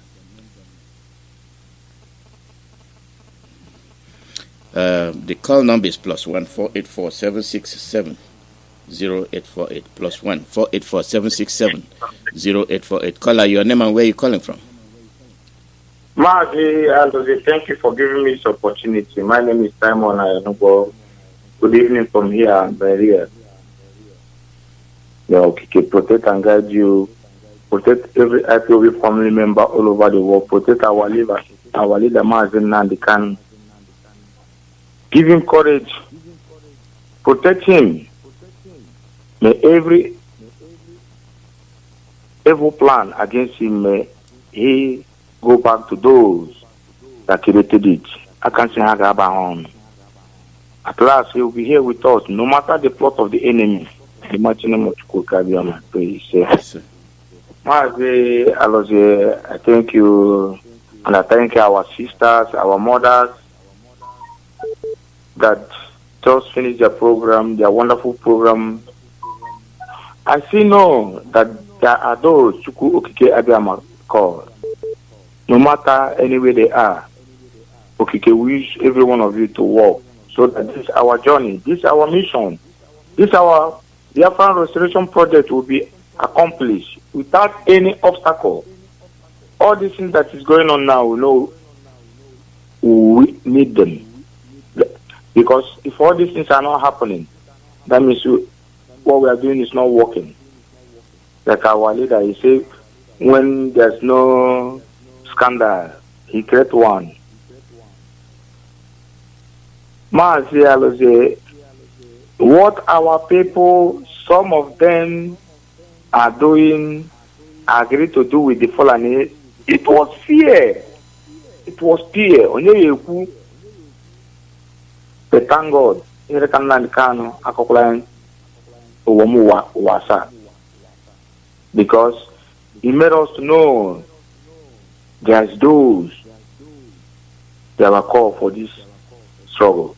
The call number is +1 484 767 0848 +1 484 767 0848. Caller, your name and where you calling from? Mazi, thank you for giving me this opportunity. My name is Simon Ayanobo. Good evening from here and Beria. Protect and guide you. Protect every IPOB family member all over the world. Protect our leader Mazi Nnamdi Kanu. Give him courage. Protect him. May every evil plan against him, may he go back to those that created it. I can't say on. At last, he will be here with us, no matter the plot of the enemy. The mighty name of Chukwuka, I thank you, and I thank our sisters, our mothers, that just finished their program, their wonderful program. I see that there are those Chukwu Okike Abiyama called. No matter anywhere they are, Okike wish every one of you to walk, so that this is our journey, this is our mission, this is our Biafran restoration project will be accomplished without any obstacle. All these things that is going on now, we need them. Because if all these things are not happening, that means what we are doing is not working. Like our leader, he said, when there's no scandal, he creates one. Mazi, what our people, some of them are doing, agree to do with the Fulani, it was fear. It was fear. But thank God, because he made us to know there's those that were called for this struggle.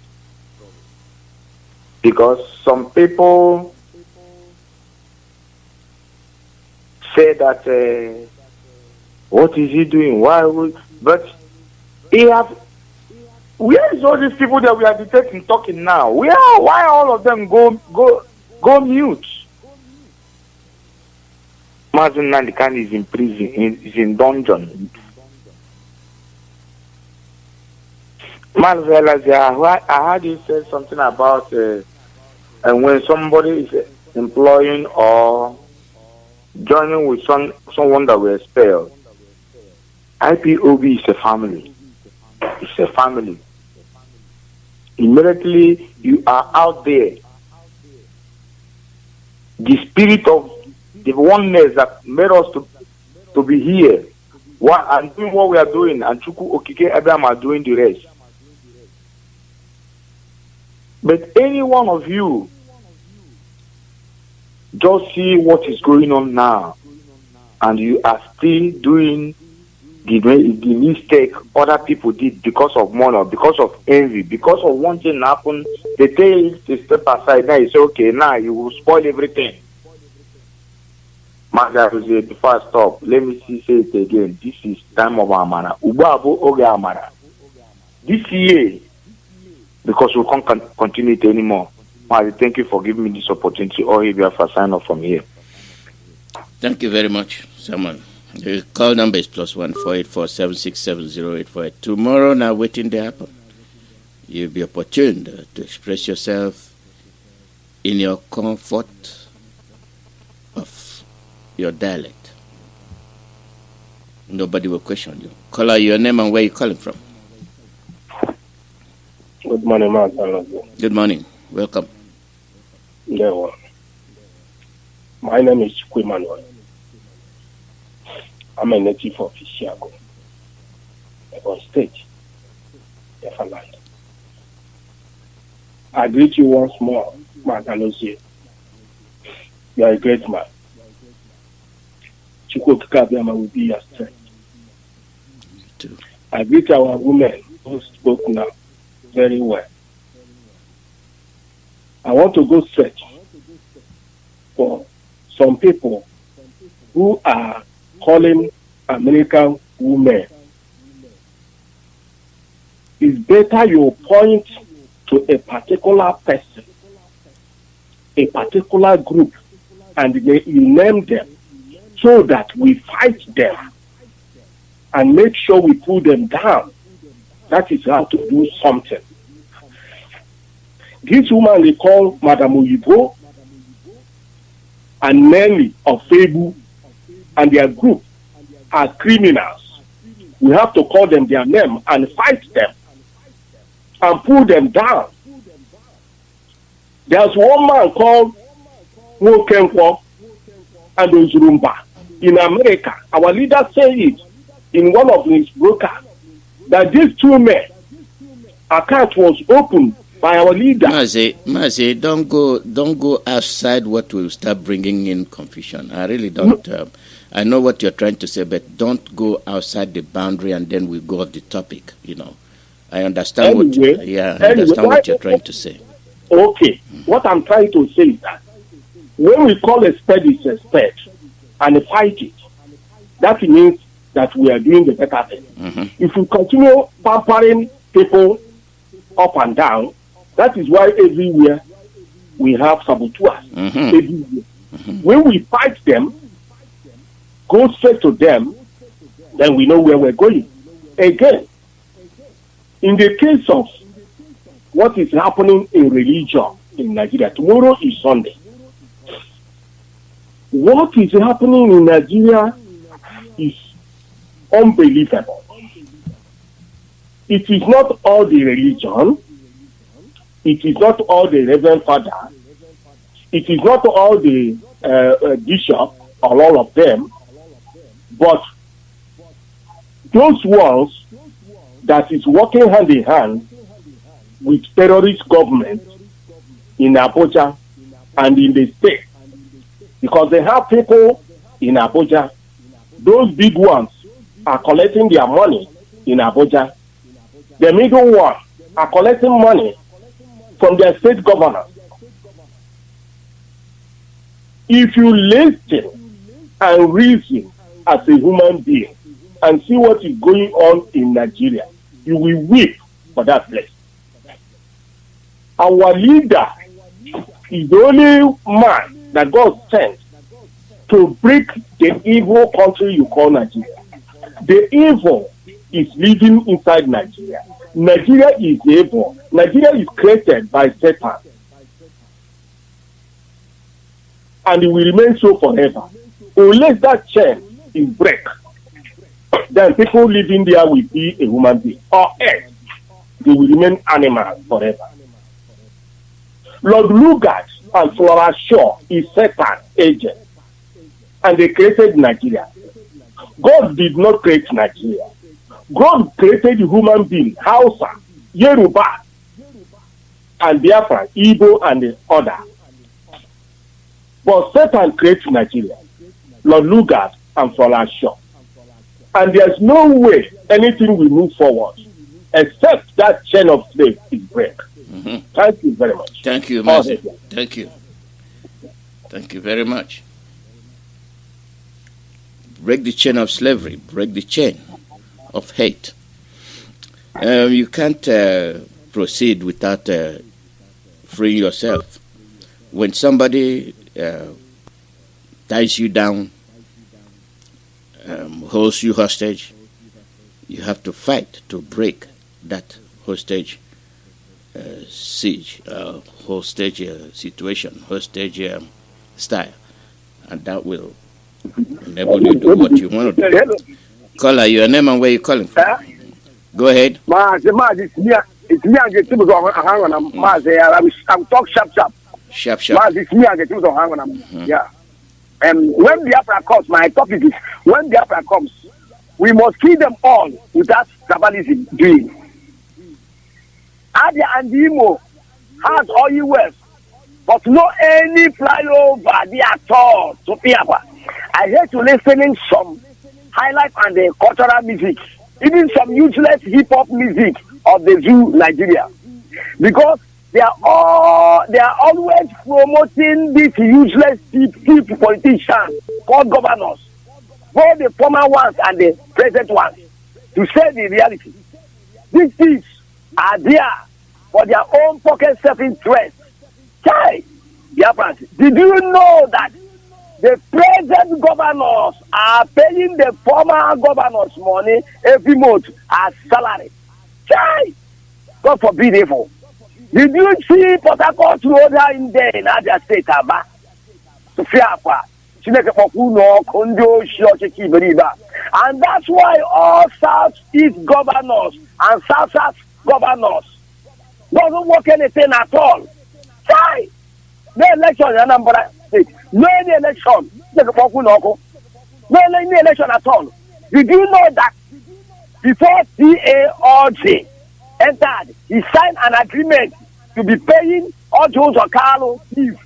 Because some people say that, what is he doing? But where is all these people that we are detecting talking now? Why all of them go mute? Mazi Nnamdi Kanu is in prison, is in dungeon. Mazi, I heard you say something about and when somebody is employing or joining with someone that will expel. IPOB is a family. It's a family. Immediately you are out there. The spirit of the oneness that made us to be here, and doing what we are doing, and Chukwu Okike Abiyama are doing the rest. But any one of you just see what is going on now, and you are still doing the mistake other people did because of money, because of envy, because of one thing happened. They tell you to step aside. Now you say, okay, now you will spoil everything. Before I stop, let me say it again. This is time of Amara. Ubabu Oge Amara. This year, because we can't continue it anymore. Thank you for giving me this opportunity. Or if you have a sign off from here. Thank you very much, Samuel. The call number is +1 484 767 0848. Tomorrow, now waiting to happen. You'll be opportune to express yourself in your comfort of your dialect. Nobody will question you. Call out your name and where you're calling from. Good morning, man. Good morning. Welcome. Yeah, my name is Emmanuel. I'm a native of Chicago, on stage, Biafra land. I greet you once more, Magalozie. You are a great man. Chukwu will be your strength. I greet our women who spoke now very well. I want to go straight for some people who are calling American women. It's better you point to a particular person, a particular group, and you name them so that we fight them and make sure we pull them down. That is how to do something. This woman they call Madam Oyibo and Nelly of Febu and their group are criminals. We have to call them their name and fight them and pull them down. There's one man called Wokenkwo and Ozurumba in America. Our leader said it in one of his broadcasts that these two men account was opened by our leader. Mazi, don't go outside what will start bringing in confusion. I really don't. I know what you're trying to say, but don't go outside the boundary and then we go off the topic. You know, I understand what you're trying to say. Okay, what I'm trying to say is that when we call a spade is a spade and fight it, that means that we are doing the better thing. Mm-hmm. If we continue pampering people up and down, that is why everywhere we have saboteurs. Mm-hmm. Everywhere. Mm-hmm. When we fight them, go straight to them, then we know where we're going. Again, in the case of what is happening in religion in Nigeria, tomorrow is Sunday. What is happening in Nigeria is unbelievable. It is not all the religion. It is not all the Reverend Father. It is not all the bishop or all of them. But those ones that is working hand in hand with terrorist government in Abuja and in the state, because they have people in Abuja. Those big ones are collecting their money in Abuja. The middle ones are collecting money from their state governors. If you listen and reason as a human being and see what is going on in Nigeria, you will weep for that place. Our leader is the only man that God sent to break the evil country you call Nigeria. The evil is living inside Nigeria. Nigeria is evil. Nigeria is created by Satan. And it will remain so forever. Unless that chain is break, then people living there will be a human being. Or else, they will remain animals forever. Lord Lugard and Flora Shaw is Satan agent. And they created Nigeria. God did not create Nigeria. God created human beings, Hausa, Yoruba, and Biafra, Igbo, and the other. But Satan created Nigeria, Lord Lugard and Flora Shaw. And there's no way anything will move forward except that chain of slaves is break. Mm-hmm. Thank you very much. Thank you, Mazi. Thank you. Thank you very much. Break the chain of slavery. Break the chain of hate. You can't proceed without freeing yourself. When somebody ties you down, holds you hostage, you have to fight to break that hostage siege, hostage situation, hostage style, and that will enable you to do what you want to do. Caller, your name and where you calling from? Go ahead. Mazi, it's me and get people to hang on. Mazi, I'm talk sharp. Sharp. Mazi, it's me and get people to hang on. Yeah. When Biafra comes, my topic is when Biafra comes, we must kill them all without tribalism doing. Adia and Imo has oil wells, but no any flyover there at all to Biafra. I hate to listening some highlight and the cultural music, even some useless hip hop music of the zoo Nigeria, because they are always promoting these useless people politicians called governors, both the former ones and the present ones, to say the reality. These thieves are there for their own pocket self-interest. Biafrans, did you know that the present governors are paying the former governors money every month as salary? God forbid evil. Did you see Port Harcourt Road in there in Abia State, Aba? And that's why all South-East governors and South-South governors doesn't work anything at all. No election in Anambra State. No any election. No any election at all. Did you know that before CAOG entered, he signed an agreement to be paying all those Okalo fees?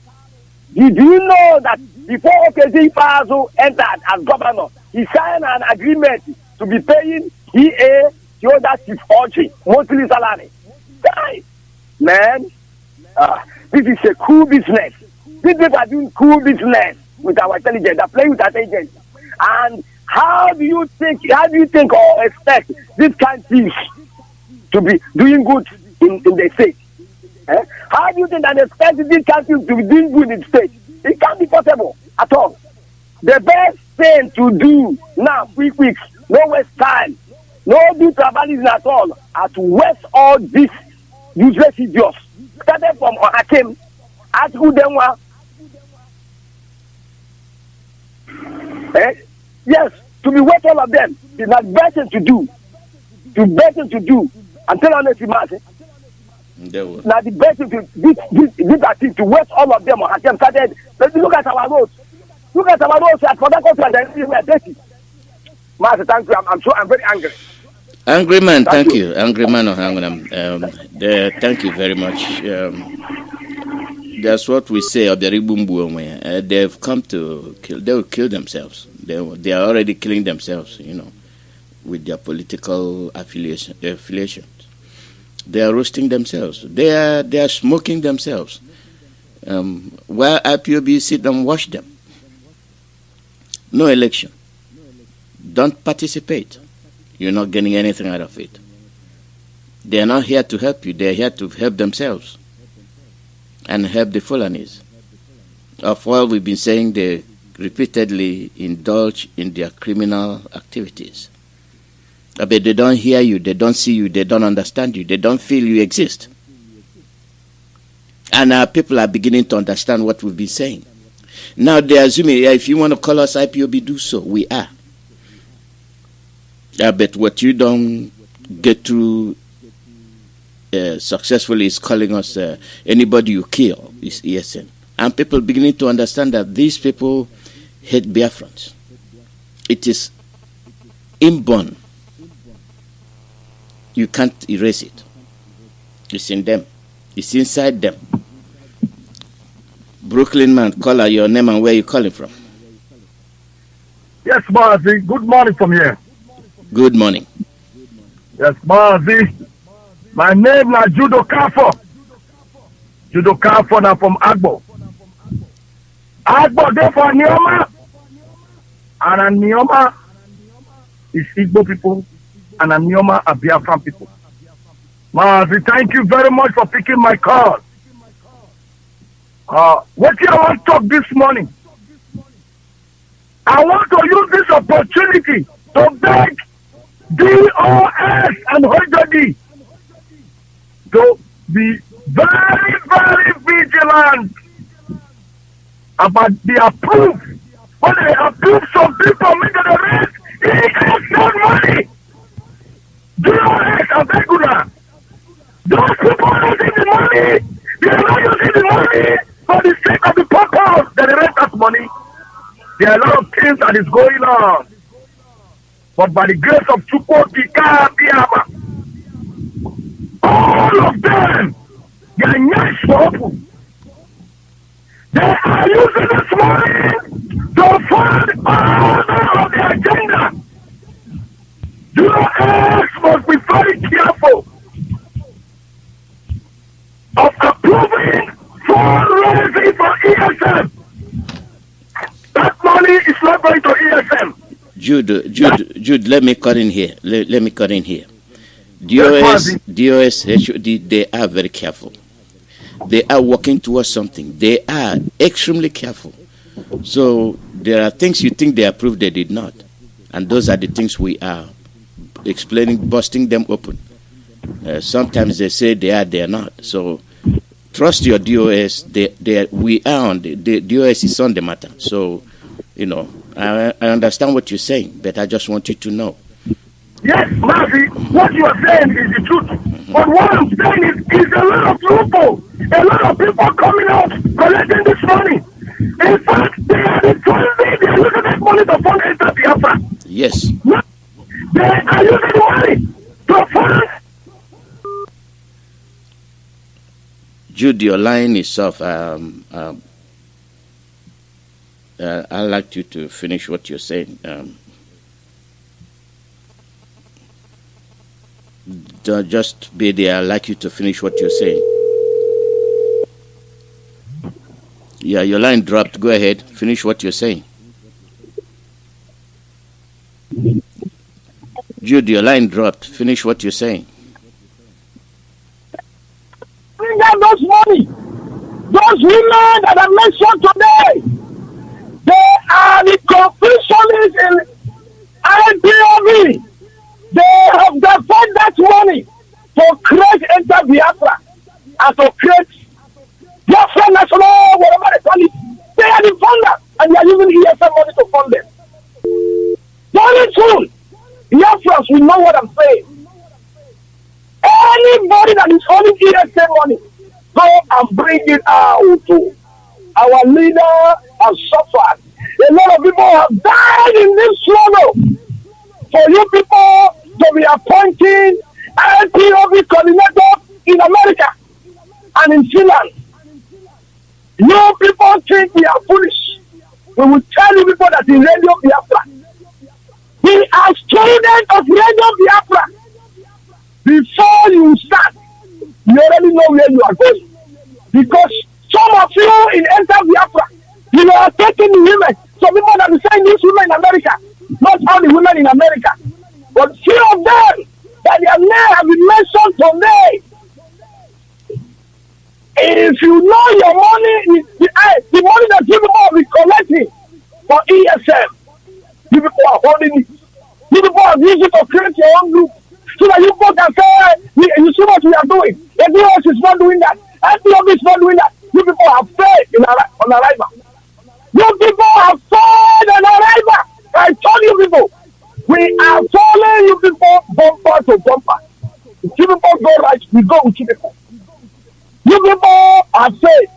Did you know that before OKZ Fazo entered as governor, he signed an agreement to be paying EA Yoda Chief Orji monthly salary? Man, this is a cool business. These people are doing cool business with our intelligence. They're playing with our intelligence. And how do you think or expect these countries to be doing good in the state? How do you think that expect these countries to be doing good in the state? It can't be possible at all. The best thing to do now, quick, no waste time, no do tribalism at all, are to waste all these useless idiots. Started from Hakim, at Udenwa. Yes, to be with all of them is not better to do. I'm telling honestly, Mazi. Now the best to this activity to waste all of them on Hakim started. But look at our roads. Look at our roads at for that country and then dirty. Mazi, thank you. I'm very angry. Angry man, thank you. Angry man of Hangunam. Thank you very much. That's what we say of the Ribumbu. They've come to kill. They will kill themselves. They are already killing themselves, with their political affiliations. They are roasting themselves. They are smoking themselves. While IPOB sit and watch them. No election. Don't participate. You're not getting anything out of it. They are not here to help you. They are here to help themselves and help the Fulanis. Of all we've been saying, they repeatedly indulge in their criminal activities. But they don't hear you, they don't see you, they don't understand you, they don't feel you exist. And our people are beginning to understand what we've been saying. Now they're assuming, if you want to call us IPOB, do so. We are. But what you don't get through successfully is calling us anybody you kill is ESN. And people beginning to understand that these people hate Biafrans. It is inborn. You can't erase it. It's in them. It's inside them. Brooklyn man, caller, your name and where you calling from? Yes, Mazi. Good morning from here. Good morning. Yes, Mazi. My name is Judo Kafo. Judo Kafo now from Agbo. Agbo there for Nioma. And Nioma is Igbo people. And Nioma are Biafran people. Mazi, thank you very much for picking my call. What I want to talk this morning? I want to use this opportunity to beg DOS and HOJD to be very, very vigilant about the approve. When they approve some people, make the rest, it not money. Do not ask a regular. Those people are using the money. They are not using the money for the sake of the purpose that the rest has money. There are a lot of things that is going on. But by the grace of Chukwokika Biafra, all of them, they are nice people. They are using this money to fund all of the agenda. You else must be very careful of approving fundraising for ESM. That money is not going to ESM. Jude, let me cut in here. Let me cut in here. DOS, HOD, they are very careful. They are working towards something. They are extremely careful. So there are things you think they approved, they did not. And those are the things we are explaining, busting them open. Sometimes they say they are not. So trust your DOS. We are on the DOS is on the matter. So, I understand what you're saying, but I just want you to know. Yes, Mazi, what you are saying is the truth. But what I'm saying is a lot of people, a lot of people coming out collecting this money. In fact, they are using this money to fund Enter Biafra. Yes. They are using the money to fund. Jude, your line is off. I'd like you to finish what you're saying. Just be there. I'd like you to finish what you're saying. Yeah, your line dropped. Go ahead. Finish what you're saying. Jude, your line dropped. Finish what you're saying. Bring out those money. Those women that I mentioned today, they are the confucionists in IPOB. They have deferred that money to create Enter Biafra and to create Biafra National, whatever they call it. They are the funders and they are using ESM money to fund them. Very soon, Biafrans will know what I'm saying. Anybody that is holding ESM money, go and bring it out. Our leader has suffered. A lot of people have died in this struggle. For you people to be appointing IPOB coordinator in America and in Finland. You people think we are foolish. We will tell you people that in Radio Biafra, we are students of Radio Biafra. Before you start, you already know where you are going. Because some of you in Enter Biafra, you are taking the women. Some people that are saying these women in America, not all the women in America, but few of them that their name have been mentioned today. If you know your money, the money that you people will be collecting for ESM, you people are holding it. You people are using it to create your own group. So that you people can say, you see what we are doing. The US is not doing that. NPOB is not doing that. You people have faith on arrival. You people have faith on arrival. I told you people, we are following you people bumper to bumper. If you people go right, we go with you people. You people have faith.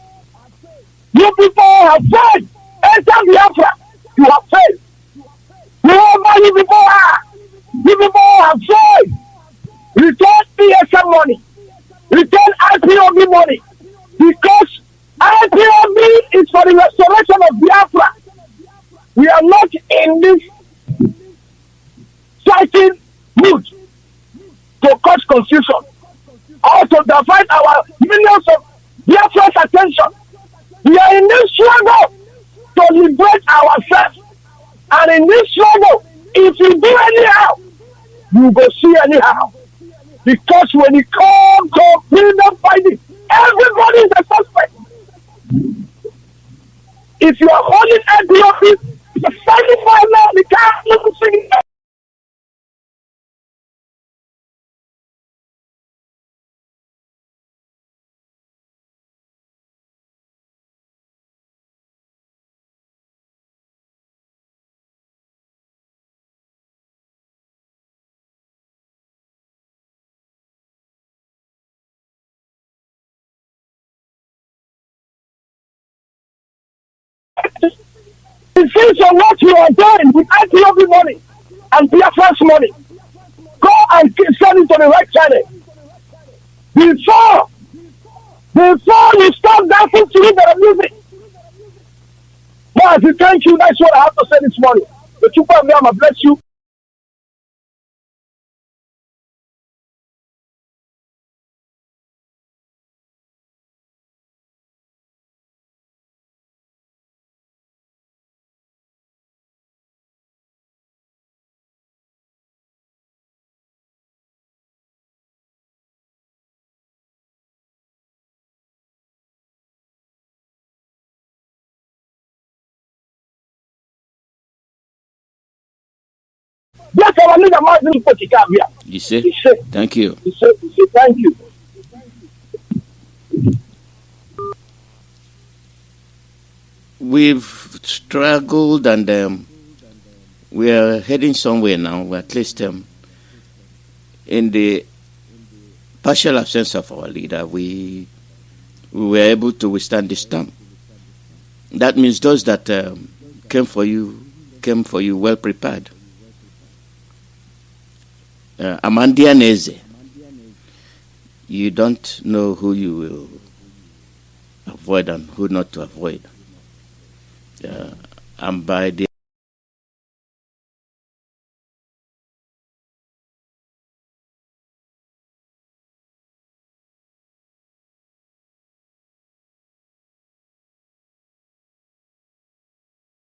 You people have faith. Enter Biafra. You have faith. Whoever you people are, you people have faith. Return ESM money. Return IPOB money. Because IPOB is for the restoration of Biafra. We are not in this fighting mood to cause confusion or to divide our millions of Biafra's attention. We are in this struggle to liberate ourselves. And in this struggle, if you do anyhow, you go see anyhow. Because when it comes to freedom fighting, everybody is a suspect. If you are holding NPOB, the fighting for now, the can't The things of what you are doing with IPOB money and Biafra's money, go and send it to the right channel. Before you start dancing to it and music. Mazi, thank you. That's what I have to say this morning. The Chupa Miyama bless you. You say? Thank you. You say, thank you. We've struggled and we are heading somewhere now, at least in the partial absence of our leader, we were able to withstand the storm. That means those that came for you well prepared. Amandianese, you don't know who you will avoid and who not to avoid. And by the